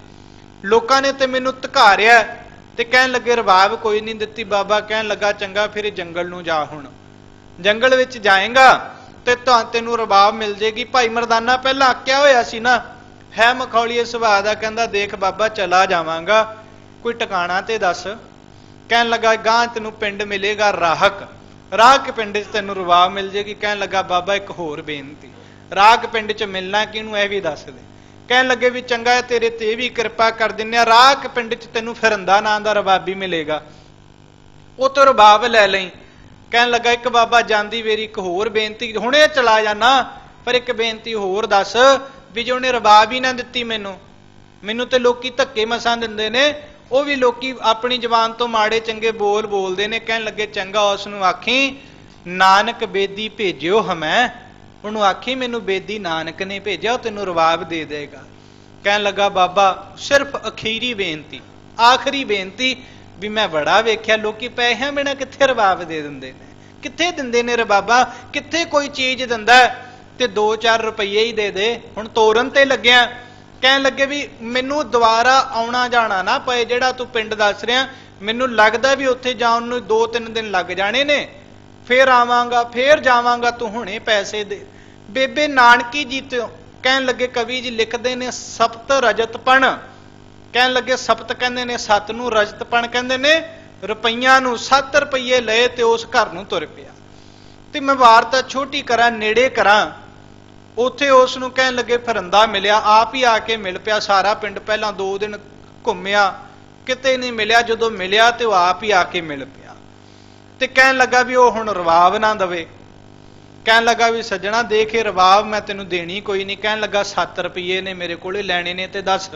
ਲੋਕਾਂ ਨੇ ਤੇ ਮੈਨੂੰ ਧਕਾਰਿਆ ਤੇ ਕਹਿਣ ਲੱਗੇ ਰਬਾਬ ਕੋਈ ਨਹੀਂ ਦਿੱਤੀ। ਬਾਬਾ ਕਹਿਣ ਲੱਗਾ ਚੰਗਾ ਫਿਰ ਜੰਗਲ ਨੂੰ ਜਾ, ਹੁਣ ਜੰਗਲ ਵਿੱਚ ਜਾਏਗਾ ਤੇ ਤੈਨੂੰ ਰਬਾਬ ਮਿਲ ਜੇਗੀ। ਭਾਈ ਮਰਦਾਨਾ ਪਹਿਲਾਂ ਆਕਿਆ ਹੋਇਆ ਸੀ ਨਾ, ਹੈ ਮਖੌਲੀਏ ਸੁਭਾਅ ਦਾ, ਕਹਿੰਦਾ ਦੇਖ ਬਾਬਾ ਚਲਾ ਜਾਵਾਂਗਾ, ਕੋਈ ਟਿਕਾਣਾ ਤੇ ਦੱਸ। ਕਹਿਣ ਲੱਗਾ ਗਾਂ ਤੈਨੂੰ ਪਿੰਡ ਮਿਲੇਗਾ ਰਾਹਕ ਪਿੰਡ 'ਚ ਤੈਨੂੰ ਰਵਾਬ ਮਿਲ ਜੇਗੀ। ਕਹਿਣ ਲੱਗਾ ਬਾਬਾ ਇੱਕ ਹੋਰ ਬੇਨਤੀ, ਰਾਹਕ ਪਿੰਡ 'ਚ ਮਿਲਣਾ ਕਿਹਨੂੰ ਇਹ ਵੀ ਦੱਸ ਦੇ। ਕਹਿਣ ਲੱਗੇ ਵੀ ਚੰਗਾ ਤੇਰੇ ਤੇ ਵੀ ਕਿਰਪਾ ਕਰ ਦਿੰਨੇ ਆ, ਰਾਹਕ ਪਿੰਡ 'ਚ ਤੈਨੂੰ ਫਿਰੰਦਾ ਨਾਂ ਦਾ ਰਬਾਬੀ ਮਿਲੇਗਾ, ਉਹ ਤੋਂ ਰਬਾਬ ਲੈ ਲਈ। ਕਹਿਣ ਲੱਗਾ ਇੱਕ ਬਾਬਾ ਜਾਂਦੀ ਵੇਰੀ ਇੱਕ ਹੋਰ ਬੇਨਤੀ, ਹੁਣੇ ਚਲਾ ਜਾਣਾ ਪਰ ਇੱਕ ਬੇਨਤੀ ਹੋਰ ਦੱਸ ਵੀ ਜੇ ਉਹਨੇ ਰਬਾਬ ਹੀ ਨਾ ਦਿੱਤੀ ਮੈਨੂੰ ਤੇ ਲੋਕੀ ਧੱਕੇ ਮਸਾਂ ਦਿੰਦੇ ਨੇ, ਉਹ ਵੀ ਲੋਕੀ ਆਪਣੀ ਜ਼ਬਾਨ ਤੋਂ ਮਾੜੇ ਚੰਗੇ ਬੋਲ ਬੋਲਦੇ ਨੇ। ਕਹਿਣ ਲੱਗੇ ਚੰਗਾ ਉਸ ਨੂੰ ਆਖੀ ਨਾਨਕ ਬੇਦੀ ਭੇਜਿਓ ਹਮੈ, ਉਹਨੂੰ ਆਖੀ ਮੈਨੂੰ ਬੇਦੀ ਨਾਨਕ ਨੇ ਭੇਜਿਆ, ਉਹ ਤੈਨੂੰ ਰਵਾਬ ਦੇ ਦੇਗਾ। ਕਹਿਣ ਲੱਗਾ ਬਾਬਾ ਸਿਰਫ ਅਖੀਰੀ ਬੇਨਤੀ, ਆਖਰੀ ਬੇਨਤੀ ਵੀ ਮੈਂ ਬੜਾ ਵੇਖਿਆ ਲੋਕੀ ਪੈਸਿਆਂ ਬਿਨਾਂ ਕਿੱਥੇ ਰਵਾਬ ਦੇ ਦਿੰਦੇ ਨੇ, ਕਿੱਥੇ ਦਿੰਦੇ ਨੇ ਰਬਾਬਾ, ਕਿੱਥੇ ਕੋਈ ਚੀਜ਼ ਦਿੰਦਾ ਤੇ 2-4 ਰੁਪਈਏ ਹੀ ਦੇ ਹੁਣ ਤੋਰਨ ਤੇ ਲੱਗਿਆ। ਕਹਿਣ ਲੱਗੇ ਵੀ ਮੈਨੂੰ ਦੁਬਾਰਾ ਆਉਣਾ ਜਾਣਾ ਨਾ ਪਏ, ਜਿਹੜਾ ਤੂੰ ਪਿੰਡ ਦੱਸ ਰਿਹਾ ਮੈਨੂੰ ਲੱਗਦਾ ਵੀ ਉੱਥੇ ਜਾਣ ਨੂੰ 2-3 ਦਿਨ ਲੱਗ ਜਾਣੇ ਨੇ, ਫੇਰ ਆਵਾਂਗਾ ਫੇਰ ਜਾਵਾਂਗਾ, ਤੂੰ ਹੁਣੇ ਪੈਸੇ ਦੇ। ਬੇਬੇ ਨਾਨਕੀ ਜੀ ਤੋਂ ਕਹਿਣ ਲੱਗੇ ਕਵੀ ਜੀ ਲਿਖਦੇ ਨੇ ਸਪਤ ਰਜਤਪਣ, ਕਹਿਣ ਲੱਗੇ ਸਪਤ ਕਹਿੰਦੇ ਨੇ 7 ਨੂੰ, ਰਜਤਪਣ ਕਹਿੰਦੇ ਨੇ ਰੁਪਈਆਂ ਨੂੰ। 7 ਰੁਪਈਏ ਲਏ ਤੇ ਉਸ ਘਰ ਨੂੰ ਤੁਰ ਪਿਆ। ਤੇ ਮੈਂ ਵਾਰਤਾ ਛੋਟੀ ਕਰਾਂ ਨੇੜੇ ਕਰਾਂ, ਉੱਥੇ ਉਸ ਨੂੰ ਕਹਿਣ ਲੱਗੇ ਫਿਰੰਦਾ ਮਿਲਿਆ, ਆਪ ਹੀ ਆ ਕੇ ਮਿਲ ਪਿਆ। ਸਾਰਾ ਪਿੰਡ ਪਹਿਲਾਂ 2 ਦਿਨ ਘੁੰਮਿਆ ਕਿਤੇ ਨਹੀਂ ਮਿਲਿਆ, ਜਦੋਂ ਮਿਲਿਆ ਤੇ ਉਹ ਆਪ ਹੀ ਆ ਕੇ ਮਿਲ ਪਿਆ। ਤੇ ਕਹਿਣ ਲੱਗਾ ਵੀ ਉਹ ਹੁਣ ਰਵਾਬ ਨਾ ਦਵੇ। ਕਹਿਣ ਲੱਗਾ ਵੀ ਸੱਜਣਾ ਦੇਖ ਇਹ ਰਵਾਬ ਮੈਂ ਤੈਨੂੰ ਦੇਣੀ ਕੋਈ ਨਹੀਂ। ਕਹਿਣ ਲੱਗਾ 7 ਰੁਪਈਏ ਨੇ ਮੇਰੇ ਕੋਲੇ ਲੈਣੇ ਨੇ, ਤੇ ਦੱਸ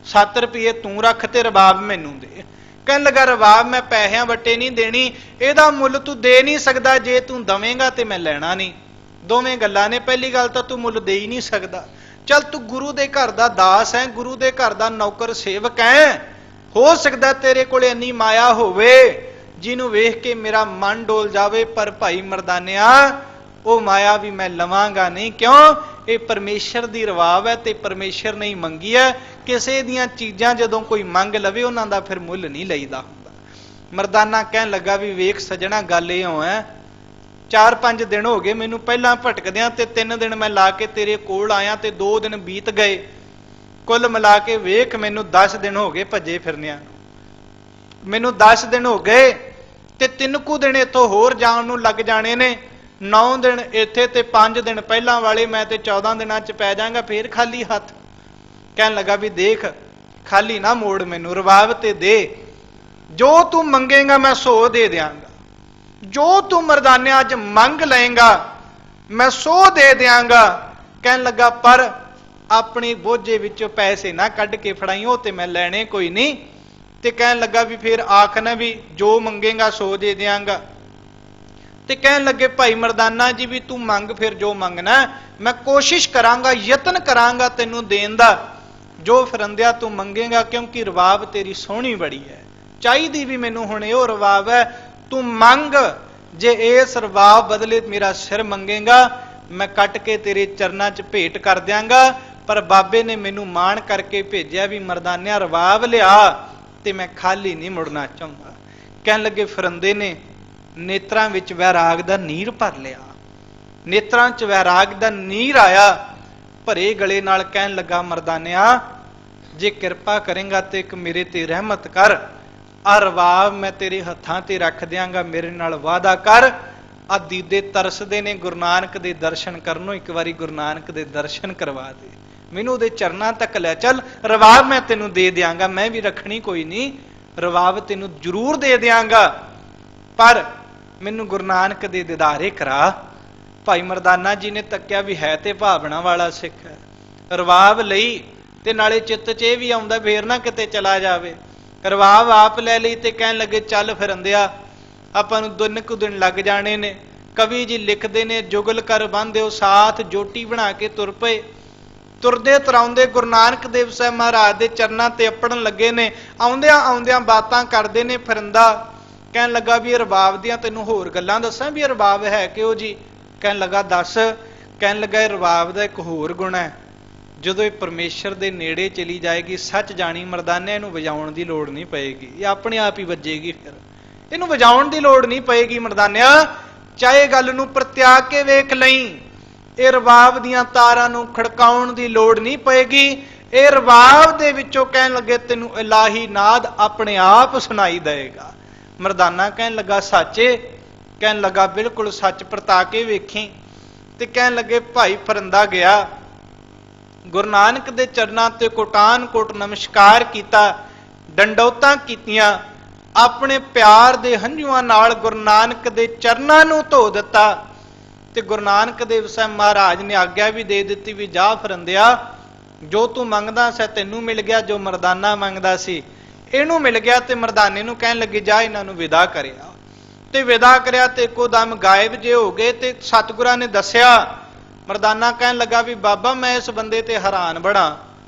7 ਰੁਪਈਏ ਤੂੰ ਰੱਖ ਤੇ ਰਵਾਬ ਮੈਨੂੰ ਦੇ। ਕਹਿਣ ਲੱਗਾ ਰਵਾਬ ਮੈਂ ਪੈਸਿਆਂ ਵੱਟੇ ਨਹੀਂ ਦੇਣੀ, ਇਹਦਾ ਮੁੱਲ ਤੂੰ ਦੇ ਨਹੀਂ ਸਕਦਾ, ਜੇ ਤੂੰ ਦਵੇਂਗਾ ਤੇ ਮੈਂ ਲੈਣਾ ਨਹੀਂ। ਦੋਵੇਂ ਗੱਲਾਂ ਨੇ, ਪਹਿਲੀ ਗੱਲ ਤਾਂ ਤੂੰ ਮੁੱਲ ਦੇ ਹੀ ਨਹੀਂ ਸਕਦਾ, ਚੱਲ ਤੂੰ ਗੁਰੂ ਦੇ ਘਰ ਦਾ ਦਾਸ ਹੈ, ਗੁਰੂ ਦੇ ਘਰ ਦਾ ਨੌਕਰ ਸੇਵਕ ਹੈ, ਹੋ ਸਕਦਾ ਤੇਰੇ ਕੋਲੇ ਇੰਨੀ ਮਾਇਆ ਹੋਵੇ ਜਿਹਨੂੰ ਵੇਖ ਕੇ ਮੇਰਾ ਮਨ ਡੋਲ ਜਾਵੇ, ਪਰ ਭਾਈ ਮਰਦਾਨਿਆ ਉਹ ਮਾਇਆ ਵੀ ਮੈਂ ਲਵਾਂਗਾ ਨਹੀਂ। ਕਿਉਂ? ਇਹ ਪਰਮੇਸ਼ਰ ਦੀ ਰਵਾਬ ਹੈ ਤੇ ਪਰਮੇਸ਼ਰ ਨੇ ਹੀ ਮੰਗੀ ਹੈ। ਕਿਸੇ ਦੀਆਂ ਚੀਜ਼ਾਂ ਜਦੋਂ ਕੋਈ ਮੰਗ ਲਵੇ ਉਹਨਾਂ ਦਾ ਫਿਰ ਮੁੱਲ ਨਹੀਂ ਲਈਦਾ ਹੁੰਦਾ। ਮਰਦਾਨਾ ਕਹਿਣ ਲੱਗਾ ਵੀ ਵੇਖ ਸੱਜਣਾ ਗੱਲ ਇਹ ਹੈ 4-5 ਦਿਨ ਹੋ ਗਏ ਮੈਨੂੰ ਪਹਿਲਾਂ ਭਟਕਦਿਆਂ, ਤੇ 3 ਦਿਨ ਮੈਂ ਲਾ ਕੇ ਤੇਰੇ ਕੋਲ ਆਇਆ ਤੇ 2 ਦਿਨ ਬੀਤ ਗਏ, ਕੁੱਲ ਮਿਲਾ ਕੇ ਵੇਖ ਮੈਨੂੰ 10 ਦਿਨ ਹੋ ਗਏ ਭੱਜੇ ਫਿਰਨਿਆਂ ਨੂੰ। ਮੈਨੂੰ 10 ਦਿਨ ਹੋ ਗਏ ਤੇ 3 ਕੁ ਦਿਨ ਇੱਥੋਂ ਹੋਰ ਜਾਣ ਨੂੰ ਲੱਗ ਜਾਣੇ ਨੇ, 9 ਦਿਨ ਇੱਥੇ ਤੇ 5 ਦਿਨ ਪਹਿਲਾਂ ਵਾਲੇ ਮੈਂ ਤੇ 14 ਦਿਨਾਂ ਚ ਪੈ ਜਾਵਾਂਗਾ ਫੇਰ ਖਾਲੀ ਹੱਥ। ਕਹਿਣ ਲੱਗਾ ਵੀ ਦੇਖ ਖਾਲੀ ਨਾ ਮੋੜ ਮੈਨੂੰ, ਰਵਾਬ ਤੇ ਦੇ, ਜੋ ਤੂੰ ਮੰਗੇਗਾ ਮੈਂ ਸੋ ਦੇ ਦਿਆਂਗਾ, ਜੋ ਤੂੰ ਮਰਦਾਨਿਆ ਅੱਜ ਮੰਗ ਲਏਗਾ ਮੈਂ ਸੋ ਦੇ ਦਿਆਂਗਾ। ਕਹਿਣ ਲੱਗਾ ਪਰ ਆਪਣੀ ਬੋਝੇ ਵਿੱਚੋਂ ਪੈਸੇ ਨਾ ਕੱਢ ਕੇ ਫੜਾਈ, ਉਹ ਤੇ ਮੈਂ ਲੈਣੇ ਕੋਈ ਨਹੀਂ। ਤੇ ਕਹਿਣ ਲੱਗਾ ਵੀ ਫਿਰ ਆਖਣਾ ਵੀ ਜੋ ਮੰਗੇਗਾ ਸੋ ਦੇ ਦਿਆਂਗਾ। ਤੇ ਕਹਿਣ ਲੱਗੇ ਭਾਈ ਮਰਦਾਨਾ ਜੀ ਵੀ ਤੂੰ ਮੰਗ, ਫਿਰ ਜੋ ਮੰਗਣਾ ਮੈਂ ਕੋਸ਼ਿਸ਼ ਕਰਾਂਗਾ, ਯਤਨ ਕਰਾਂਗਾ ਤੈਨੂੰ ਦੇਣ ਦਾ, ਜੋ ਫਿਰੰਦਿਆ ਤੂੰ ਮੰਗੇਗਾ, ਕਿਉਂਕਿ ਰਵਾਬ ਤੇਰੀ ਸੋਹਣੀ ਬੜੀ ਹੈ, ਚਾਹੀਦੀ ਵੀ ਮੈਨੂੰ ਹੁਣ ਇਹੋ ਰਵਾਬ ਹੈ, ਤੂੰ ਮੰਗ। ਜੇ ਇਸ ਰਵਾਬ ਬਦਲੇ ਮੇਰਾ ਸਿਰ ਮੰਗੇਗਾ ਮੈਂ ਕੱਟ ਕੇ ਤੇਰੇ ਚਰਨਾਂ 'ਚ ਭੇਟ ਕਰ ਦਿਆਂਗਾ। ਪਰ ਬਾਬੇ ਨੇ ਮੈਨੂੰ ਮਾਣ ਕਰਕੇ ਭੇਜਿਆ ਵੀ ਮਰਦਾਨਿਆ ਰਵਾਬ ਲਿਆ ਤੇ ਮੈਂ ਖਾਲੀ ਨਹੀਂ ਮੁੜਨਾ ਚਾਹੁੰਦਾ। ਕਹਿਣ ਲੱਗੇ ਫਿਰੰਦੇ ਨੇ ਨੇਤਰਾਂ ਵਿੱਚ ਵੈਰਾਗ ਦਾ ਨੀਰ ਭਰ ਲਿਆ, ਨੇਤਰਾਂ 'ਚ ਵੈਰਾਗ ਦਾ ਨੀਰ ਆਇਆ ਭਰੇ ਗਲੇ ਨਾਲ। ਕਹਿਣ ਲੱਗਾ ਮਰਦਾਨਿਆ ਜੇ ਕਿਰਪਾ ਕਰੇਗਾ ਤੇ ਇੱਕ ਮੇਰੇ ਤੇ ਰਹਿਮਤ ਕਰ, ਆ ਰਵਾਬ ਮੈਂ ਤੇਰੇ ਹੱਥਾਂ ਤੇ ਰੱਖ ਦਿਆਂਗਾ, ਮੇਰੇ ਨਾਲ ਵਾਅਦਾ ਕਰ। ਆ ਦੀਦੇ ਤਰਸਦੇ ਨੇ ਗੁਰੂ ਨਾਨਕ ਦੇ ਦਰਸ਼ਨ ਕਰਨੋਂ, ਇੱਕ ਵਾਰੀ ਗੁਰੂ ਨਾਨਕ ਦੇ ਦਰਸ਼ਨ ਕਰਵਾ ਦੇ, ਮੈਨੂੰ ਉਹਦੇ ਚਰਨਾਂ ਤੱਕ ਲੈ ਚੱਲ, ਰਵਾਬ ਮੈਂ ਤੈਨੂੰ ਦੇ ਦਿਆਂਗਾ, ਮੈਂ ਵੀ ਰੱਖਣੀ ਕੋਈ ਨਹੀਂ, ਰਵਾਬ ਤੈਨੂੰ ਜ਼ਰੂਰ ਦੇ ਦਿਆਂਗਾ, ਪਰ ਮੈਨੂੰ ਗੁਰੂ ਨਾਨਕ ਦੇ ਦਿਦਾਰੇ ਕਰਾ। ਭਾਈ ਮਰਦਾਨਾ ਜੀ ਨੇ ਤੱਕਿਆ ਵੀ ਹੈ ਤੇ ਭਾਵਨਾ ਵਾਲਾ ਸਿੱਖ ਹੈ, ਰਵਾਬ ਲਈ ਤੇ ਨਾਲੇ ਚਿੱਤ 'ਚ ਇਹ ਵੀ ਆਉਂਦਾ ਫੇਰ ਨਾ ਕਿਤੇ ਚਲਾ ਜਾਵੇ, ਰਵਾਬ ਆਪ ਲੈ ਲਈ। ਤੇ ਕਹਿਣ ਲੱਗੇ ਚੱਲ ਫਿਰੰਦਿਆ ਆਪਾਂ ਨੂੰ 2 ਕੁ ਦਿਨ ਲੱਗ ਜਾਣੇ ਨੇ। ਕਵੀ ਜੀ ਲਿਖਦੇ ਨੇ ਜੁਗਲ ਕਰ ਬੰਨ੍ਹਿਓ ਸਾਥ, ਜੋਟੀ ਬਣਾ ਕੇ ਤੁਰ ਪਏ। ਤੁਰਦੇ ਤਰਾਉਂਦੇ ਗੁਰੂ ਨਾਨਕ ਦੇਵ ਸਾਹਿਬ ਮਹਾਰਾਜ ਦੇ ਚਰਨਾਂ ਤੇ ਅੱਪੜਨ ਲੱਗੇ ਨੇ, ਆਉਂਦਿਆਂ ਆਉਂਦਿਆਂ ਬਾਤਾਂ ਕਰਦੇ ਨੇ। ਫਿਰੰਦਾ ਕਹਿਣ ਲੱਗਾ ਵੀ ਇਹ ਰਬਾਬ ਦੀਆਂ ਤੈਨੂੰ ਹੋਰ ਗੱਲਾਂ ਦੱਸਾਂ ਵੀ ਇਹ ਰਬਾਬ ਹੈ ਕਿਹੋ ਜੀ। ਕਹਿਣ ਲੱਗਾ ਦੱਸ। ਕਹਿਣ ਲੱਗਾ ਇਹ ਰਬਾਬ ਦਾ ਇੱਕ ਹੋਰ ਗੁਣ ਹੈ, ਜਦੋਂ ਇਹ ਪਰਮੇਸ਼ਰ ਦੇ ਨੇੜੇ ਚਲੀ ਜਾਏਗੀ ਸੱਚ ਜਾਣੀ ਮਰਦਾਨੇ ਇਹਨੂੰ ਵਜਾਉਣ ਦੀ ਲੋੜ ਨਹੀਂ ਪਏਗੀ, ਇਹ ਆਪਣੇ ਆਪ ਹੀ ਵੱਜੇਗੀ, ਫਿਰ ਇਹਨੂੰ ਵਜਾਉਣ ਦੀ ਲੋੜ ਨਹੀਂ ਪਏਗੀ ਮਰਦਾਨਿਆ, ਚਾਹੇ ਗੱਲ ਨੂੰ ਪ੍ਰਤਿਆਗ ਕੇ ਵੇਖ ਲਈ, ਇਹ ਰਬਾਬ ਦੀਆਂ ਤਾਰਾਂ ਨੂੰ ਖੜਕਾਉਣ ਦੀ ਲੋੜ ਨਹੀਂ ਪਏਗੀ, ਇਹ ਰਬਾਬ ਦੇ ਵਿੱਚੋਂ ਕਹਿਣ ਲੱਗੇ ਤੈਨੂੰ ਇਲਾਹੀ ਨਾਦ ਆਪਣੇ ਆਪ ਸੁਣਾਈ ਦੇਗਾ। ਮਰਦਾਨਾ ਕਹਿਣ ਲੱਗਾ ਸਾਚੇ? ਕਹਿਣ ਲੱਗਾ ਬਿਲਕੁਲ ਸੱਚ, ਪਰਤਾ ਕੇ ਵੇਖੀ। ਤੇ ਕਹਿਣ ਲੱਗੇ ਭਾਈ ਫਰੰਦਾ ਗਿਆ, ਗੁਰੂ ਨਾਨਕ ਦੇ ਚਰਨਾਂ ਤੇ ਕੋਟਾਨ ਕੋਟ ਨਮਸਕਾਰ ਕੀਤਾ, ਡੰਡੌਤਾਂ ਕੀਤੀਆਂ, ਆਪਣੇ ਪਿਆਰ ਦੇ ਹੰਝੂਆਂ ਨਾਲ ਗੁਰੂ ਨਾਨਕ ਦੇ ਚਰਨਾਂ ਨੂੰ ਧੋ ਦਿੱਤਾ। ਤੇ ਗੁਰੂ ਨਾਨਕ ਦੇਵ ਸਾਹਿਬ ਮਹਾਰਾਜ ਨੇ ਆਗਿਆ ਵੀ ਦੇ ਦਿੱਤੀ ਵੀ ਜਾ ਫਰੰਦਿਆ, ਜੋ ਤੂੰ ਮੰਗਦਾ ਸੀ ਤੈਨੂੰ ਮਿਲ ਗਿਆ, ਜੋ ਮਰਦਾਨਾ ਮੰਗਦਾ ਸੀ ਇਹਨੂੰ ਮਿਲ ਗਿਆ। ਤੇ ਮਰਦਾਨੇ ਨੂੰ ਕਹਿਣ ਲੱਗੇ ਜਾ ਇਹਨਾਂ ਨੂੰ ਵਿਦਾ ਕਰਿਆ। ਤੇ ਵਿਦਾ ਕਰਿਆ ਤੇ ਇੱਕੋ ਦਮ ਗਾਇਬ ਜੇ ਹੋ ਗਏ। ਤੇ ਸਤਿਗੁਰਾਂ ਨੇ ਦੱਸਿਆ, ਮਰਦਾਨਾ ਕਹਿਣ ਲੱਗਾ ਵੀ ਬਾਬਾ ਮੈਂ ਇਸ ਬੰਦੇ ਤੇ ਹੈਰਾਨ ਬੜਾ,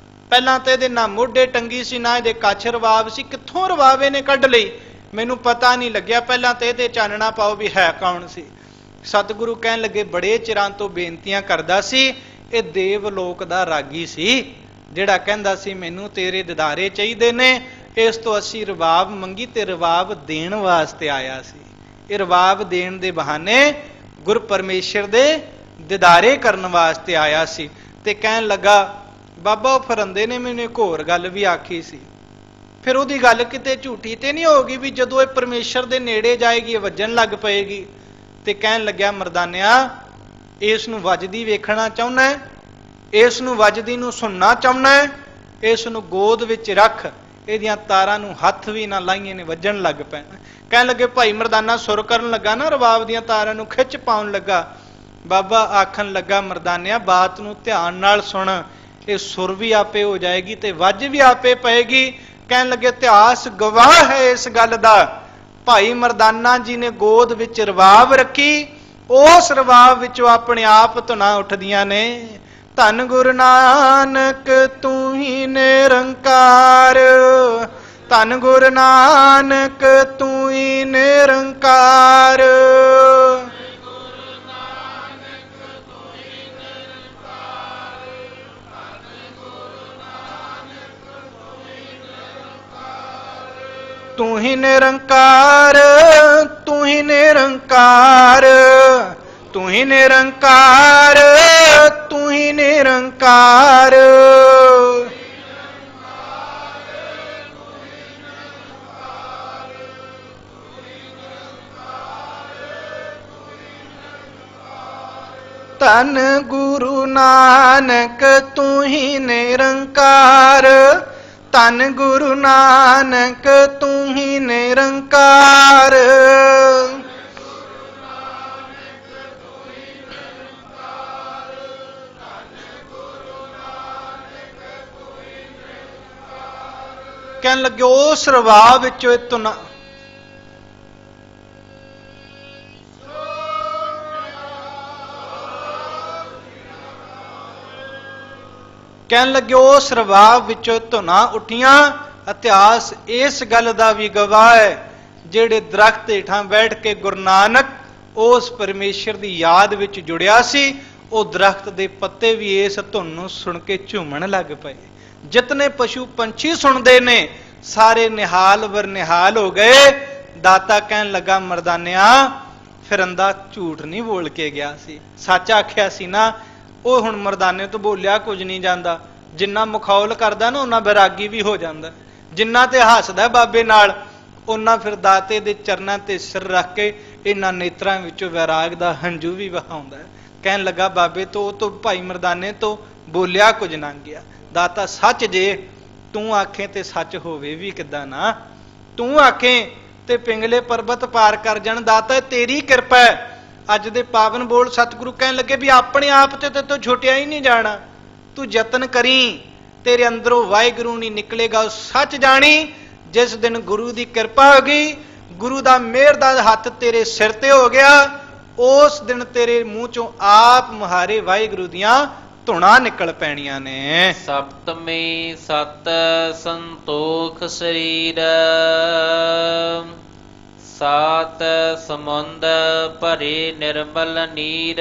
ਪਹਿਲਾਂ ਤੇ ਇਹਦੇ ਨਾ ਮੋਢੇ ਟੰਗੀ ਸੀ ਨਾ ਇਹਦੇ ਕੱਛ ਰਵਾਬ ਸੀ, ਕਿੱਥੋਂ ਰਵਾਬ ਇਹਨੇ ਕੱਢ ਲਈ ਮੈਨੂੰ ਪਤਾ ਨਹੀਂ ਲੱਗਿਆ, ਪਹਿਲਾਂ ਤੇ ਇਹਦੇ ਚਾਨਣਾ ਪਾਓ ਵੀ ਹੈ ਕੌਣ ਸੀ। ਸਤਿਗੁਰੂ ਕਹਿਣ ਲੱਗੇ ਬੜੇ ਚਿਰਾਂ ਤੋਂ ਬੇਨਤੀਆਂ ਕਰਦਾ ਸੀ, ਇਹ ਦੇਵ ਲੋਕ ਦਾ ਰਾਗੀ ਸੀ ਜਿਹੜਾ ਕਹਿੰਦਾ ਸੀ ਮੈਨੂੰ ਤੇਰੇ ਦਿਦਾਰੇ ਚਾਹੀਦੇ ਨੇ, ਇਸ ਤੋਂ ਅਸੀਂ ਰਵਾਬ ਮੰਗੀ ਤੇ ਰਵਾਬ ਦੇਣ ਵਾਸਤੇ ਆਇਆ ਸੀ। ਇਹ ਰਵਾਬ ਦੇਣ ਦੇ ਬਹਾਨੇ ਗੁਰ ਪਰਮੇਸ਼ਰ ਦੇ ਦਿਦਾਰੇ ਕਰਨ ਵਾਸਤੇ ਆਇਆ ਸੀ। ਤੇ ਕਹਿਣ ਲੱਗਾ ਬਾਬਾ ਉਹ ਫਰੰਦੇ ਨੇ ਮੈਨੂੰ ਇੱਕ ਹੋਰ ਗੱਲ ਵੀ ਆਖੀ ਸੀ, ਫਿਰ ਉਹਦੀ ਗੱਲ ਕਿਤੇ ਝੂਠੀ ਤੇ ਨਹੀਂ ਹੋਗੀ ਵੀ ਜਦੋਂ ਇਹ ਪਰਮੇਸ਼ਰ ਦੇ ਨੇੜੇ ਜਾਏਗੀ ਇਹ ਵੱਜਣ ਲੱਗ ਪਏਗੀ। ਤੇ ਕਹਿਣ ਲੱਗਿਆ ਮਰਦਾਨਿਆ ਇਸ ਨੂੰ ਵੱਜਦੀ ਵੇਖਣਾ ਚਾਹੁੰਦਾ ਹੈ, ਇਸ ਨੂੰ ਵੱਜਦੀ ਨੂੰ ਸੁਣਨਾ ਚਾਹੁੰਦਾ ਹੈ, ਇਸ ਨੂੰ ਗੋਦ ਵਿੱਚ ਰੱਖ, ਇਹਦੀਆਂ ਤਾਰਾਂ ਨੂੰ ਹੱਥ ਵੀ ਨਾ ਲਾਈਏ ਨੇ ਵੱਜਣ ਲੱਗ ਪੈਣਾ। ਕਹਿਣ ਲੱਗੇ ਭਾਈ ਮਰਦਾਨਾ ਸੁਰ ਕਰਨ ਲੱਗਾ ਨਾ, ਰਬਾਬ ਦੀਆਂ ਤਾਰਾਂ ਨੂੰ ਖਿੱਚ ਪਾਉਣ ਲੱਗਾ। ਬਾਬਾ ਆਖਣ ਲੱਗਾ ਮਰਦਾਨਿਆ ਬਾਤ ਨੂੰ ਧਿਆਨ ਨਾਲ ਸੁਣ, ਇਹ ਸੁਰ ਵੀ ਆਪੇ ਹੋ ਜਾਏਗੀ ਤੇ ਵੱਜ ਵੀ ਆਪੇ ਪਏਗੀ। ਕਹਿਣ ਲੱਗੇ ਇਤਿਹਾਸ ਗਵਾਹ ਹੈ ਇਸ ਗੱਲ ਦਾ, ਭਾਈ ਮਰਦਾਨਾ ਜੀ ਨੇ ਗੋਦ ਵਿੱਚ ਰਬਾਬ ਰੱਖੀ, ਉਸ ਰਬਾਬ ਵਿੱਚੋਂ ਆਪਣੇ ਆਪ ਧੁਨਾਂ ਉੱਠਦੀਆਂ ਨੇ। ਧੰਨ ਗੁਰੂ ਨਾਨਕ ਤੂੰ ਹੀ ਨਿਰੰਕਾਰ, ਧੰਨ ਗੁਰੂ ਨਾਨਕ ਤੂੰ ਹੀ ਨਿਰੰਕਾਰ। ਤੂੰ ਹੀ ਨਿਰੰਕਾਰ, ਤੂੰ ਹੀ ਨਿਰੰਕਾਰ, ਤੂੰ ਹੀ ਨਿਰੰਕਾਰ, ਤੂੰ ਹੀ ਨਿਰੰਕਾਰ। ਧੰਨ ਗੁਰੂ ਨਾਨਕ ਤੂੰ ਹੀ ਨਿਰੰਕਾਰ, ਧੰਨ ਗੁਰੂ ਨਾਨਕ ਤੂੰ ਹੀ ਨਿਰੰਕਾਰ। ਕਹਿਣ ਲੱਗੇ ਉਸ ਰਵਾਬ ਵਿੱਚੋਂ ਇਹ ਧੁਨਾਂ ਕਹਿਣ ਲੱਗੇ ਉਸ ਰਵਾਬ ਵਿੱਚੋਂ ਧੁਨਾਂ ਉੱਠੀਆਂ। ਇਤਿਹਾਸ ਇਸ ਗੱਲ ਦਾ ਵੀ ਗਵਾਹ ਹੈ, ਜਿਹੜੇ ਦਰਖਤ ਹੇਠਾਂ ਬੈਠ ਕੇ ਗੁਰੂ ਨਾਨਕ ਉਸ ਪਰਮੇਸ਼ਰ ਦੀ ਯਾਦ ਵਿੱਚ ਜੁੜਿਆ ਸੀ, ਉਹ ਦਰਖਤ ਦੇ ਪੱਤੇ ਵੀ ਇਸ ਧੁਨ ਨੂੰ ਸੁਣ ਕੇ ਝੂਮਣ ਲੱਗ ਪਏ। ਜਿਤਨੇ ਪਸ਼ੂ ਪੰਛੀ ਸੁਣਦੇ ਨੇ ਸਾਰੇ ਨਿਹਾਲ ਵਰਨਿਹਾਲ ਹੋ ਗਏ। ਦਾਤਾ ਕਹਿਣ ਲੱਗਾ ਮਰਦਾਨਿਆ ਫਿਰੰਦਾ ਝੂਠ ਨਹੀਂ ਬੋਲ ਕੇ ਗਿਆ ਸੀ, ਸੱਚ ਆਖਿਆ ਸੀ ਨਾ। ਉਹ ਹੁਣ ਮਰਦਾਨੇ ਤੋਂ ਬੋਲਿਆ ਕੁਝ ਨਹੀਂ ਜਾਂਦਾ, ਜਿੰਨਾ ਮਖੌਲ ਕਰਦਾ ਨਾ ਉਹਨਾਂ ਬੈਰਾਗੀ ਵੀ ਹੋ ਜਾਂਦਾ, ਜਿੰਨਾ ਤੇ ਹੱਸਦਾ ਬਾਬੇ ਨਾਲ ਉਹਨਾਂ ਫਿਰ ਦਾਤੇ ਦੇ ਚਰਨਾਂ ਤੇ ਸਿਰ ਰੱਖ ਕੇ ਇਹਨਾਂ ਨੇਤਰਾਂ ਵਿੱਚੋਂ ਵੈਰਾਗ ਦਾ ਹੰਝੂ ਵੀ ਵਹਾਉਂਦਾ। ਕਹਿਣ ਲੱਗਾ ਬਾਬੇ ਤੋਂ ਭਾਈ ਮਰਦਾਨੇ ਤੋਂ ਬੋਲਿਆ ਕੁਝ ਨਾ ਗਿਆ। ਦਾਤਾ ਸੱਚ ਜੇ ਤੂੰ ਆਖੇ ਤੇ ਸੱਚ ਹੋਵੇ ਵੀ ਕਿੱਦਾਂ ਨਾ, ਤੂੰ ਆਖੇ ਤੇ ਪਿੰਗਲੇ ਪਰਬਤ ਪਾਰ ਕਰ ਜਾਣ। ਦਾਤਾ ਤੇਰੀ ਕਿਰਪਾ ਹੈ। ਅੱਜ ਦੇ ਪਾਵਨ ਬੋਲ ਸਤਿਗੁਰੂ ਕਹਿਣ ਲੱਗੇ ਵੀ ਆਪਣੇ ਆਪ ਤੇ ਤੂੰ ਛੁੱਟਿਆ ਹੀ ਨਹੀਂ ਜਾਣਾ, ਤੂੰ ਯਤਨ ਕਰੀ, ਤੇਰੇ ਅੰਦਰੋਂ ਵਾਹਿਗੁਰੂ ਨਹੀਂ ਨਿਕਲੇਗਾ। ਸੱਚ ਜਾਣੀ ਜਿਸ ਦਿਨ ਗੁਰੂ ਦੀ ਕਿਰਪਾ ਹੋ ਗਈ, ਗੁਰੂ ਦਾ ਮਿਹਰ ਦਾ ਹੱਥ ਤੇਰੇ ਸਿਰ ਤੇ ਹੋ ਗਿਆ, ਉਸ ਦਿਨ ਤੇਰੇ ਮੂੰਹ ਚੋਂ ਆਪ ਮੁਹਾਰੇ ਵਾਹਿਗੁਰੂ ਦੀਆਂ ਧੁਨਾਂ ਨਿਕਲ ਪੈਣੀਆਂ ਨੇ। ਸਪਤਮੀ ਸਤ ਸੰਤੋਖ ਸਰੀਰ, ਸਾਤ ਸਮੁੰਦ ਭਰੇ ਨਿਰਮਲ ਨੀਰ।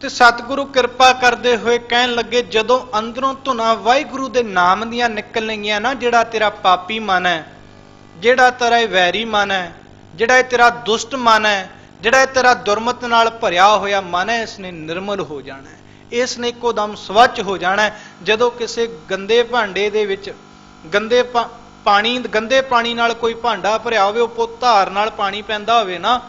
ਤੇ ਸਤਿਗੁਰੂ ਕਿਰਪਾ ਕਰਦੇ ਹੋਏ ਕਹਿਣ ਲੱਗੇ ਜਦੋਂ ਅੰਦਰੋਂ ਧੁਨਾਂ ਵਾਹਿਗੁਰੂ ਦੇ ਨਾਮ ਦੀਆਂ ਨਿਕਲਣਗੀਆਂ ਨਾ, ਜਿਹੜਾ ਤੇਰਾ ਪਾਪੀ ਮਨ ਹੈ, ਜਿਹੜਾ ਤੇਰਾ ਵੈਰੀ ਮਨ ਹੈ, ਜਿਹੜਾ ਇਹ ਤੇਰਾ ਦੁਸ਼ਟ ਮਨ ਹੈ, ਜਿਹੜਾ ਇਹ ਤੇਰਾ ਦੁਰਮਤ ਨਾਲ ਭਰਿਆ ਹੋਇਆ ਮਨ ਹੈ, ਇਸ ਨੇ ਨਿਰਮਲ ਹੋ ਜਾਣਾ ਹੈ, ਇਸ ਨੇ ਇੱਕੋ ਦਮ ਸਵੱਛ ਹੋ ਜਾਣਾ ਹੈ। ਜਦੋਂ ਕਿਸੇ ਗੰਦੇ ਭਾਂਡੇ ਦੇ ਵਿੱਚ ਗੰਦੇ ਪਾਣੀ ਗੰਦੇ ਪਾਣੀ ਨਾਲ ਕੋਈ ਭਾਂਡਾ ਭਰਿਆ ਹੋਵੇ, ਉਹ ਧਾਰ ਨਾਲ ਪਾਣੀ ਪੈਂਦਾ ਹੋਵੇ ਨਾ,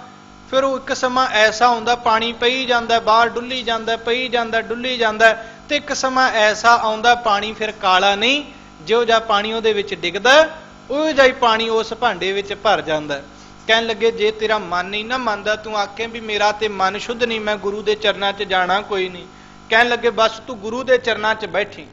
ਫਿਰ ਉਹ ਇੱਕ ਸਮਾਂ ਐਸਾ ਹੁੰਦਾ ਪਾਣੀ ਪਈ ਜਾਂਦਾ, ਬਾਹਰ ਡੁੱਲੀ ਜਾਂਦਾ, ਪਈ ਜਾਂਦਾ, ਡੁੱਲੀ ਜਾਂਦਾ, ਤੇ ਇੱਕ ਸਮਾਂ ਐਸਾ ਆਉਂਦਾ ਪਾਣੀ ਫਿਰ ਕਾਲਾ ਨਹੀਂ, ਜਿਹੋ ਜਿਹਾ ਪਾਣੀ ਉਹਦੇ ਵਿੱਚ ਡਿੱਗਦਾ ਉਹੋ ਜਿਹਾ ਹੀ ਪਾਣੀ ਉਸ ਭਾਂਡੇ ਵਿੱਚ ਭਰ ਜਾਂਦਾ। ਕਹਿਣ ਲੱਗੇ ਜੇ ਤੇਰਾ ਮਨ ਨਹੀਂ ਨਾ ਮੰਨਦਾ, ਤੂੰ ਆਖੇ ਵੀ ਮੇਰਾ ਤੇ ਮਨ ਸ਼ੁੱਧ ਨਹੀਂ, ਮੈਂ ਗੁਰੂ ਦੇ ਚਰਨਾਂ 'ਚ ਜਾਣਾ ਕੋਈ ਨਹੀਂ। ਕਹਿਣ ਲੱਗੇ ਬਸ ਤੂੰ ਗੁਰੂ ਦੇ ਚਰਨਾਂ 'ਚ ਬੈਠੀ,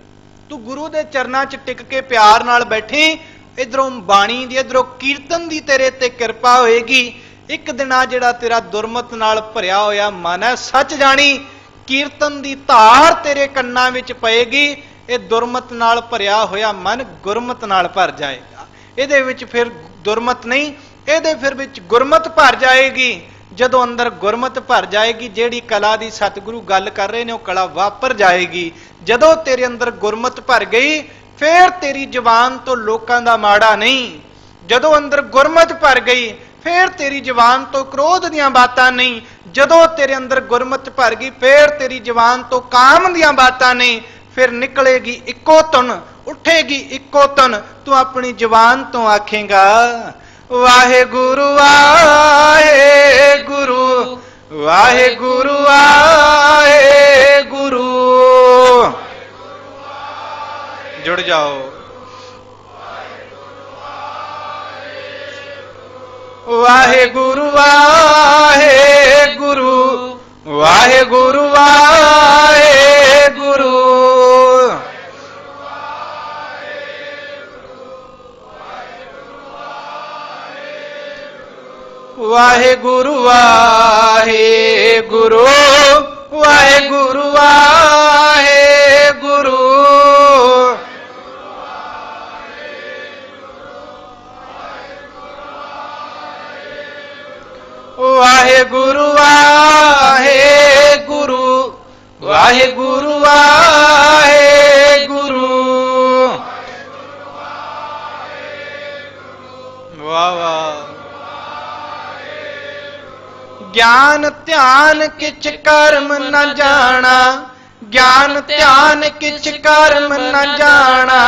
ਤੂੰ ਗੁਰੂ ਦੇ ਚਰਨਾਂ 'ਚ ਟਿਕ ਕੇ ਪਿਆਰ ਨਾਲ ਬੈਠੀ, ਇਧਰੋਂ ਬਾਣੀ ਦੀ ਇਧਰੋਂ ਕੀਰਤਨ ਦੀ ਤੇਰੇ ਤੇ ਕਿਰਪਾ ਹੋਏਗੀ। ਇੱਕ ਦਿਨ ਆ ਜਿਹੜਾ ਤੇਰਾ ਦੁਰਮਤ ਨਾਲ ਭਰਿਆ ਹੋਇਆ ਮਨ ਹੈ, ਸੱਚ ਜਾਣੀ ਕੀਰਤਨ ਦੀ ਧਾਰ ਤੇਰੇ ਕੰਨਾਂ ਵਿੱਚ ਪਏਗੀ, ਇਹ ਦੁਰਮਤ ਨਾਲ ਭਰਿਆ ਹੋਇਆ ਮਨ ਗੁਰਮਤ ਨਾਲ ਭਰ ਜਾਏਗਾ। ਇਹਦੇ ਵਿੱਚ ਫਿਰ ਦੁਰਮਤ ਨਹੀਂ, ਇਹਦੇ ਫਿਰ ਵਿੱਚ ਗੁਰਮਤ ਭਰ ਜਾਏਗੀ। ਜਦੋਂ ਅੰਦਰ ਗੁਰਮਤ ਭਰ ਜਾਏਗੀ, ਜਿਹੜੀ ਕਲਾ ਦੀ ਸਤਿਗੁਰੂ ਗੱਲ ਕਰ ਰਹੇ ਨੇ ਉਹ ਕਲਾ ਵਾਪਰ ਜਾਏਗੀ। ਜਦੋਂ ਤੇਰੇ ਅੰਦਰ ਗੁਰਮਤ ਭਰ ਗਈ, ਫੇਰ ਤੇਰੀ ਜ਼ੁਬਾਨ ਤੋਂ ਲੋਕਾਂ ਦਾ ਮਾੜਾ ਨਹੀਂ। ਜਦੋਂ ਅੰਦਰ ਗੁਰਮਤ ਭਰ ਗਈ, ਫੇਰ ਤੇਰੀ ਜ਼ੁਬਾਨ ਤੋਂ ਕ੍ਰੋਧ ਦੀਆਂ ਬਾਤਾਂ ਨਹੀਂ। ਜਦੋਂ ਤੇਰੇ ਅੰਦਰ ਗੁਰਮਤ ਭਰ ਗਈ, ਫੇਰ ਤੇਰੀ ਜ਼ੁਬਾਨ ਤੋਂ ਕਾਮ ਦੀਆਂ ਬਾਤਾਂ ਨਹੀਂ। ਫਿਰ ਨਿਕਲੇਗੀ ਇੱਕੋ ਧੁਨ, ਉੱਠੇਗੀ ਇੱਕੋ ਧੁਨ, ਤੂੰ ਆਪਣੀ ਜ਼ੁਬਾਨ ਤੋਂ ਆਖੇਗਾ ਵਾਹਿਗੁਰੂ ਵਾਹਿਗੁਰੂ ਵਾਹਿਗੁਰੂ ਵਾਹਿਗੁਰੂ। ਜੁੜ ਜਾਓ। ਵਾਹਿਗੁਰੂ ਵਾਹਿਗੁਰੂ ਵਾਹਿਗੁਰੂ ਵਾਹਿਗੁਰੂ। ਵਾਹਿਗੁਰੂ ਵਾਹਿਗੁਰੂ ਵਾਹਿਗੁਰੂ ਵਾਹਿਗੁਰੂ। ਵਾਹਿਗੁਰੂ ਵਾਹਿਗੁਰੂ ਵਾਹਿਗੁਰੂ ਵਾਹਿਗੁਰੂ। ਵਾਹ ਵਾਹ। ਗਿਆਨ ਧਿਆਨ ਕਿਛ ਕਰਮ ਨ ਜਾਣਾ, ਗਿਆਨ ਧਿਆਨ ਕਿਛ ਕਰਮ ਨ ਜਾਣਾ।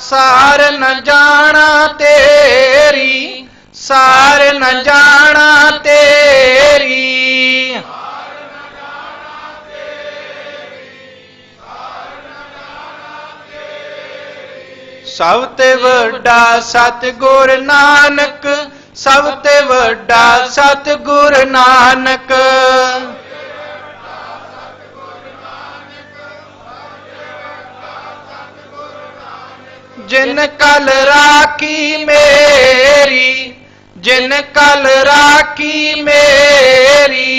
ਸਾਰ ਨ ਜਾਣਾ ਤੇਰੀ, ਸਾਰ ਨ ਜਾਣਾ ਤੇਰੀ। ਸਭ ਤੇ ਵੱਡਾ ਸਤਿਗੁਰ ਨਾਨਕ, ਸਭ ਤੇ ਵੱਡਾ ਸਤਿਗੁਰ ਨਾਨਕ। ਜਿਨ ਕਲ ਰਾਖੀ ਮੇਰੀ, ਜਿਨ ਕਲ ਰਾਖੀ ਮੇਰੀ।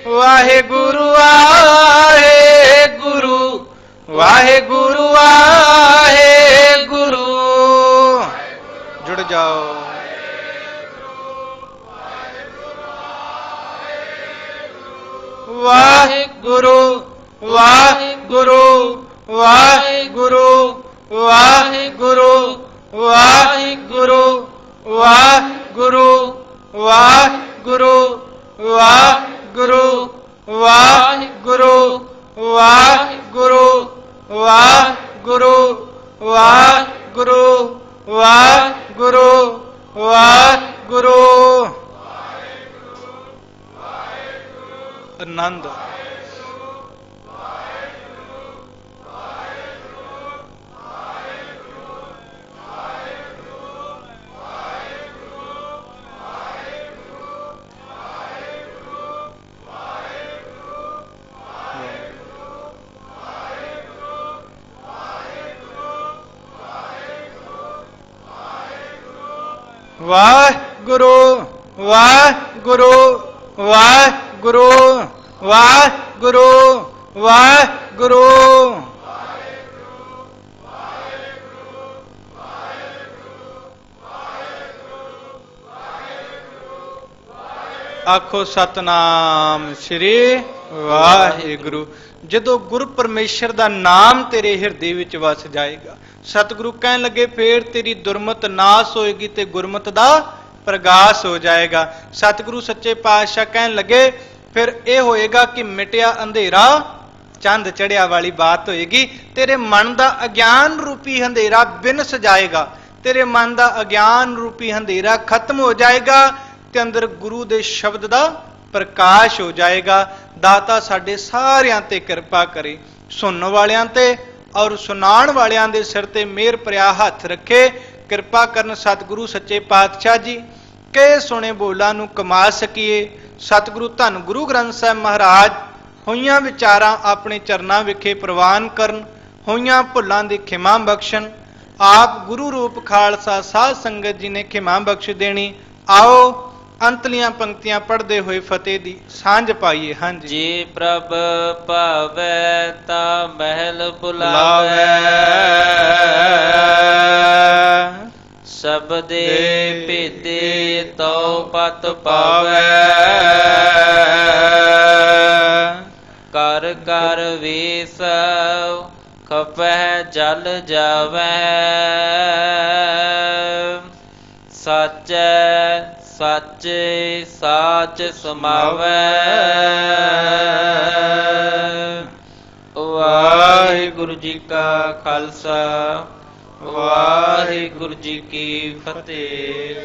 ਵਾਹਿਗੁਰੂ ਵਾਹਿਗੁਰੂ ਵਾਹਿਗੁਰੂ ਵਾਹਿਗੁਰੂ। ਜੁੜ ਜਾਓ। ਵਾਹਿਗੁਰੂ ਵਾਹਿਗੁਰੂ ਵਾਹਿਗੁਰੂ ਵਾਹਿਗੁਰੂ ਵਾਹਿਗੁਰੂ ਵਾਹਿਗੁਰੂ ਵਾਹਿਗੁਰੂ ਵਾਹਿਗੁਰੂ ਵਾਹਿਗੁਰੂ ਵਾਹਿਗੁਰੂ ਵਾਹਿਗੁਰੂ ਵਾਹਿਗੁਰੂ ਵਾਹਿਗੁਰੂ ਵਾਹਿਗੁਰੂ। ਆਨੰਦ। ਵਾਹਿਗੁਰੂ ਵਾਹਿਗੁਰੂ ਵਾਹਿਗੁਰੂ ਵਾਹਿਗੁਰੂ ਵਾਹਿਗੁਰੂ। ਆਖੋ ਸਤਨਾਮ ਸ੍ਰੀ ਵਾਹਿਗੁਰੂ। ਜਦੋਂ ਗੁਰੂ ਪਰਮੇਸ਼ਰ ਦਾ ਨਾਮ ਤੇਰੇ ਹਿਰਦੇ ਵਿੱਚ ਵਸ ਜਾਏਗਾ, ਸਤਿਗੁਰੂ ਕਹਿਣ ਲੱਗੇ ਫੇਰ ਤੇਰੀ ਦੁਰਮਤ ਨਾਸ ਹੋਏਗੀ ਤੇ ਗੁਰਮਤ ਦਾ ਪ੍ਰਗਾਸ ਹੋ ਜਾਏਗਾ। ਸਤਿਗੁਰੂ ਸੱਚੇ ਪਾਤਸ਼ਾਹ ਕਹਿਣ ਲੱਗੇ ਫਿਰ ਇਹ ਹੋਏਗਾ ਕਿ ਮਿਟਿਆ ਅੰਧੇਰਾ ਚੰਦ ਚੜਿਆ ਵਾਲੀ ਬਾਤ ਹੋਏਗੀ। ਤੇਰੇ ਮਨ ਦਾ ਅਗਿਆਨ ਰੂਪੀ ਹਨੇਰਾ ਬਿਨਸ ਜਾਏਗਾ, ਤੇਰੇ ਮਨ ਦਾ ਅਗਿਆਨ ਰੂਪੀ ਹਨੇਰਾ ਖਤਮ ਹੋ ਜਾਏਗਾ ਤੇ ਅੰਦਰ ਗੁਰੂ ਦੇ ਸ਼ਬਦ ਦਾ ਪ੍ਰਕਾਸ਼ ਹੋ ਜਾਏਗਾ। ਦਾਤਾ ਸਾਡੇ ਸਾਰਿਆਂ ਤੇ ਕਿਰਪਾ ਕਰੇ, ਸੁਣਨ ਵਾਲਿਆਂ ਤੇ ਔਰ ਸੁਣਾਉਣ ਵਾਲਿਆਂ ਦੇ ਸਿਰ ਤੇ ਮਿਹਰ ਭਰਿਆ ਹੱਥ ਰੱਖੇ। ਕਿਰਪਾ ਕਰਨ ਸਤਿਗੁਰੂ ਸੱਚੇ ਪਾਤਸ਼ਾਹ ਜੀ ਕਿ ਸੁਣੇ ਬੋਲਾਂ ਨੂੰ ਕਮਾ ਸਕੀਏ। ਸਤਿਗੁਰੂ ਧੰਨ ਗੁਰੂ ਗ੍ਰੰਥ ਸਾਹਿਬ ਮਹਾਰਾਜ ਹੋਈਆਂ ਵਿਚਾਰਾਂ ਆਪਣੇ ਚਰਨਾਂ ਵਿਖੇ ਪ੍ਰਵਾਨ ਕਰਨ, ਹੋਈਆਂ ਭੁੱਲਾਂ ਦੀ ਖਿਮਾ ਬਖਸ਼ਣ। ਆਪ ਗੁਰੂ ਰੂਪ ਖਾਲਸਾ ਸਾਧ ਸੰਗਤ ਜੀ ਨੇ ਖਿਮਾ ਬਖਸ਼ ਦੇਣੀ। ਆਓ ਅੰਤਲੀਆਂ ਪੰਕਤੀਆਂ ਪੜ੍ਹਦੇ ਹੋਏ ਫਤਿਹ ਦੀ ਸਾਂਝ ਪਾਈਏ। ਹਾਂਜੀ। ਜੇ ਪ੍ਰਭ ਭਾਵੈ ਤਾ ਮਹਿਲ ਬੁਲਾਵੈ, ਸਬਦੇ ਭੇਦੇ ਤਉ ਪਤ ਪਾਵੈ, ਕਰ ਕਰ ਵੇਸ ਖਪੈ ਜਲ ਜਾਵੈ, ਸਾਚੈ ਸਾਚੇ ਸਾਚ ਸਮਾਵੈ। ਵਾਹਿਗੁਰੂ ਜੀ ਕਾ ਖਾਲਸਾ, ਵਾਹਿਗੁਰੂ ਜੀ ਕੀ ਫਤਿਹ।